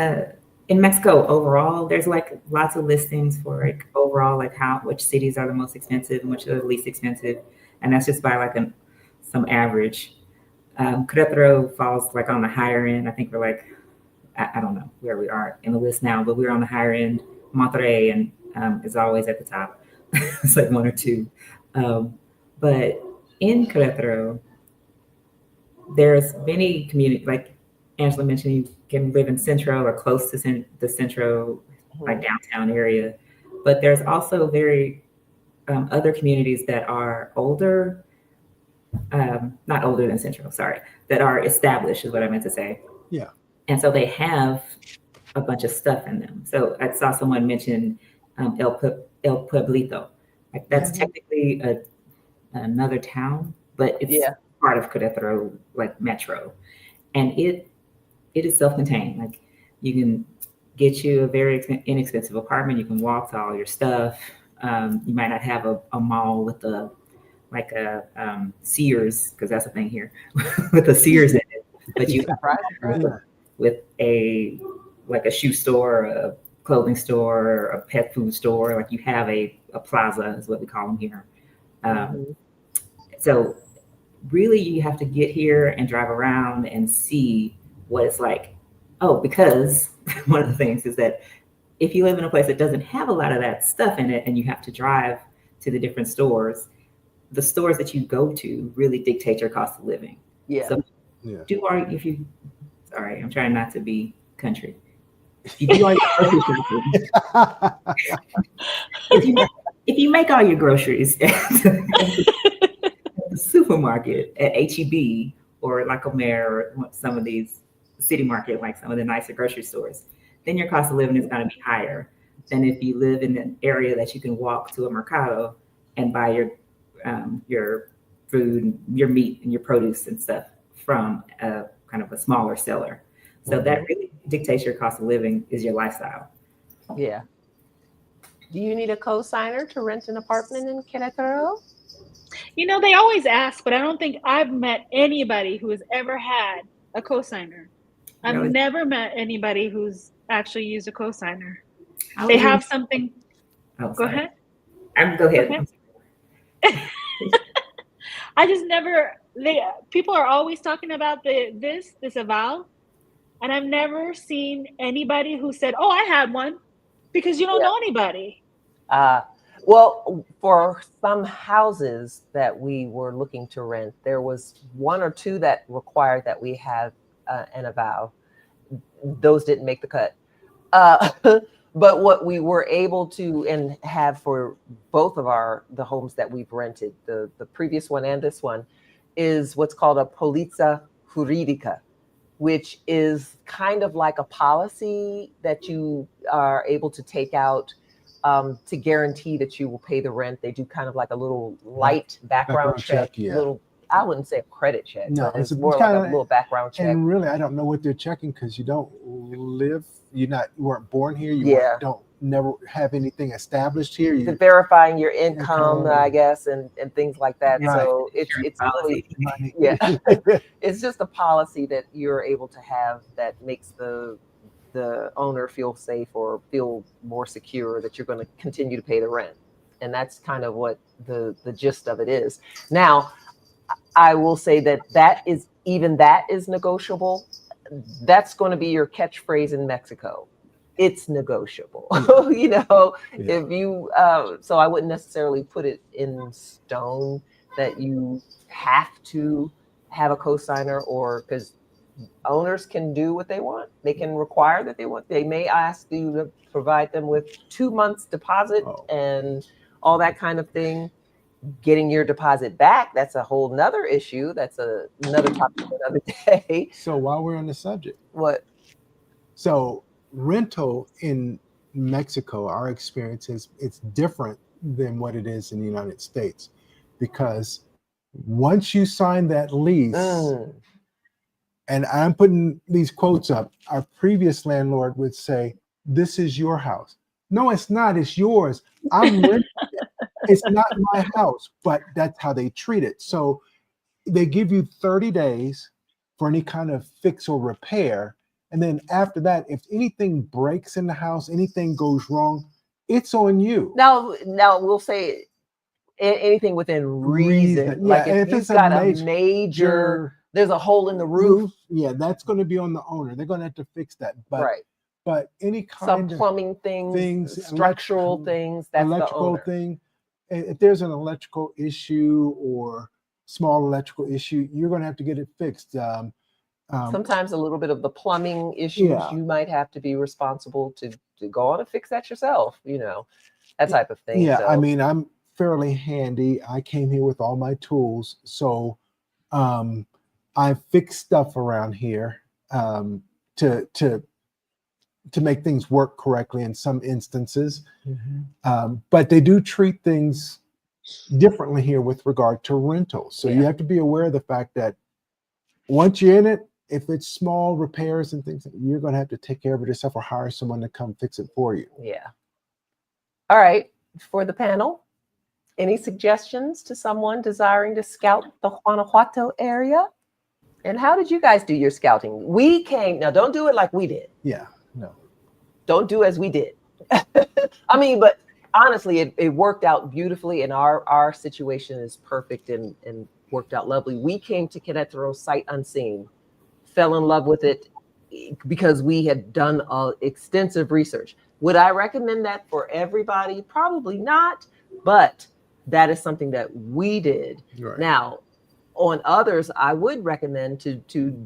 Speaker 4: Mexico overall, there's like lots of listings for like overall, like which cities are the most expensive and which are the least expensive, and that's just by like some average. Querétaro falls like on the higher end. I think we're like, I don't know where we are in the list now, but we're on the higher end. Monterrey and is always at the top. It's like 1 or 2. But in Querétaro, there's many communities, like Angela mentioned, you can live in Centro or close to the Centro, like downtown area. But there's also very other communities that are older, not older than Centro, sorry, that are established is what I meant to say.
Speaker 2: Yeah.
Speaker 4: And so they have a bunch of stuff in them. So I saw someone mention El Pueblito. Like that's technically another town, but it's part of Querétaro, like metro. And it is self-contained. Like you can get you a very inexpensive apartment. You can walk to all your stuff. You might not have a mall with a Sears, because that's a thing here, with a Sears in it. But you with a shoe store, a clothing store, a pet food store. Like you have a plaza is what we call them here. So really you have to get here and drive around and see what it's like. Oh, because one of the things is that if you live in a place that doesn't have a lot of that stuff in it and you have to drive to the different stores, the stores that you go to really dictate your cost of living.
Speaker 1: Yeah.
Speaker 4: So
Speaker 2: Yeah.
Speaker 4: sorry, I'm trying not to be country. If you do all your grocery shopping, if you make all your groceries at the supermarket at HEB or La Comer or some of these city market, like some of the nicer grocery stores, then your cost of living is going to be higher than if you live in an area that you can walk to a mercado and buy your food, your meat, and your produce and stuff from a kind of a smaller seller. So that really dictates your cost of living is your lifestyle.
Speaker 1: Yeah. Do you need a co-signer to rent an apartment in Querétaro?
Speaker 3: You know, they always ask, but I don't think I've met anybody who has ever had a cosigner. I've
Speaker 4: Really?
Speaker 3: never met anybody who's actually used a cosigner.
Speaker 4: How
Speaker 3: They
Speaker 4: would you-
Speaker 3: have something.
Speaker 4: Oh,
Speaker 3: Go
Speaker 4: sorry.
Speaker 3: ahead.
Speaker 4: Go ahead.
Speaker 3: Okay. I just never. People are always talking about this aval, and I've never seen anybody who said, "Oh, I had one," because you don't know anybody.
Speaker 1: Well, for some houses that we were looking to rent, there was one or two that required that we have an aval. Those didn't make the cut. But what we were able to and have for both of the homes that we've rented, the previous one and this one, is what's called a polizza jurídica, which is kind of like a policy that you are able to take out to guarantee that you will pay the rent. They do kind of like a little light background check.
Speaker 2: Yeah.
Speaker 1: Little, I wouldn't say a credit check.
Speaker 2: No,
Speaker 1: but it's more like a little background check.
Speaker 2: And really, I don't know what they're checking because you don't live, you weren't born here. Don't never have anything established here.
Speaker 1: They're verifying your income, I guess, and things like that.
Speaker 2: Right.
Speaker 1: So it's really, it's just a policy that you're able to have that makes the owner feel safe or feel more secure that you're going to continue to pay the rent. And that's kind of what the gist of it is. Now, I will say that is negotiable. That's going to be your catchphrase in Mexico. It's negotiable. If you, so I wouldn't necessarily put it in stone that you have to have a cosigner, or because owners can do what they want. They can require that they want. They may ask you to provide them with 2 months deposit and all that kind of thing. Getting your deposit back, that's a whole nother issue. That's another topic for another day.
Speaker 2: So while we're on the subject,
Speaker 1: what?
Speaker 2: So rental in Mexico, our experience is it's different than what it is in the United States, because once you sign that lease, and I'm putting these quotes up, our previous landlord would say, "This is your house." No, it's not. It's yours. I'm renting it. It's not my house, but that's how they treat it. So they give you 30 days for any kind of fix or repair. And then after that, if anything breaks in the house, anything goes wrong, it's on you.
Speaker 1: Now we'll say anything within reason.
Speaker 2: Yeah,
Speaker 1: like if you've got a major, there's a hole in the roof.
Speaker 2: Yeah, that's going to be on the owner. They're going to have to fix that. But any kind
Speaker 1: of plumbing things, structural things, that's
Speaker 2: electrical
Speaker 1: the owner.
Speaker 2: thing. If there's an electrical issue or small electrical issue, you're going to have to get it fixed.
Speaker 1: Sometimes a little bit of the plumbing issues, you might have to be responsible to go on and fix that yourself, that type of thing.
Speaker 2: Yeah,
Speaker 1: so.
Speaker 2: I mean, I'm fairly handy. I came here with all my tools. So I fix stuff around here to make things work correctly in some instances. But they do treat things differently here with regard to rentals. So you have to be aware of the fact that once you're in it, if it's small repairs and things, you're going to have to take care of it yourself or hire someone to come fix it for you.
Speaker 1: Yeah. All right. For the panel, any suggestions to someone desiring to scout the Guanajuato area? And how did you guys do your scouting? Now don't do it like we did.
Speaker 2: Yeah, no.
Speaker 1: Don't do as we did. I mean, but honestly, it worked out beautifully, and our situation is perfect and worked out lovely. We came to Querétaro sight unseen, fell in love with it because we had done extensive research. Would I recommend that for everybody? Probably not, but that is something that we did.
Speaker 2: Right.
Speaker 1: Now, on others, I would recommend to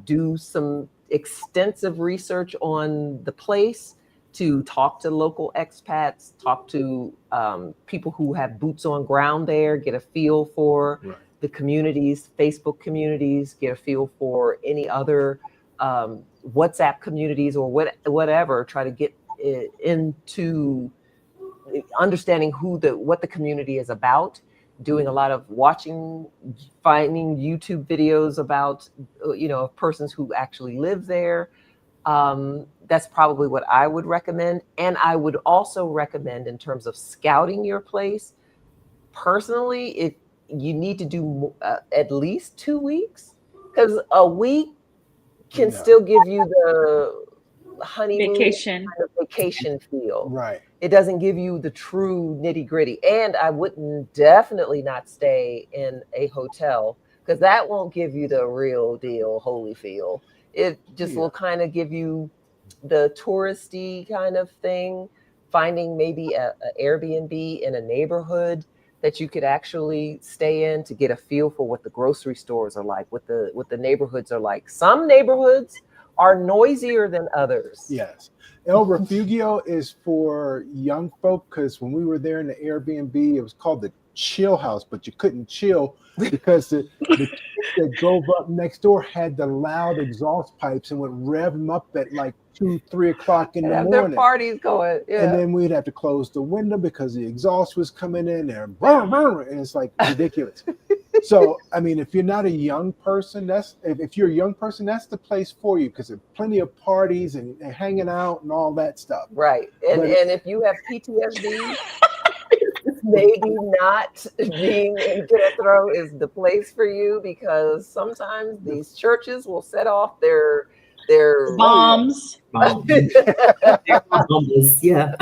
Speaker 1: do some extensive research on the place, to talk to local expats, talk to people who have boots on ground there, get a feel for
Speaker 2: Right.
Speaker 1: the communities, Facebook communities, get a feel for any other WhatsApp communities or whatever. Try to get into understanding what the community is about. Doing a lot of watching, finding YouTube videos about persons who actually live there. That's probably what I would recommend. And I would also recommend, in terms of scouting your place, personally, if you need to do at least 2 weeks, because a week can
Speaker 2: No.
Speaker 1: still give you the honeymoon
Speaker 3: Vacation.
Speaker 1: kind of vacation feel.
Speaker 2: Right.
Speaker 1: It doesn't give you the true nitty gritty. And I wouldn't definitely not stay in a hotel, because that won't give you the real deal holy feel. It just will kind of give you the touristy kind of thing. Finding maybe a Airbnb in a neighborhood that you could actually stay in to get a feel for what the grocery stores are like, what the neighborhoods are like. Some neighborhoods are noisier than others.
Speaker 2: Yes. El Refugio is for young folk, because when we were there in the Airbnb, it was called the chill house, but you couldn't chill because the kids that drove up next door had the loud exhaust pipes and would rev them up at like 2-3 o'clock in the
Speaker 1: Have
Speaker 2: morning.
Speaker 1: their parties going. Yeah.
Speaker 2: And then we'd have to close the window because the exhaust was coming in there, and it's like ridiculous. So, I mean, if you're not a young person, if you're a young person, that's the place for you, because there's plenty of parties and hanging out and all that stuff.
Speaker 1: Right. And if you have PTSD, maybe not being in Querétaro is the place for you, because sometimes these churches will set off their
Speaker 3: Bombs.
Speaker 4: Yeah.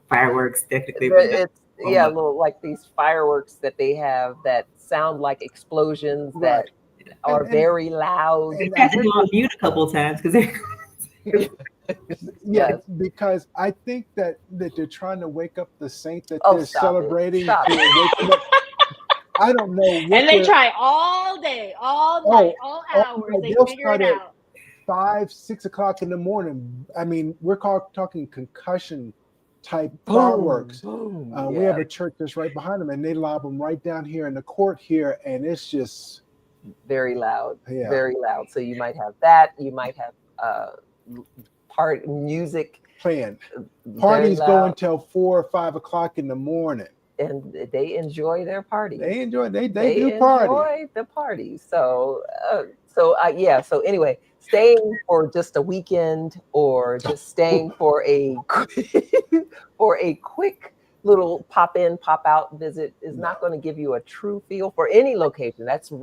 Speaker 4: Fireworks, technically.
Speaker 1: It's little, like these fireworks that they have that sound like explosions that are very loud.
Speaker 4: I had to go on mute a couple of times because
Speaker 2: Yes, because I think that they're trying to wake up the saint that they're
Speaker 1: stop
Speaker 2: celebrating.
Speaker 1: Stop
Speaker 2: I don't know.
Speaker 3: And they try all day, all night, all hours. They figure it out.
Speaker 2: 5-6 o'clock in the morning. I mean, we're talking concussion type
Speaker 1: Boom,
Speaker 2: fireworks.
Speaker 1: boom,
Speaker 2: We have a church that's right behind them, and they lob them right down here in the court here, and it's just
Speaker 1: very loud.
Speaker 2: Yeah.
Speaker 1: Very loud. So you might have that. You might have music
Speaker 2: playing. Parties go until 4 or 5 o'clock in the morning.
Speaker 1: And they enjoy their party.
Speaker 2: They enjoy. They do
Speaker 1: enjoy
Speaker 2: party.
Speaker 1: the party. So anyway, staying for just a weekend, or just staying for a quick little pop in, pop out visit is not going to give you a true feel for any location. That's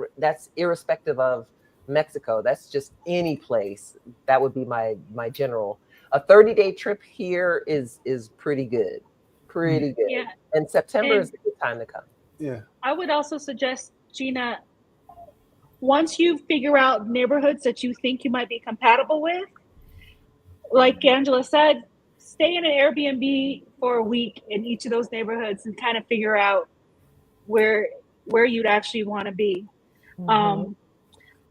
Speaker 1: irrespective of Mexico. That's just any place. That would be my general. A 30-day trip here is pretty good. Pretty good. Yeah. And September is a good time to come.
Speaker 2: Yeah.
Speaker 3: I would also suggest, Gina, once you figure out neighborhoods that you think you might be compatible with, like Angela said, stay in an Airbnb for a week in each of those neighborhoods and kind of figure out where you'd actually want to be. Mm-hmm.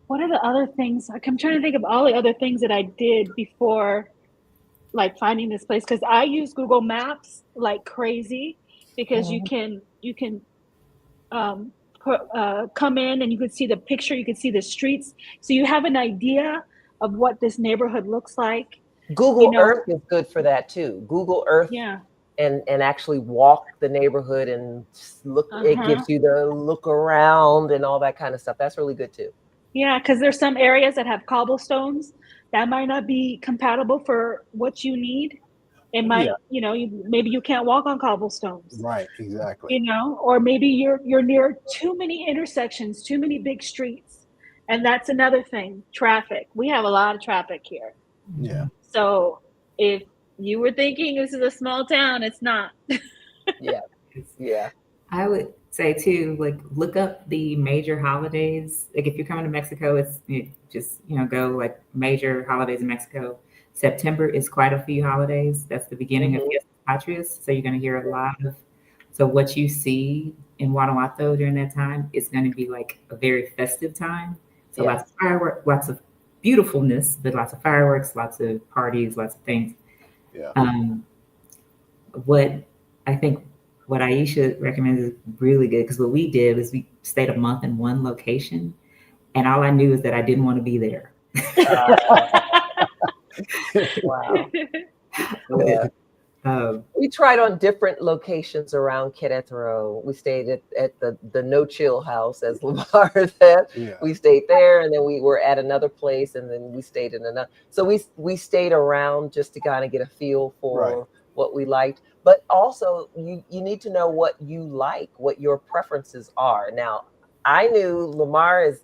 Speaker 3: What are the other things? I'm trying to think of all the other things that I did before, like finding this place, because I use Google Maps like crazy, because you can come in and you could see the picture, you could see the streets, so you have an idea of what this neighborhood looks like.
Speaker 1: Google Earth is good for that too. Google Earth, and actually walk the neighborhood and look. It gives you the look around and all that kind of stuff. That's really good too.
Speaker 3: Yeah, because there's some areas that have cobblestones that might not be compatible for what you need. It might, maybe you can't walk on cobblestones.
Speaker 2: Right, exactly.
Speaker 3: Or maybe you're near too many intersections, too many big streets. And that's another thing, traffic. We have a lot of traffic here.
Speaker 2: Yeah.
Speaker 3: So if you were thinking this is a small town, it's not.
Speaker 1: Yeah.
Speaker 4: I would say too, like, look up the major holidays. Like if you're coming to Mexico, just go like major holidays in Mexico. September is quite a few holidays. That's the beginning of Fiestas Patrias. So you're going to hear a lot of So what you see in Guanajuato during that time is going to be like a very festive time. So
Speaker 1: Yeah.
Speaker 4: lots of fireworks, lots of beautifulness, but lots of fireworks, lots of parties, lots of things.
Speaker 6: Yeah.
Speaker 4: What I think what Aisha recommends is really good, because what we did was we stayed a month in one location, and all I knew is that I didn't want to be there.
Speaker 1: Wow.
Speaker 4: So,
Speaker 1: Yeah. We tried on different locations around Querétaro. We stayed at the No Chill House, as Lamar said.
Speaker 6: Yeah.
Speaker 1: We stayed there, and then we were at another place, and then we stayed in another. So we stayed around just to kind of get a feel for what we liked. But also, you need to know what you like, what your preferences are. Now, I knew Lamar is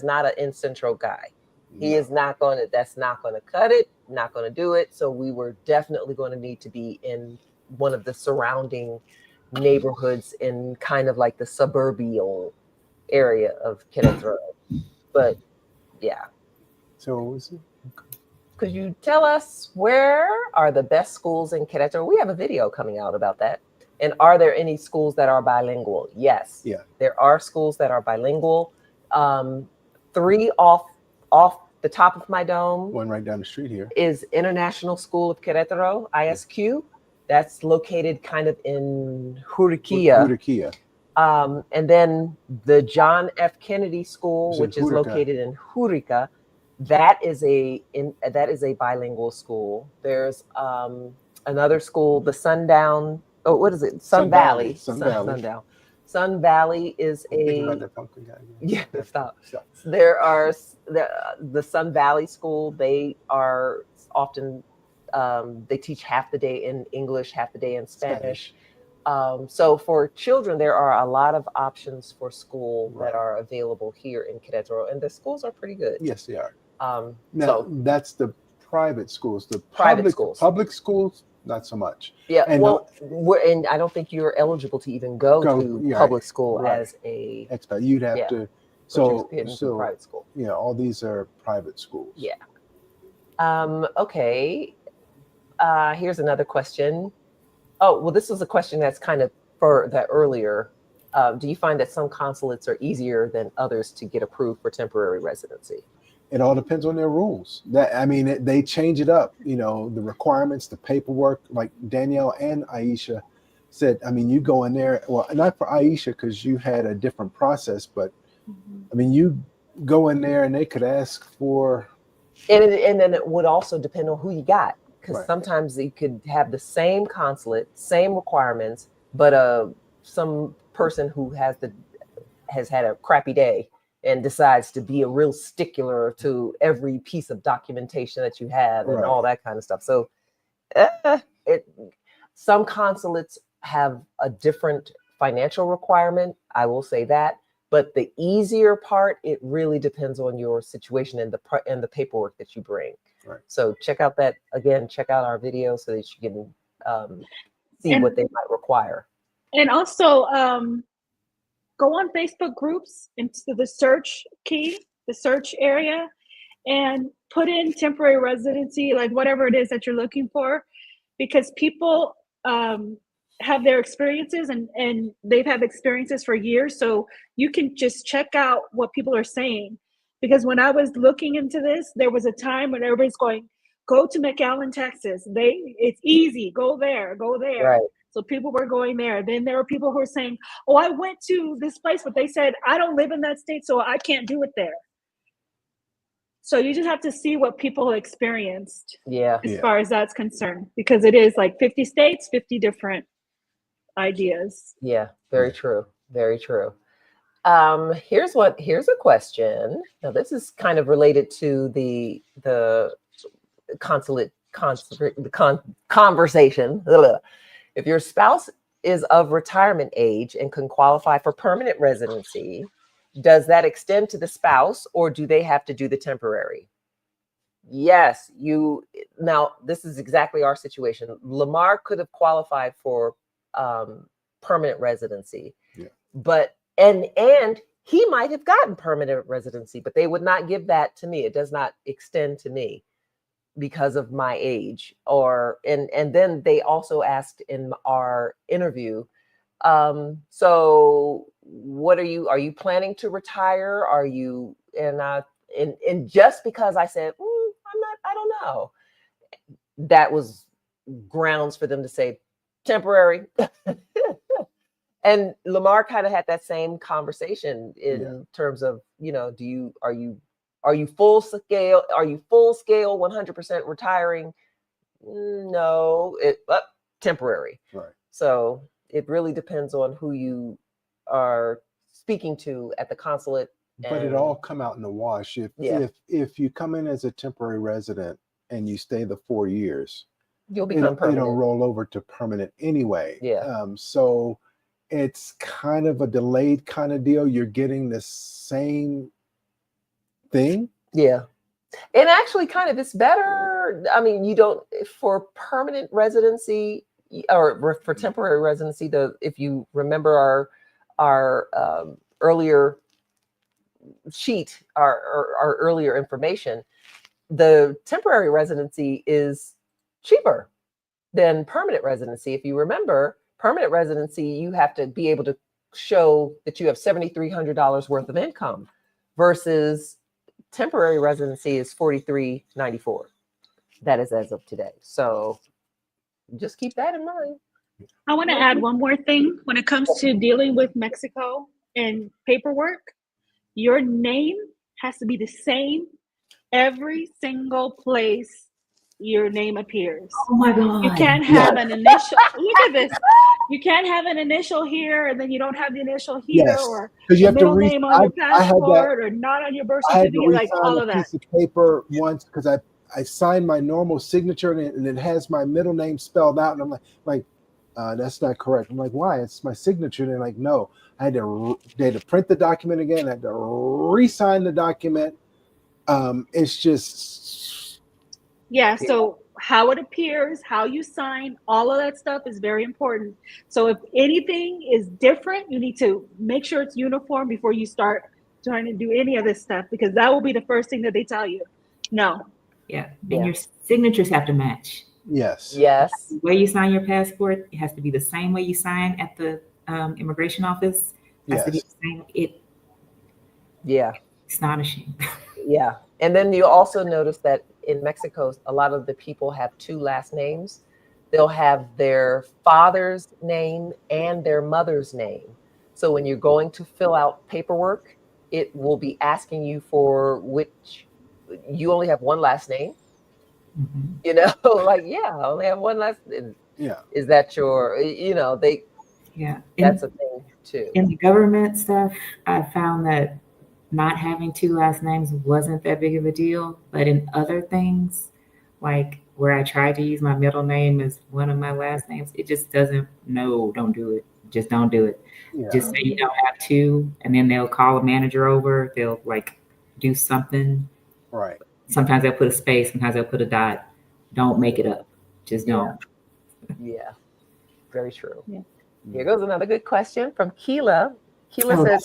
Speaker 1: not an in Centro guy. He is not going to, that's not going to cut it, not going to do it. So we were definitely going to need to be in one of the surrounding neighborhoods in kind of like the suburbial area of Querétaro. But yeah.
Speaker 6: So
Speaker 1: could you tell us where are the best schools in Querétaro? We have a video coming out about that. And are there any schools that are bilingual? Yes.
Speaker 6: Yeah.
Speaker 1: There are schools that are bilingual. 3 off the top of my dome.
Speaker 6: One right down the street here
Speaker 1: is International School of Querétaro, ISQ. That's located kind of in Juriquilla. And then the John F. Kennedy School, which is located in Jurica, that is a bilingual school. There's another school, the Sundown. Oh, what is it? Sun Valley. Sun Valley is stop. There are the Sun Valley School. They are often they teach half the day in English, half the day in Spanish. So for children, there are a lot of options for school that are available here in Querétaro, and the schools are pretty good.
Speaker 6: Yes, they are.
Speaker 1: Now
Speaker 6: that's the private schools. The public schools, not so much.
Speaker 1: Yeah, and and I don't think you're eligible to even go to public school as a
Speaker 6: expat. You'd have to. So
Speaker 1: private school.
Speaker 6: Yeah, all these are private schools.
Speaker 1: Yeah. Okay. Here's another question. Oh, well, this was a question that's kind of for that earlier. Do you find that some consulates are easier than others to get approved for temporary residency?
Speaker 6: It all depends on their rules. They change it up. You know, the requirements, the paperwork. Like Danielle and Aisha said, I mean, you go in there. Well, not for Aisha because you had a different process, but I mean, you go in there and they could ask for.
Speaker 1: And then it would also depend on who you got, because sometimes you could have the same consulate, same requirements, but some person who has had a crappy day and decides to be a real stickler to every piece of documentation that you have and all that kind of stuff. So some consulates have a different financial requirement, I will say that. But the easier part, it really depends on your situation and the paperwork that you bring.
Speaker 6: Right.
Speaker 1: So check out our video so that you can see what they might require.
Speaker 3: And also go on Facebook groups into the search area, and put in temporary residency, like whatever it is that you're looking for, because people have their experiences and they've had experiences for years. So you can just check out what people are saying. Because when I was looking into this, there was a time when everybody's going, go to McAllen, Texas. It's easy. Go there.
Speaker 1: Right.
Speaker 3: So people were going there. Then there were people who were saying, oh, I went to this place, but they said, I don't live in that state, so I can't do it there. So you just have to see what people experienced as far as that's concerned, because it is like 50 states, 50 different ideas.
Speaker 1: Yeah, very true. Very true. Here's a question. Now this is kind of related to the conversation. If your spouse is of retirement age and can qualify for permanent residency, does that extend to the spouse, or do they have to do the temporary? Yes, now this is exactly our situation. Lamar could have qualified for permanent residency, but and he might have gotten permanent residency, but they would not give that to me. It does not extend to me because of my age. And then they also asked in our interview, So what are you planning to retire? Are you, and just because I said, I don't know, that was grounds for them to say temporary. And Lamar kind of had that same conversation in terms of, are you full scale? Are you full scale 100% retiring? No, temporary.
Speaker 6: Right.
Speaker 1: So it really depends on who you are speaking to at the consulate.
Speaker 6: But it all come out in the wash. If you come in as a temporary resident and you stay the 4 years,
Speaker 1: you'll become permanent.
Speaker 6: It'll roll over to permanent anyway.
Speaker 1: Yeah.
Speaker 6: So it's kind of a delayed kind of deal. You're getting the same thing.
Speaker 1: Yeah. And actually kind of it's better. I mean, you don't, for permanent residency or for temporary residency, if you remember our earlier sheet, our earlier information, the temporary residency is cheaper than permanent residency. If you remember, permanent residency, you have to be able to show that you have $7,300 worth of income versus temporary residency is $4,394. That is as of today. So just keep that in mind.
Speaker 3: I want to add one more thing. When it comes to dealing with Mexico and paperwork, your name has to be the same every single place your name appears.
Speaker 4: Oh my God.
Speaker 3: You can't have an initial. Look at this. You can't have an initial here and then you don't have the initial here, or
Speaker 6: because you have
Speaker 3: middle
Speaker 6: to
Speaker 3: name on your passport or not on your birth certificate, like all of that.
Speaker 6: Piece of paper once because I signed my normal signature and it has my middle name spelled out, and I'm like, that's not correct. I'm like, why? It's my signature. And they're like, no. They had to print the document again. I had to re-sign the document. It's just
Speaker 3: so how it appears, how you sign, all of that stuff is very important. So if anything is different, you need to make sure it's uniform before you start trying to do any of this stuff, because that will be the first thing that they tell you. No.
Speaker 4: Yeah. And your signatures have to match.
Speaker 1: Yes.
Speaker 4: The way you sign your passport, it has to be the same way you sign at the immigration office. It has to be the same. Astonishing.
Speaker 1: Yeah. And then you also notice that in Mexico, a lot of the people have two last names. They'll have their father's name and their mother's name. So when you're going to fill out paperwork, it will be asking you for which, you only have one last name.
Speaker 4: Mm-hmm.
Speaker 1: You know, like, I only have one last name.
Speaker 6: Yeah.
Speaker 1: Is that your, that's a thing too.
Speaker 4: In the government stuff, I found that not having two last names wasn't that big of a deal. But in other things, like where I tried to use my middle name as one of my last names, it just doesn't, don't do it. Just don't do it.
Speaker 6: Yeah.
Speaker 4: Just say you don't have two, and then they'll call a manager over. They'll like do something.
Speaker 6: Right.
Speaker 4: Sometimes they'll put a space, sometimes they'll put a dot. Don't make it up. Just don't.
Speaker 1: Yeah. Very true.
Speaker 3: Yeah.
Speaker 1: Here goes another good question from Keela. Keela says,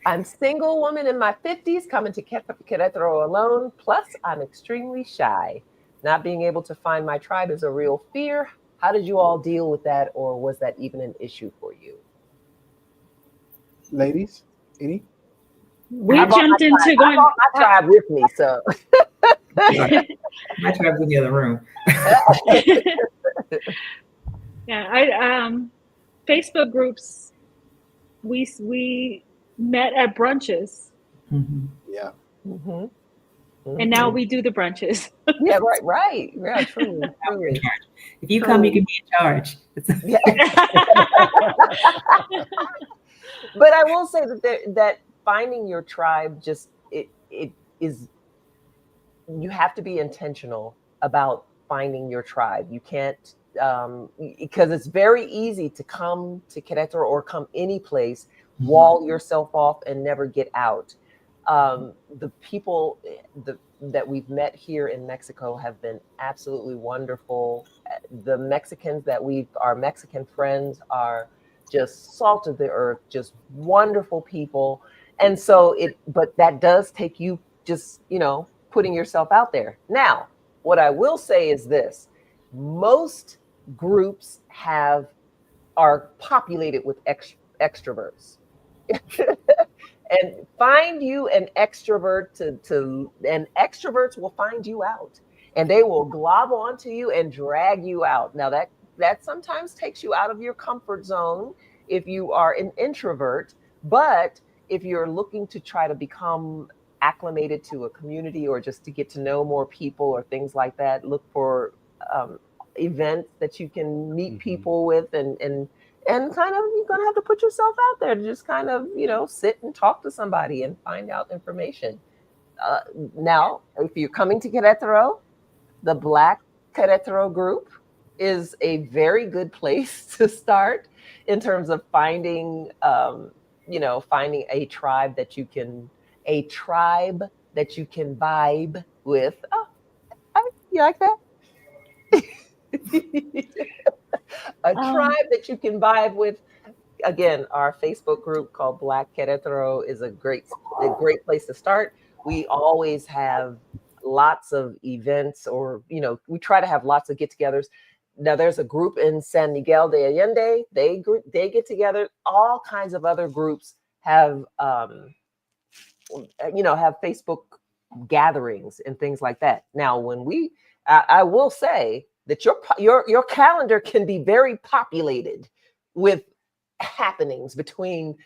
Speaker 1: I'm single woman in my 50s coming to Querétaro alone. Plus, I'm extremely shy. Not being able to find my tribe is a real fear. How did you all deal with that, or was that even an issue for you?
Speaker 6: Ladies, any?
Speaker 3: We jumped into going.
Speaker 1: I brought my tribe with me, so.
Speaker 4: My tribe's in the other room.
Speaker 3: Facebook groups. We met at brunches.
Speaker 4: Mm-hmm.
Speaker 6: Yeah.
Speaker 1: Mm-hmm. Mm-hmm.
Speaker 3: And now we do the brunches.
Speaker 1: Yeah, right. Yeah, truly.
Speaker 4: If you come, you can be in charge.
Speaker 1: Yeah. But I will say that finding your tribe, just it is, you have to be intentional about finding your tribe. You can't, because it's very easy to come to Querétaro or come any place, wall yourself off and never get out. The people that we've met here in Mexico have been absolutely wonderful. The Mexicans our Mexican friends are just salt of the earth, just wonderful people. And so but that does take you just, putting yourself out there. Now, what I will say is this: most groups have are populated with extroverts. And find you an extrovert and extroverts will find you out, and they will glob onto you and drag you out. Now that sometimes takes you out of your comfort zone if you are an introvert, but if you're looking to try to become acclimated to a community or just to get to know more people or things like that, look for events that you can meet people with, and kind of you're going to have to put yourself out there to just kind of, sit and talk to somebody and find out information. Now, if you're coming to Querétaro, the Black Querétaro group is a very good place to start in terms of finding, finding a tribe that you can vibe with. Oh, you like that? A tribe that you can vibe with. Again, our Facebook group called Black Querétaro is a great place to start. We always have lots of events, or we try to have lots of get-togethers. Now there's a group in San Miguel de Allende. They get together. All kinds of other groups have have Facebook gatherings and things like that. Now when I will say that your calendar can be very populated with happenings between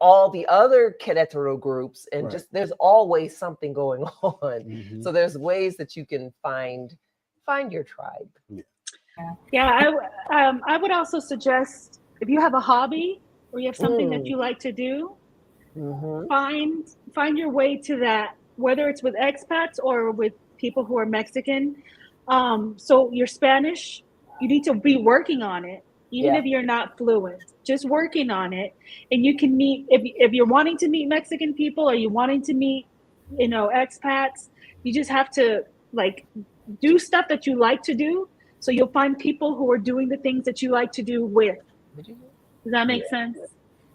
Speaker 1: all the other Querétaro groups, and
Speaker 6: Right.
Speaker 1: just there's always something going on.
Speaker 6: Mhm.
Speaker 1: So there's ways that you can find your tribe.
Speaker 3: Yeah, I would also suggest, if you have a hobby or you have something that you like to do,
Speaker 1: Mm-hmm.
Speaker 3: find your way to that, whether it's with expats or with people who are Mexican. So your Spanish, you need to be working on it, even
Speaker 1: Yeah.
Speaker 3: if you're not fluent, just working on it. And you can meet, if you're wanting to meet Mexican people or you're wanting to meet, expats, you just have to do stuff that you like to do. So you'll find people who are doing the things that you like to do with. Does that make sense?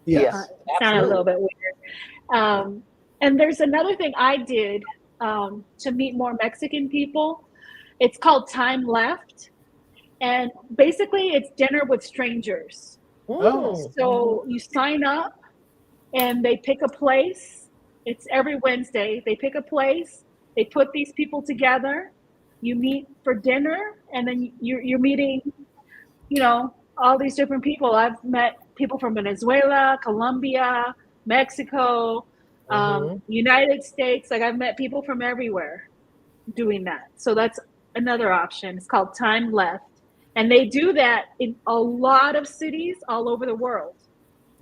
Speaker 6: Yes.
Speaker 1: Yeah.
Speaker 3: Sounded a little bit weird. And there's another thing I did to meet more Mexican people. It's called Time Left. And basically, it's dinner with strangers.
Speaker 6: Oh.
Speaker 3: So you sign up and they pick a place. It's every Wednesday. They pick a place. They put these people together. You meet for dinner, and then you're meeting, all these different people. I've met people from Venezuela, Colombia, Mexico, United States. Like, I've met people from everywhere doing that. So that's another option. It's called Time Left. And they do that in a lot of cities all over the world.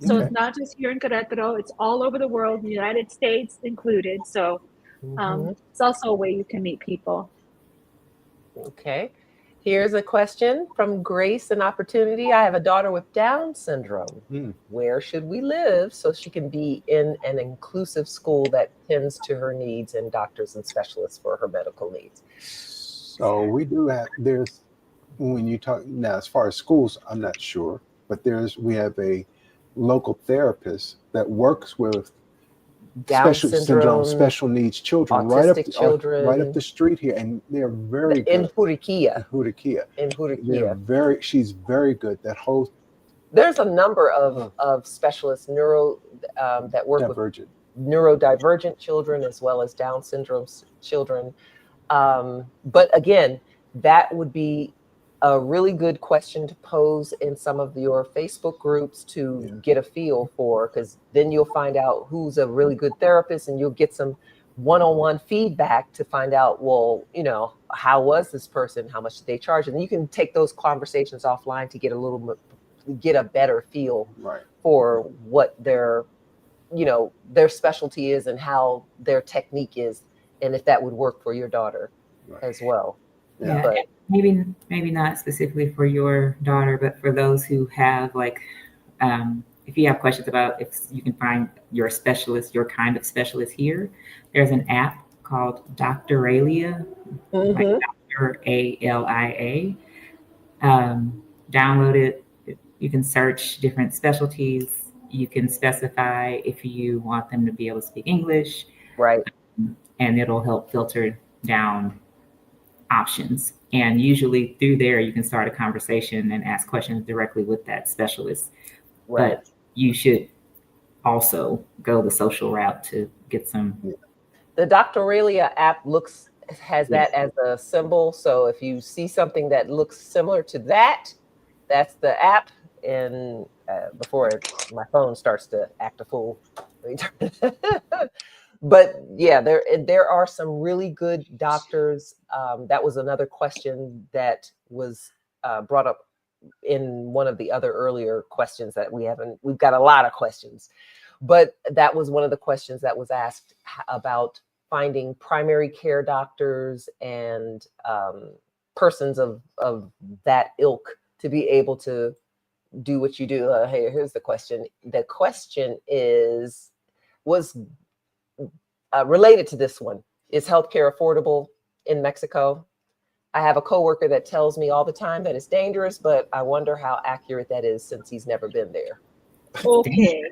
Speaker 3: So It's not just here in Querétaro, it's all over the world, the United States included. So it's also a way you can meet people.
Speaker 1: Okay. Here's a question from Grace and Opportunity. I have a daughter with Down syndrome. Where should we live so she can be in an inclusive school that tends to her needs and doctors and specialists for her medical needs?
Speaker 6: So we do have, when you talk now, as far as schools, I'm not sure, but we have a local therapist that works with
Speaker 1: Down
Speaker 6: syndrome, special needs children,
Speaker 1: autistic children,
Speaker 6: right up the street here, and they're very good.
Speaker 1: In Juriquilla.
Speaker 6: She's very good.
Speaker 1: There's a number of specialists that work with neurodivergent children as well as Down syndrome children. But again, that would be a really good question to pose in some of your Facebook groups to get a feel for, because then you'll find out who's a really good therapist, and you'll get some one-on-one feedback to find out, well, how was this person? How much did they charge? And you can take those conversations offline to get a better feel for what their specialty is and how their technique is, and if that would work for your daughter as well.
Speaker 4: Yeah, but maybe not specifically for your daughter, but for those who have if you have questions about if you can find your specialist, your kind of specialist here, there's an app called Dr. Alia, like Dr. ALIA. Download it. You can search different specialties. You can specify if you want them to be able to speak English.
Speaker 1: Right.
Speaker 4: And it'll help filter down options And usually through there, you can start a conversation and ask questions directly with that specialist.
Speaker 1: Right.
Speaker 4: But you should also go the social route to get some.
Speaker 1: The Doctoralia app has
Speaker 4: Yes.
Speaker 1: that as a symbol. So if you see something that looks similar to that, that's the app. And before my phone starts to act a fool. But yeah, there are some really good doctors. That was another question that was brought up in one of the other earlier questions that we've got a lot of questions, but that was one of the questions that was asked about finding primary care doctors and persons of that ilk to be able to do what you do. Hey, here's the question. The question was related to this one. Is healthcare affordable in Mexico? I have a coworker that tells me all the time that it's dangerous, but I wonder how accurate that is since he's never been there.
Speaker 3: Okay.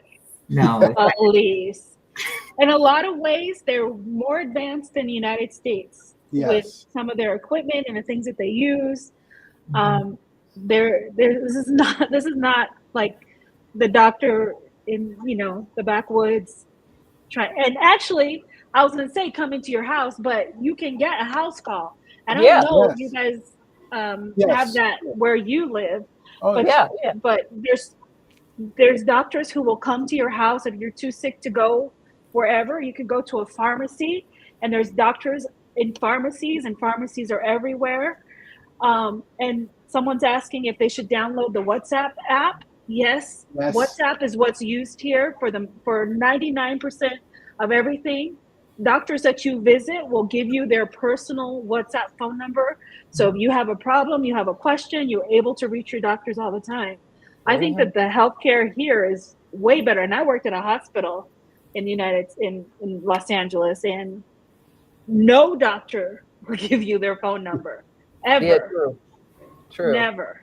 Speaker 4: No.
Speaker 3: At least. In a lot of ways, they're more advanced than the United States with
Speaker 6: Yes.
Speaker 3: some of their equipment and the things that they use. This is not like the doctor in the backwoods. And actually, I was going to say come into your house, but you can get a house call. I don't know if you guys have that where you live.
Speaker 6: Oh,
Speaker 3: but but there's doctors who will come to your house if you're too sick to go wherever. You can go to a pharmacy, and there's doctors in pharmacies, and pharmacies are everywhere. And someone's asking if they should download the WhatsApp app. Yes. WhatsApp is what's used here for 99% of everything. Doctors that you visit will give you their personal WhatsApp phone number. So if you have a problem, you have a question, you're able to reach your doctors all the time. I think that the healthcare here is way better. And I worked at a hospital in Los Angeles, and no doctor will give you their phone number ever.
Speaker 1: Yeah, true.
Speaker 3: Never.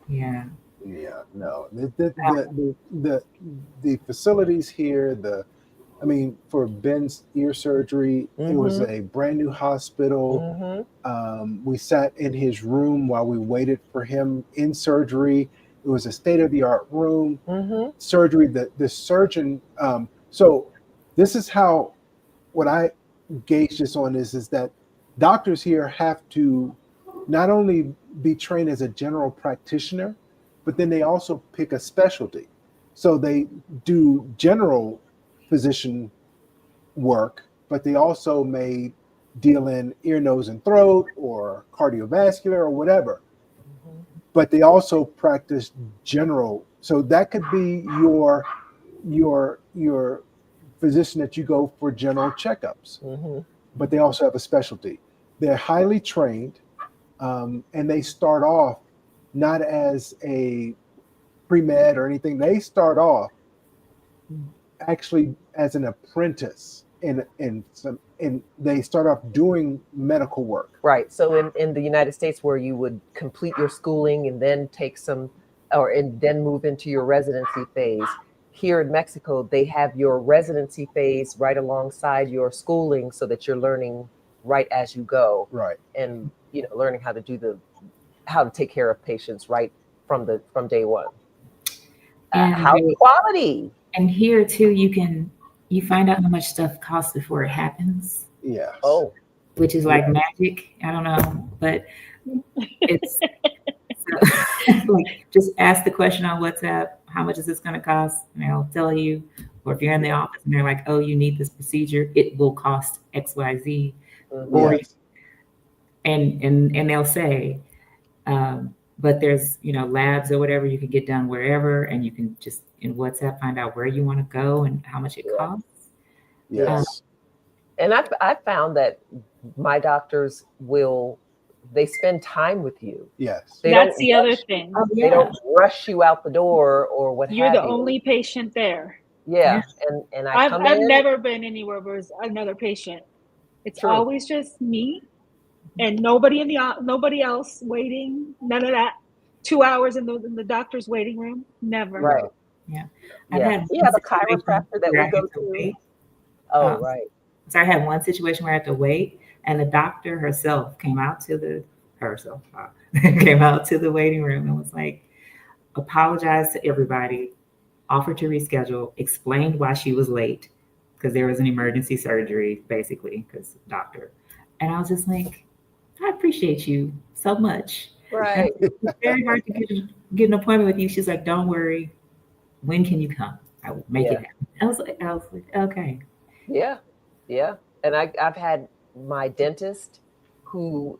Speaker 4: Yeah.
Speaker 6: Yeah, no. The facilities here, for Ben's ear surgery, it was a brand new hospital. We sat in his room while we waited for him in surgery. It was a state-of-the-art room. Surgery, the surgeon. So this is how, what I gauge this on is that doctors here have to not only be trained as a general practitioner, but then they also pick a specialty. So they do general physician work, but they also may deal in ear, nose, and throat or cardiovascular or whatever. But they also practice general. So that could be your physician that you go for general checkups. But they also have a specialty. They're highly trained, and they start off not as a pre-med or anything. They start off actually as an apprentice and they start off doing medical work.
Speaker 1: Right. So in the United States, where you would complete your schooling and then then move into your residency phase, here in Mexico, they have your residency phase right alongside your schooling, so that you're learning right as you go.
Speaker 6: Right.
Speaker 1: And learning how to take care of patients right from day one. House quality.
Speaker 4: And here too, you find out how much stuff costs before it happens.
Speaker 6: Yeah.
Speaker 1: Oh.
Speaker 4: Which is like magic. I don't know, but it's like just ask the question on WhatsApp. How much is this going to cost? And they'll tell you. Or if you're in the office and they're like, "Oh, you need this procedure. It will cost X, Y, Z." Or and they'll say, but there's labs or whatever you can get done wherever, and you can just in WhatsApp find out where you want to go and how much it costs.
Speaker 6: Yes.
Speaker 1: And I found that my doctors they spend time with you.
Speaker 6: Yes.
Speaker 3: That's the other thing.
Speaker 1: They don't rush you out the door or what have you.
Speaker 3: You're the only patient there.
Speaker 1: Yeah. And I've
Speaker 3: never been anywhere where there's another patient. It's always just me and nobody nobody else waiting. None of that. 2 hours in the doctor's waiting room. Never.
Speaker 1: Right.
Speaker 4: Yeah.
Speaker 1: You have a chiropractor that we go to. Oh, right.
Speaker 4: So I had one situation where I had to wait, and the doctor herself came out to herself, came out to the waiting room and was like, apologized to everybody, offered to reschedule, explained why she was late because there was an emergency surgery, basically, because doctor. And I was just like, I appreciate you so much.
Speaker 1: Right.
Speaker 4: And it's very hard to get an appointment with you. She's like, don't worry. When can you come? I will make it happen. I was like, okay.
Speaker 1: Yeah. Yeah. And I've had my dentist who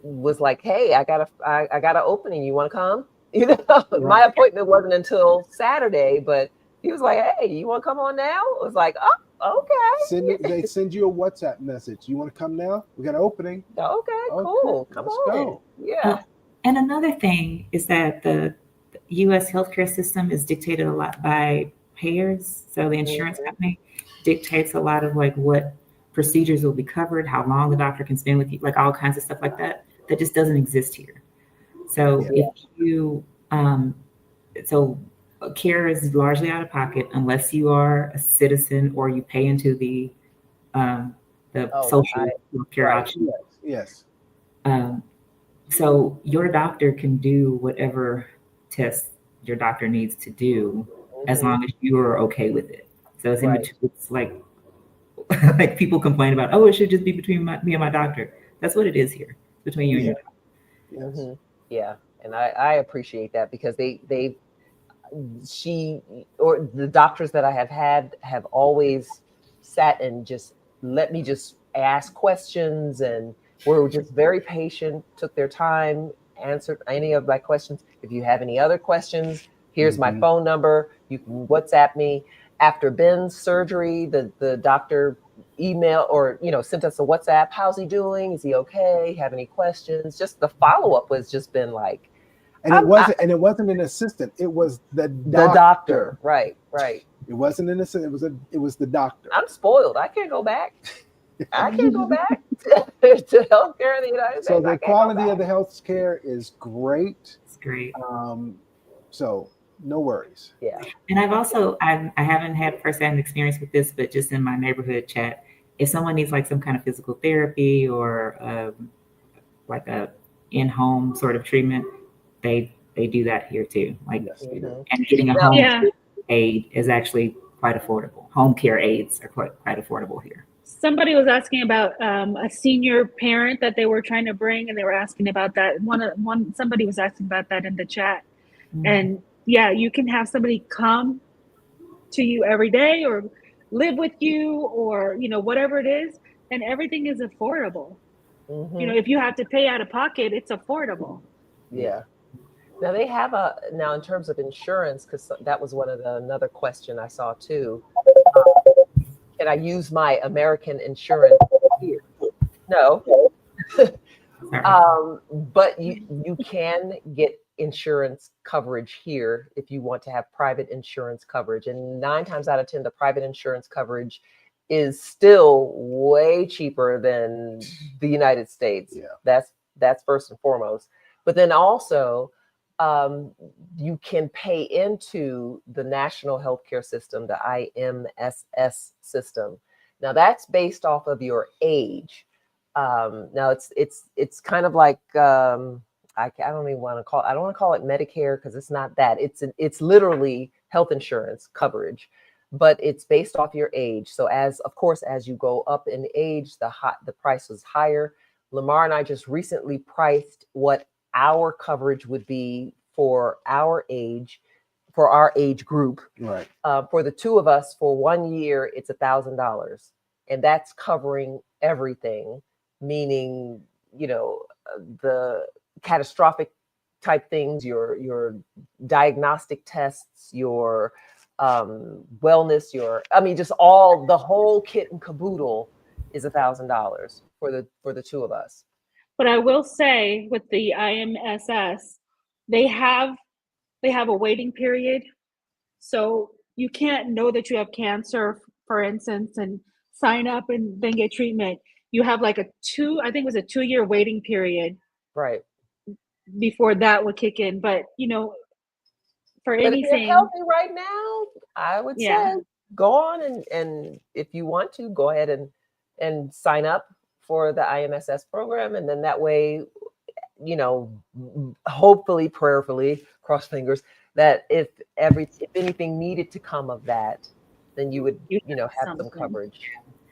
Speaker 1: was like, hey, I got an opening. You want to come? You know, my appointment wasn't until Saturday, but he was like, hey, you want to come on now? I was like, oh, okay.
Speaker 6: They send you a WhatsApp message. You want to come now? We got an opening.
Speaker 1: Okay, cool. Come
Speaker 6: let's
Speaker 1: on.
Speaker 6: go.
Speaker 1: Yeah.
Speaker 4: And another thing is that the U.S. healthcare system is dictated a lot by payers. So the insurance company dictates a lot of like what procedures will be covered, how long the doctor can spend with you, like all kinds of stuff like that. That just doesn't exist here. So if you, so care is largely out of pocket unless you are a citizen or you pay into the social care option.
Speaker 6: Yes.
Speaker 4: So your doctor can do whatever tests your doctor needs to do as long as you are okay with it. So it's in between. It's like like people complain about, oh, it should just be between me and my doctor. That's what it is here, between you and your doctor.
Speaker 1: Yes. Yeah, and I appreciate that because she or the doctors that I have had have always sat and just let me just ask questions and were just very patient, took their time, answered any of my questions. If you have any other questions, here's my phone number. You can WhatsApp me. After Ben's surgery, the doctor email or sent us a WhatsApp. How's he doing? Is he okay? Have any questions? Just the follow-up was just been like,
Speaker 6: and it wasn't an assistant. It was the
Speaker 1: doctor. Right.
Speaker 6: It wasn't an assistant. It was the doctor.
Speaker 1: I'm spoiled. I can't go back. I can't go back to healthcare in the United States.
Speaker 6: So the quality of the healthcare is great.
Speaker 4: It's great.
Speaker 6: So no worries.
Speaker 1: Yeah.
Speaker 4: And I haven't had firsthand experience with this, but just in my neighborhood chat, if someone needs like some kind of physical therapy or like a in-home sort of treatment, they do that here too. Like, and getting a home aid is actually quite affordable. Home care aids are quite affordable here.
Speaker 3: Somebody was asking about a senior parent that they were trying to bring, and they were asking about that. Somebody was asking about that in the chat, and yeah, you can have somebody come to you every day or live with you or whatever it is, and everything is affordable. If you have to pay out of pocket, it's affordable.
Speaker 1: Yeah. Now they have now in terms of insurance, because that was another question I saw too. Can I use my American insurance here? No. But you can get insurance coverage here if you want to have private insurance coverage. And 9 times out of 10, the private insurance coverage is still way cheaper than the United States. Yeah. That's first and foremost. But then also, you can pay into the national healthcare system, the IMSS system. Now that's based off of your age. Now it's kind of like I don't even want to call. I don't want to call it Medicare because it's not that. It's literally health insurance coverage, but it's based off your age. So as you go up in age, the price is higher. Lamar and I just recently priced what our coverage would be for our age group. Right. For the two of us, for 1 year, it's $1,000, and that's covering everything. Meaning, the catastrophic type things, your diagnostic tests, your wellness, just the whole kit and caboodle is $1,000 for the two of us.
Speaker 3: But I will say with the IMSS, they have a waiting period. So you can't know that you have cancer, for instance, and sign up and then get treatment. You have like a 2-year waiting period.
Speaker 1: Right.
Speaker 3: Before that would kick in. But, for anything.
Speaker 1: If you're healthy right now, I would say go on and if you want to, go ahead and sign up for the IMSS program, and then that way, hopefully, prayerfully, cross fingers, that if anything needed to come of that, then you would have some
Speaker 3: something.
Speaker 1: coverage.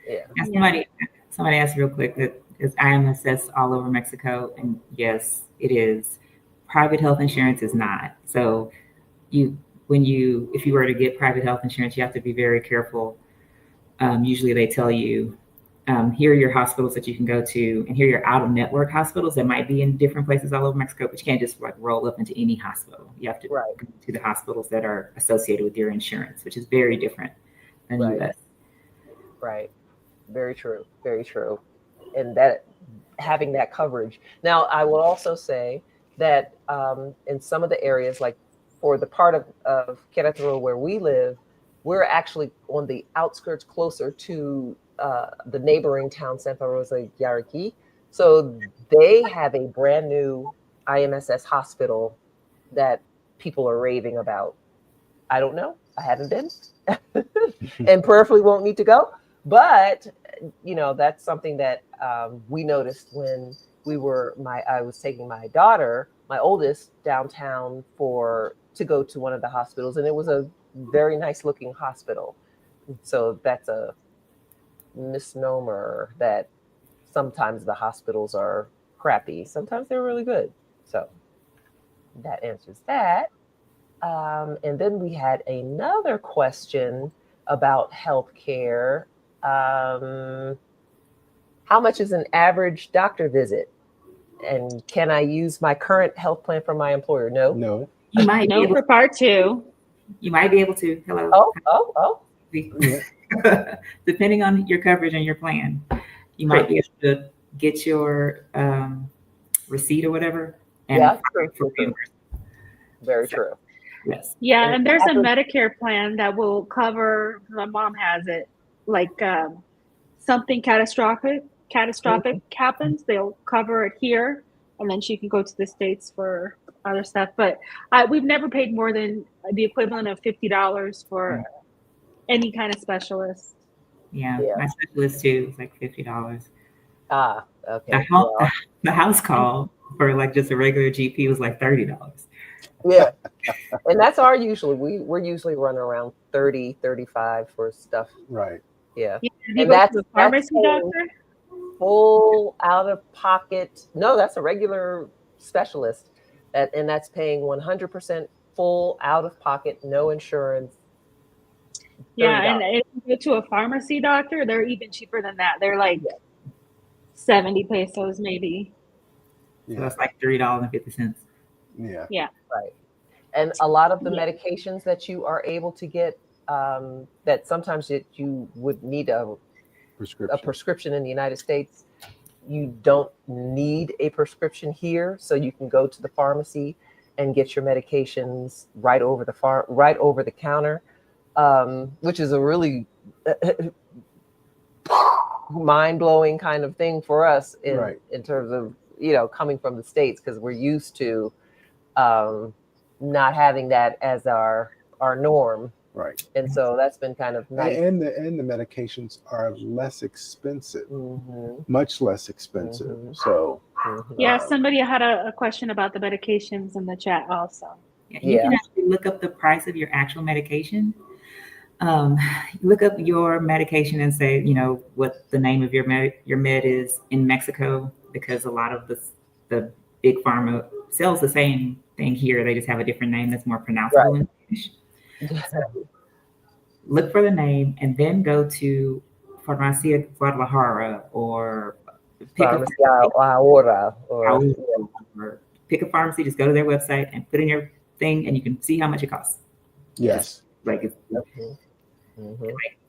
Speaker 1: Yeah.
Speaker 4: And somebody asked real quick that is IMSS all over Mexico, and yes, it is. Private health insurance is not. So if you were to get private health insurance, you have to be very careful. Usually they tell you, here are your hospitals that you can go to, and here are your out-of-network hospitals that might be in different places all over Mexico, but you can't just like roll up into any hospital. You have to go to the hospitals that are associated with your insurance, which is very different than US.
Speaker 1: Right. Very true. Very true. And that having that coverage. Now, I will also say that in some of the areas, like for the part of Querétaro where we live, we're actually on the outskirts closer to the neighboring town, Santa Rosa Yaraqui. So they have a brand new IMSS hospital that people are raving about. I don't know. I haven't been and prayerfully won't need to go. But, that's something that we noticed when I was taking my daughter, my oldest, downtown to go to one of the hospitals. And it was a very nice looking hospital. So that's a misnomer that sometimes the hospitals are crappy. Sometimes they're really good. So that answers that. And then we had another question about healthcare. How much is an average doctor visit? And can I use my current health plan from my employer? No.
Speaker 6: No.
Speaker 4: You might be able
Speaker 3: for part 2.
Speaker 4: You might be able to. Hello.
Speaker 1: Oh.
Speaker 6: Yeah.
Speaker 4: Depending on your coverage and your plan, you might be able to get your receipt or whatever. And
Speaker 1: true. Very true.
Speaker 4: Yes.
Speaker 3: Yeah, and there's a Medicare plan that will cover. My mom has it. Like something catastrophic happens, they'll cover it here, and then she can go to the States for other stuff. But we've never paid more than the equivalent of $50 for any kind of specialist.
Speaker 4: Yeah. My specialist too is like $50.
Speaker 1: Okay.
Speaker 4: The house call for like just a regular GP was like $30.
Speaker 1: Yeah. And that's our usually. We're usually running around 30, 35 for stuff.
Speaker 6: Right.
Speaker 1: Yeah.
Speaker 3: And that's the pharmacy doctor?
Speaker 1: Full out of pocket. No, that's a regular specialist. And that's paying 100% full out of pocket, no insurance.
Speaker 3: Yeah, and if you go to a pharmacy doctor, they're even cheaper than that. They're like 70 pesos maybe.
Speaker 6: Yeah.
Speaker 4: So that's like $3.50.
Speaker 6: Yeah.
Speaker 3: Yeah.
Speaker 1: Right. And a lot of the medications that you are able to get, that sometimes you would need a prescription in the United States, you don't need a prescription here, so you can go to the pharmacy and get your medications right over the counter, which is a really mind-blowing kind of thing for us in terms of coming from the States, because we're used to not having that as our norm.
Speaker 6: Right.
Speaker 1: And so that's been kind of nice.
Speaker 6: And the medications are less expensive, much less expensive. So
Speaker 4: somebody had a question about the medications in the chat also. You can actually look up the price of your actual medication. Look up your medication and say, what the name of your med is in Mexico, because a lot of the big pharma sells the same thing here. They just have a different name that's more pronounceable in English. So look for the name and then go to Farmacia Guadalajara or pick a pharmacy. Just go to their website and put in your thing, and you can see how much it costs.
Speaker 6: Yes.
Speaker 4: Like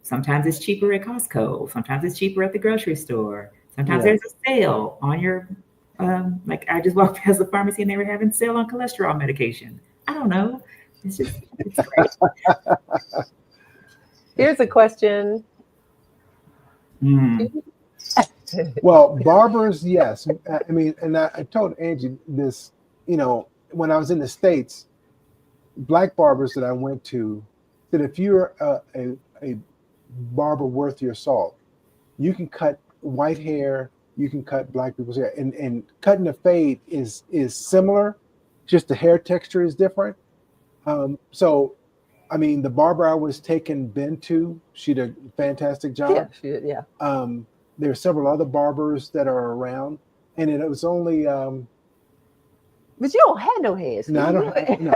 Speaker 4: sometimes it's cheaper at Costco. Sometimes it's cheaper at the grocery store. Sometimes there's a sale on your, like I just walked past the pharmacy and they were having sale on cholesterol medication. I don't know. It's great.
Speaker 1: Here's a question.
Speaker 6: Well, barbers, yes. I mean, and I told Angie this, when I was in the States, black barbers that I went to said, if you're a barber worth your salt, you can cut white hair you can cut black people's hair. And cutting a fade is similar, just the hair texture is different. So, I mean, the barber I was taking Ben to, she did a fantastic job.
Speaker 1: Yeah.
Speaker 6: There are several other barbers that are around, and it was only
Speaker 1: But you don't have no heads.
Speaker 6: no, I don't have no.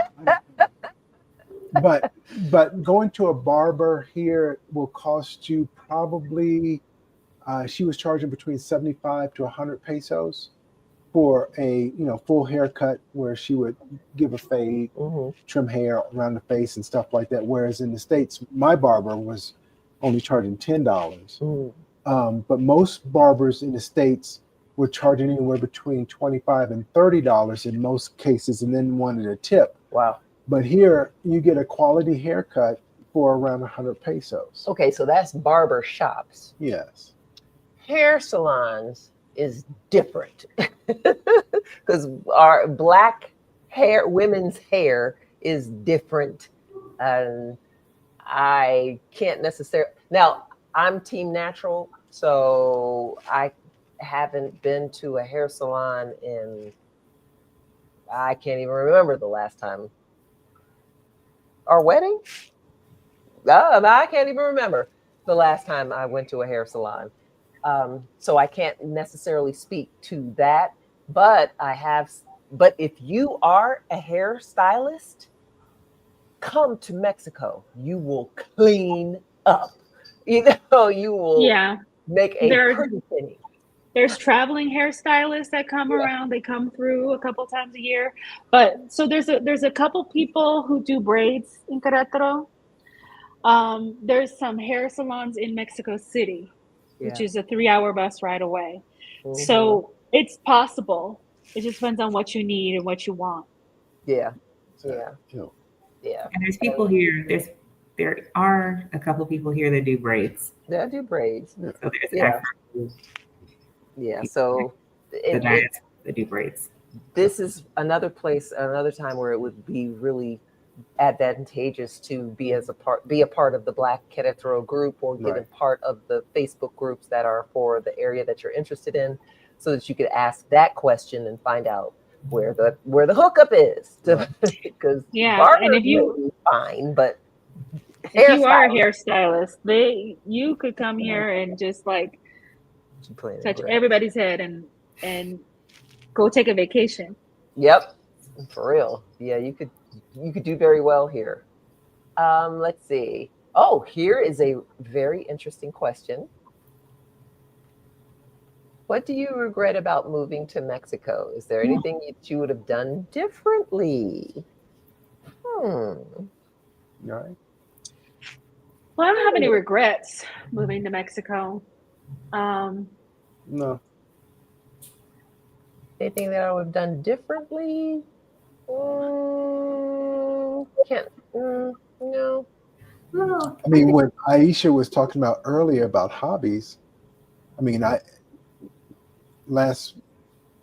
Speaker 6: But going to a barber here will cost you probably. She was charging between 75 to 100 pesos for a full haircut, where she would give a fade, trim hair around the face and stuff like that. Whereas in the States, my barber was only charging $10. But most barbers in the States were charging anywhere between $25 and $30 in most cases, and then wanted a tip.
Speaker 1: Wow.
Speaker 6: But here you get a quality haircut for around 100 pesos.
Speaker 1: Okay, so that's barber shops.
Speaker 6: Yes.
Speaker 1: Hair salons is different because our black hair, women's hair is different. And I can't necessarily, now I'm team natural, so I haven't been to a hair salon in, I can't even remember the last time. Our wedding? I can't even remember the last time I went to a hair salon. So I can't necessarily speak to that, but but if you are a hairstylist, come to Mexico. You will clean up. You will make a pretty penny.
Speaker 3: There's traveling hairstylists that come around. They come through a couple times a year. But so there's a couple people who do braids in Querétaro. There's some hair salons in Mexico City, which is a 3-hour bus ride away. So it's possible. It just depends on what you need and what you want.
Speaker 1: Yeah.
Speaker 4: And there's people here. There are a couple people here that do braids.
Speaker 1: That do braids.
Speaker 4: So there's
Speaker 1: so
Speaker 4: the diets that do braids.
Speaker 1: This is another time where it would be really advantageous to be a part of the Black Querétaro group, or get a part of the Facebook groups that are for the area that you're interested in, so that you could ask that question and find out where the hookup is. Because
Speaker 3: and if you
Speaker 1: fine, but
Speaker 3: if you are a hairstylist, you could come here and just like touch everybody's head and go take a vacation.
Speaker 1: Yep, for real. Yeah, you could do very well here. Let's see. Oh, here is a very interesting question. What do you regret about moving to Mexico? Is there anything that you would have done differently?
Speaker 6: Right.
Speaker 3: Well, I don't have any regrets moving to Mexico.
Speaker 6: No.
Speaker 1: Anything that I would have done differently? No.
Speaker 6: I mean, when Aisha was talking about earlier about hobbies, I mean, last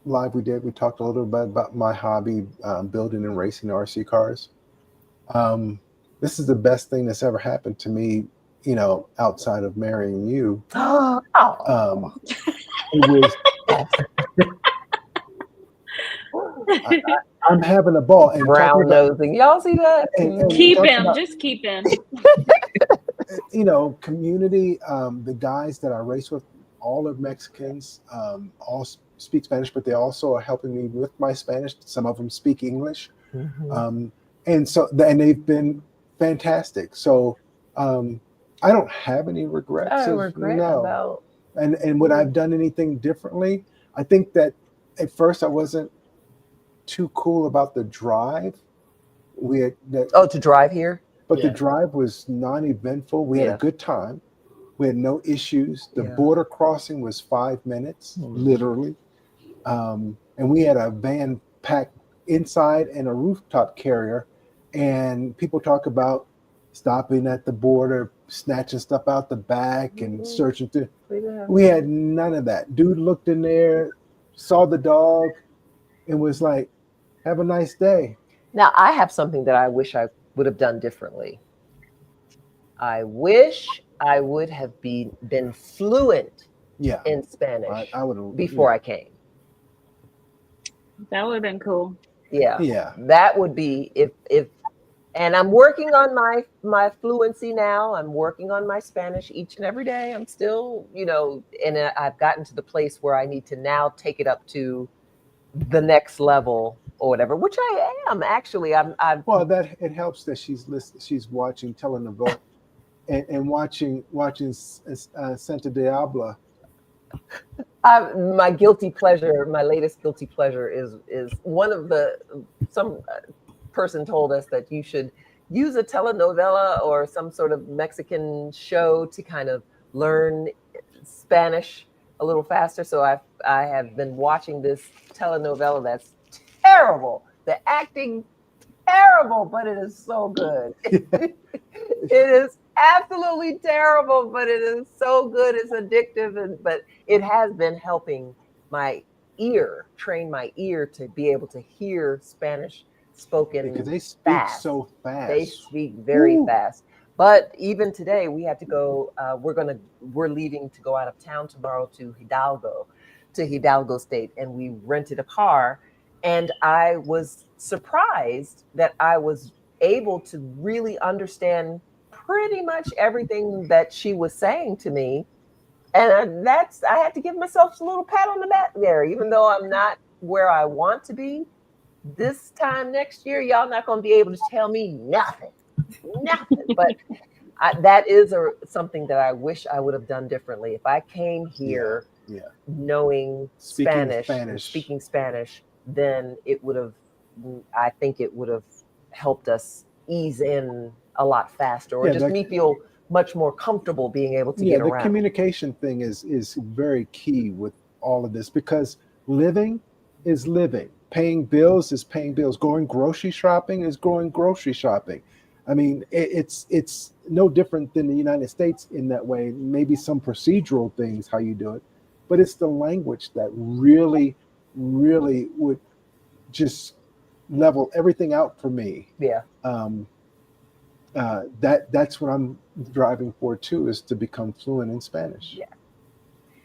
Speaker 6: live we talked a little bit about my hobby, building and racing RC cars. This is the best thing that's ever happened to me, outside of marrying you. It was. I'm having a ball. And
Speaker 1: brown nosing. Y'all see that?
Speaker 6: And
Speaker 3: keep him. Just keep him.
Speaker 6: Community. The guys that I race with, all are Mexicans. All speak Spanish, but they also are helping me with my Spanish. Some of them speak English, and they've been fantastic. So I don't have any regrets.
Speaker 1: About.
Speaker 6: And would I've done anything differently? I think that at first I wasn't too cool about the drive.
Speaker 1: To drive here?
Speaker 6: But the drive was non-eventful. We had a good time. We had no issues. The border crossing was 5 minutes, literally. And we had a van packed inside and a rooftop carrier. And people talk about stopping at the border, snatching stuff out the back and searching through. We had none of that. Dude looked in there, saw the dog, and was like, have a nice day.
Speaker 1: Now, I have something that I wish I would have done differently. I wish I would have been fluent
Speaker 6: Yeah,
Speaker 1: in Spanish
Speaker 6: I would
Speaker 1: before I came.
Speaker 3: That would have been cool.
Speaker 1: Yeah.
Speaker 6: Yeah.
Speaker 1: That would be if and I'm working on my fluency now. I'm working on my Spanish each and every day. I'm still, and I've gotten to the place where I need to now take it up to the next level or whatever, which I am actually.
Speaker 6: Well, that it helps that she's watching telenovela and watching Santa Diabla.
Speaker 1: My guilty pleasure, my latest guilty pleasure is one of some person told us that you should use a telenovela or some sort of Mexican show to kind of learn Spanish a little faster. So I have been watching this telenovela that's terrible. The acting terrible, but it is so good. It is absolutely terrible, but it is so good. It's addictive, but it has been helping train my ear to be able to hear Spanish spoken
Speaker 6: Because they speak
Speaker 1: fast.
Speaker 6: so fast.
Speaker 1: They speak very fast. But even today, we had to go. We're leaving to go out of town tomorrow to Hidalgo State, and we rented a car. And I was surprised that I was able to really understand pretty much everything that she was saying to me. And I had to give myself a little pat on the back there, even though I'm not where I want to be. This time next year, y'all not going to be able to tell me nothing. But that is something that I wish I would have done differently. If I came here knowing speaking Spanish, then I think it would have helped us ease in a lot faster, or me feel much more comfortable being able to get around.
Speaker 6: The communication thing is very key with all of this, because living is living. Paying bills is paying bills. Going grocery shopping is going grocery shopping. I mean, it's no different than the United States in that way. Maybe some procedural things, how you do it, but it's the language that really, really would just level everything out for me.
Speaker 1: Yeah.
Speaker 6: That's what I'm driving for too, is to become fluent in Spanish.
Speaker 1: Yeah.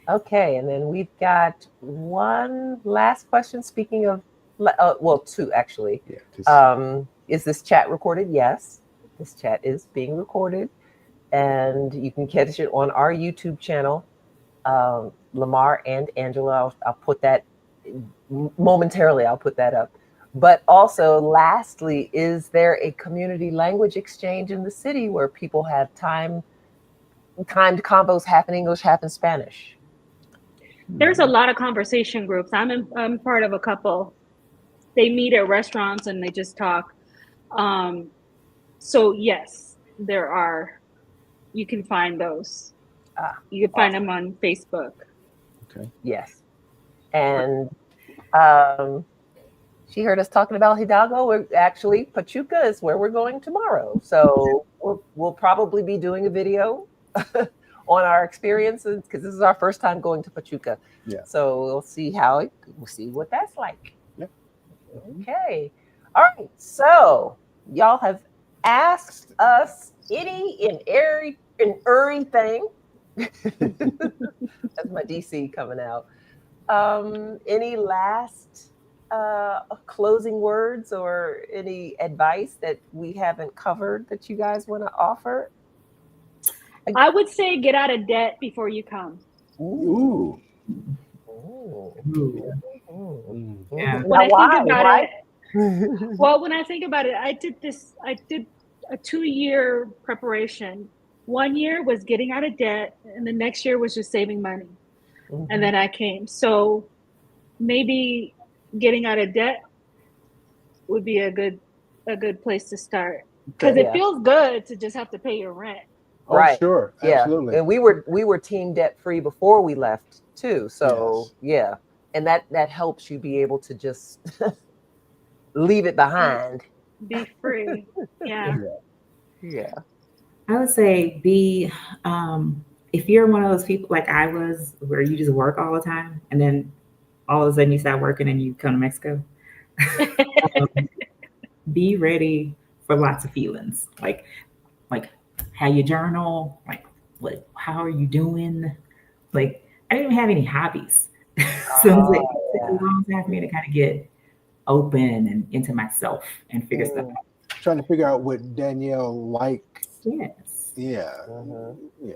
Speaker 1: Okay, and then we've got one last question. Speaking of, two actually.
Speaker 6: Yeah,
Speaker 1: is this chat recorded? Yes, this chat is being recorded, and you can catch it on our YouTube channel, Lamar and Angela. I'll put that momentarily. I'll put that up. But also, lastly, is there a community language exchange in the city where people have timed combos, half in English, half in Spanish?
Speaker 3: There's a lot of conversation groups. I'm part of a couple. They meet at restaurants and they just talk. So yes, there are. You can find those. You can find them on Facebook.
Speaker 6: Okay.
Speaker 1: Yes. And she heard us talking about Hidalgo. We're actually, Pachuca is where we're going tomorrow. So we'll probably be doing a video on our experiences, because this is our first time going to Pachuca.
Speaker 6: Yeah.
Speaker 1: So we'll see we'll see what that's like.
Speaker 6: Yeah.
Speaker 1: Okay. All right. So y'all have asked us any and everything. That's my DC coming out. Any last closing words or any advice that we haven't covered that you guys want to offer?
Speaker 3: I would say get out of debt before you come.
Speaker 6: Ooh.
Speaker 4: Yeah.
Speaker 3: When I think about
Speaker 1: Why?
Speaker 3: it, well, when I think about it, I did a 2-year preparation. 1 year was getting out of debt, and the next year was just saving money. And then I came. So maybe getting out of debt would be a good place to start, because it feels good to just have to pay your rent.
Speaker 6: Oh,
Speaker 1: right.
Speaker 6: Sure. Absolutely.
Speaker 1: Yeah. And we were team debt free before we left too. So yeah. And that helps you be able to just leave it behind.
Speaker 3: Be free. Yeah.
Speaker 1: Yeah.
Speaker 4: I would say if you're one of those people like I was, where you just work all the time and then all of a sudden you stop working and you come to Mexico, be ready for lots of feelings. Like how you journal, how are you doing? Like, I didn't even have any hobbies. So it's like, it took a long time for me to kind of get open and into myself and figure stuff out.
Speaker 6: Trying to figure out what Danielle liked.
Speaker 4: Yes.
Speaker 6: Yeah. Yeah.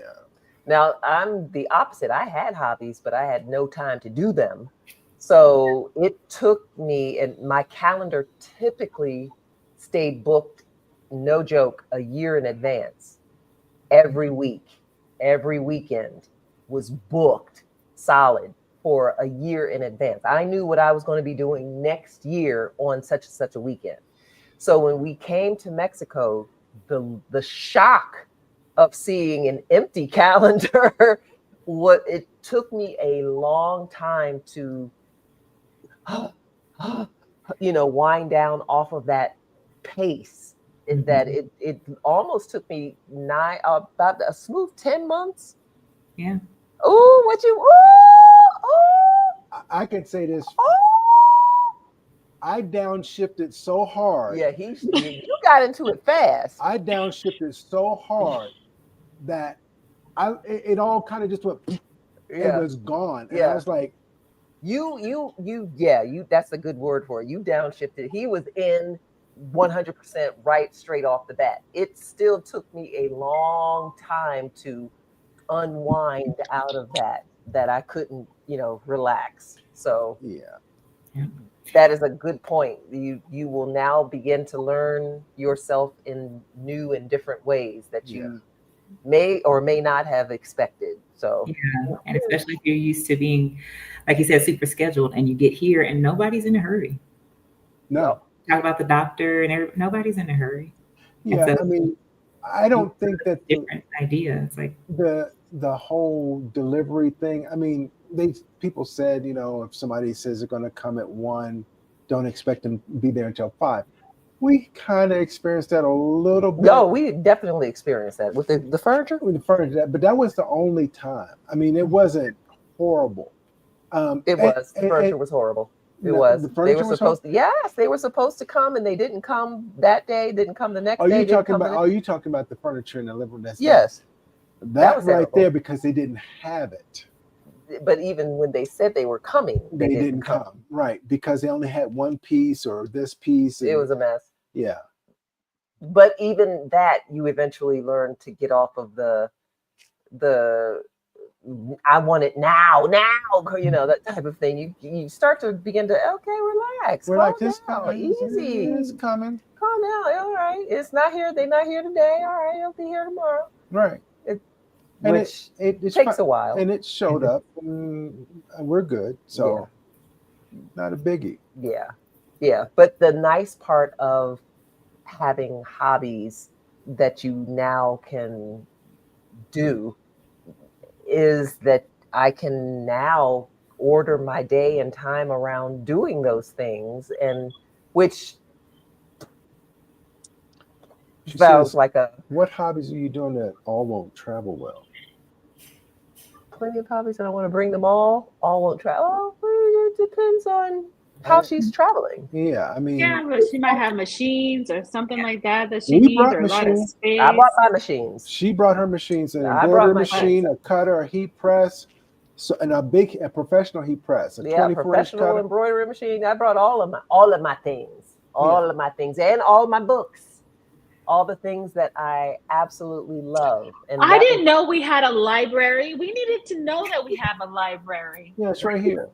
Speaker 1: Now, I'm the opposite. I had hobbies, but I had no time to do them. So it took me, and my calendar typically stayed booked, no joke, a year in advance. Every week, every weekend was booked solid for a year in advance. I knew what I was going to be doing next year on such and such a weekend. So when we came to Mexico, the shock of seeing an empty calendar, what it took me a long time to wind down off of that pace. That it almost took me about a smooth 10 months.
Speaker 4: Yeah.
Speaker 1: Oh, what you
Speaker 6: I can say this. I downshifted so hard.
Speaker 1: Yeah, you got into it fast.
Speaker 6: I downshifted so hard that it all kind of just went and was gone. And I was like,
Speaker 1: you that's a good word for it. You downshifted. He was in 100% right straight off the bat. It still took me a long time to unwind out of that I couldn't, relax. So that is a good point. You will now begin to learn yourself in new and different ways that you may or may not have expected. So
Speaker 4: and especially if you're used to being, like you said, super scheduled, and you get here and nobody's in a hurry.
Speaker 6: No.
Speaker 4: Talk about the doctor and nobody's in a hurry.
Speaker 6: Yeah,
Speaker 4: So,
Speaker 6: I mean, I don't think that
Speaker 4: different idea. It's like
Speaker 6: the whole delivery thing. I mean, people said, if somebody says they're going to come at 1, don't expect them to be there until 5. We kind of experienced that a little bit.
Speaker 1: No, we definitely experienced that with the furniture.
Speaker 6: With the furniture, but that was the only time. I mean, it wasn't horrible.
Speaker 1: It was. The furniture was horrible. It was. They were supposed to. Yes, they were supposed to come, and they didn't come that day. Didn't come the next day.
Speaker 6: Are you talking about the furniture in the living room?
Speaker 1: Yes.
Speaker 6: That was right there because they didn't have it.
Speaker 1: But even when they said they were coming,
Speaker 6: they didn't come. Right, because they only had one piece or this piece.
Speaker 1: It was a mess.
Speaker 6: Yeah.
Speaker 1: But even that, you eventually learn to get off of the I want it now, that type of thing. You start to begin to, okay, relax.
Speaker 6: It's coming.
Speaker 1: Easy.
Speaker 6: It's coming.
Speaker 1: Calm down. All right. It's not here. They're not here today. All right. It'll be here tomorrow.
Speaker 6: Right.
Speaker 1: Which it takes a while.
Speaker 6: And it showed up, and we're good. So not a biggie.
Speaker 1: Yeah. Yeah. But the nice part of having hobbies that you now can do is that I can now order my day and time around doing those things, and which sounds like
Speaker 6: what hobbies are you doing that all won't travel well?
Speaker 1: Plenty of hobbies, and I want to bring them all won't travel. It depends on how she's traveling.
Speaker 6: Yeah, I mean,
Speaker 5: but she might have machines or something like that she needs, or a lot of space.
Speaker 1: I brought my machines.
Speaker 6: She brought her machines, an embroidery machine, a cutter, a heat press, and a professional heat press.
Speaker 1: Professional embroidery machine. I brought all of my things, of my things, and all my books. All the things that I absolutely love. And
Speaker 5: I didn't know we had a library. We needed to know that we have a library.
Speaker 6: Yeah, it's right here.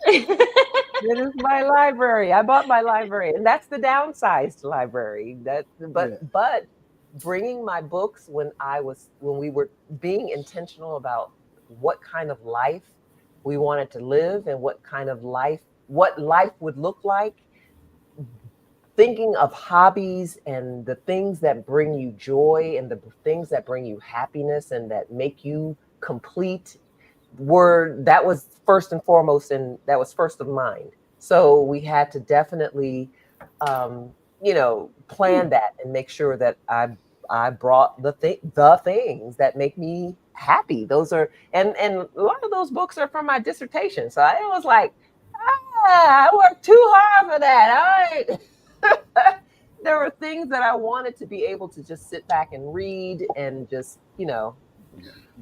Speaker 1: It is my library. I bought my library, and that's the downsized library. But bringing my books when we were being intentional about what kind of life we wanted to live and what life would look like. Thinking of hobbies and the things that bring you joy and the things that bring you happiness and that make you complete that was first and foremost, and that was first of mind. So we had to definitely, plan that and make sure that I brought the things that make me happy. Those are, and a lot of those books are from my dissertation. So I was like, I worked too hard for that. All right. There were things that I wanted to be able to just sit back and read and just,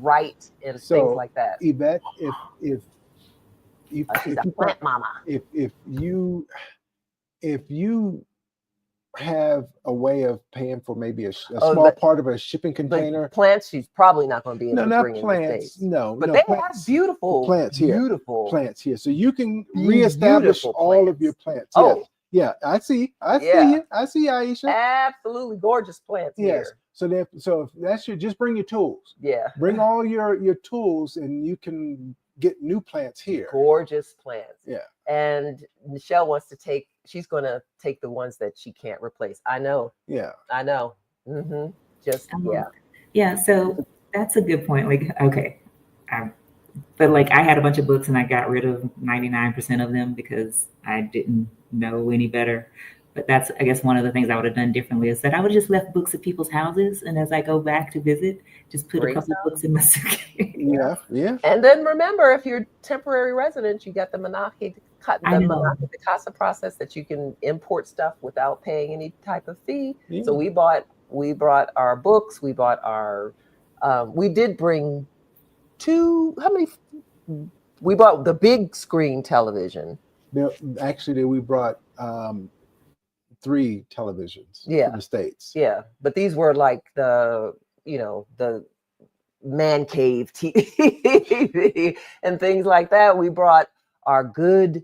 Speaker 1: right and
Speaker 6: So,
Speaker 1: things like that.
Speaker 6: Yvette, if
Speaker 1: She's
Speaker 6: if
Speaker 1: a
Speaker 6: you
Speaker 1: plant mama.
Speaker 6: if you have a way of paying for maybe a
Speaker 1: Oh,
Speaker 6: small part of a shipping
Speaker 1: But
Speaker 6: container.
Speaker 1: plants, she's probably not going to be able
Speaker 6: No,
Speaker 1: to
Speaker 6: not
Speaker 1: bring in the
Speaker 6: plants.
Speaker 1: States.
Speaker 6: No,
Speaker 1: But
Speaker 6: no
Speaker 1: they
Speaker 6: plants.
Speaker 1: have beautiful,
Speaker 6: Plants here.
Speaker 1: beautiful,
Speaker 6: Plants here. So you can reestablish
Speaker 1: beautiful
Speaker 6: all of your
Speaker 1: plants.
Speaker 6: plants.
Speaker 1: Oh,
Speaker 6: Yeah, I see. I see
Speaker 1: Yeah.
Speaker 6: you. I see Aisha.
Speaker 1: absolutely gorgeous plants
Speaker 6: Yes.
Speaker 1: here.
Speaker 6: So if that's just bring your tools.
Speaker 1: Yeah.
Speaker 6: Bring all your tools, and you can get new plants here.
Speaker 1: Gorgeous plants.
Speaker 6: Yeah.
Speaker 1: And Michelle wants to she's going to take the ones that she can't replace. I know.
Speaker 6: Yeah.
Speaker 1: I know. Mm-hmm. Just, yeah.
Speaker 4: Yeah, so that's a good point. Like, okay. But like I had a bunch of books and I got rid of 99% of them because I didn't know any better. But that's, I guess, one of the things I would have done differently is that I would have just left books at people's houses. And as I go back to visit, just put a couple of books in my suitcase.
Speaker 6: Yeah. Yeah.
Speaker 1: And then remember, if you're temporary resident, you got the Menage de Casa process that you can import stuff without paying any type of fee.
Speaker 6: Yeah.
Speaker 1: So we brought our books, we bought our, we did bring we bought the big screen television.
Speaker 6: Actually, we brought 3 televisions from the States.
Speaker 1: Yeah, but these were like the man cave TV and things like that. We brought our good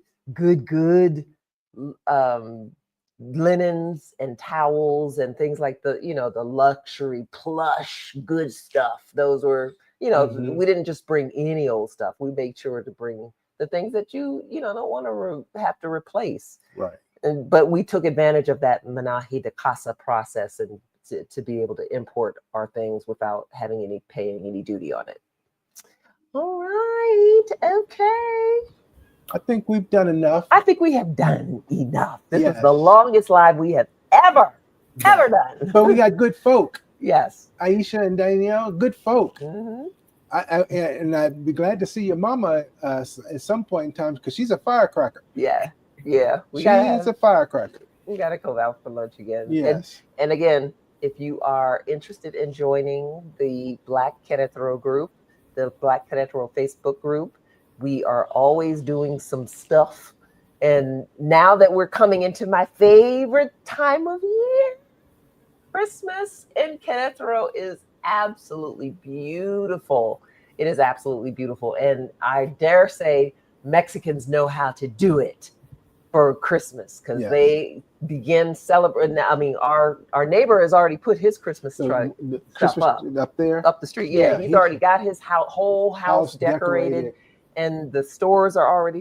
Speaker 1: linens and towels and things like the luxury plush good stuff. Those were, we didn't just bring any old stuff. We made sure to bring the things that you don't want to have to replace.
Speaker 6: Right.
Speaker 1: But we took advantage of that Menage de Casa process and to be able to import our things without paying any duty on it. All right. Okay.
Speaker 6: I think we've done enough.
Speaker 1: I think we have done enough. This
Speaker 6: Yes.
Speaker 1: is the longest live we have ever done.
Speaker 6: But we got good folk.
Speaker 1: Yes.
Speaker 6: Aisha and Danielle, good folk.
Speaker 1: Mm-hmm.
Speaker 6: I'd be glad to see your mama at some point in time because she's a firecracker.
Speaker 1: Yeah.
Speaker 6: She's a firecracker.
Speaker 1: We gotta go out for lunch again.
Speaker 6: Yes.
Speaker 1: And again, if you are interested in joining the Black Querétaro group, the Black Querétaro Facebook group, we are always doing some stuff. And now that we're coming into my favorite time of year, Christmas in Querétaro is absolutely beautiful. It is absolutely beautiful. And I dare say Mexicans know how to do it for Christmas because they begin celebrating. I mean, our neighbor has already put his Christmas truck
Speaker 6: up there,
Speaker 1: up the street. Yeah, he's already got his whole house decorated, and the stores are already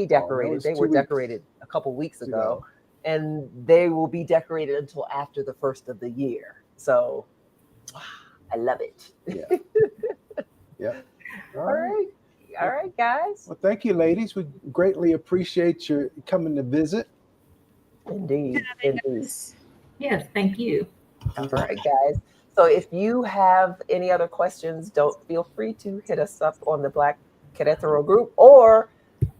Speaker 1: decorated. They were decorated a couple weeks ago, and they will be decorated until after the first of the year. So, I love it.
Speaker 6: Yeah. Yeah.
Speaker 1: All right, guys.
Speaker 6: Well, thank you, ladies. We greatly appreciate your coming to visit.
Speaker 1: Indeed.
Speaker 4: Yes, thank you.
Speaker 1: All right, guys. So if you have any other questions, don't feel free to hit us up on the Black Querétaro group, or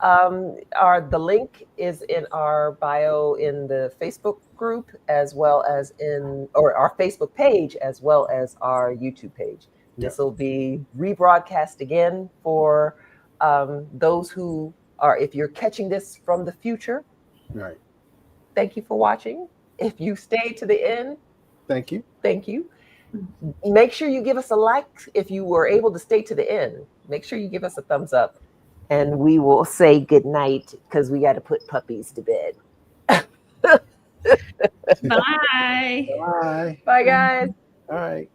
Speaker 1: the link is in our bio in the Facebook group, as well as our Facebook page, as well as our YouTube page. This will be rebroadcast again for those who are, if you're catching this from the future.
Speaker 6: Right.
Speaker 1: Thank you for watching. If you stay to the end,
Speaker 6: thank you.
Speaker 1: Thank you. Make sure you give us a like if you were able to stay to the end. Make sure you give us a thumbs up. And we will say good night because we got to put puppies to bed.
Speaker 5: Bye.
Speaker 6: Bye.
Speaker 1: Bye, guys.
Speaker 6: All right.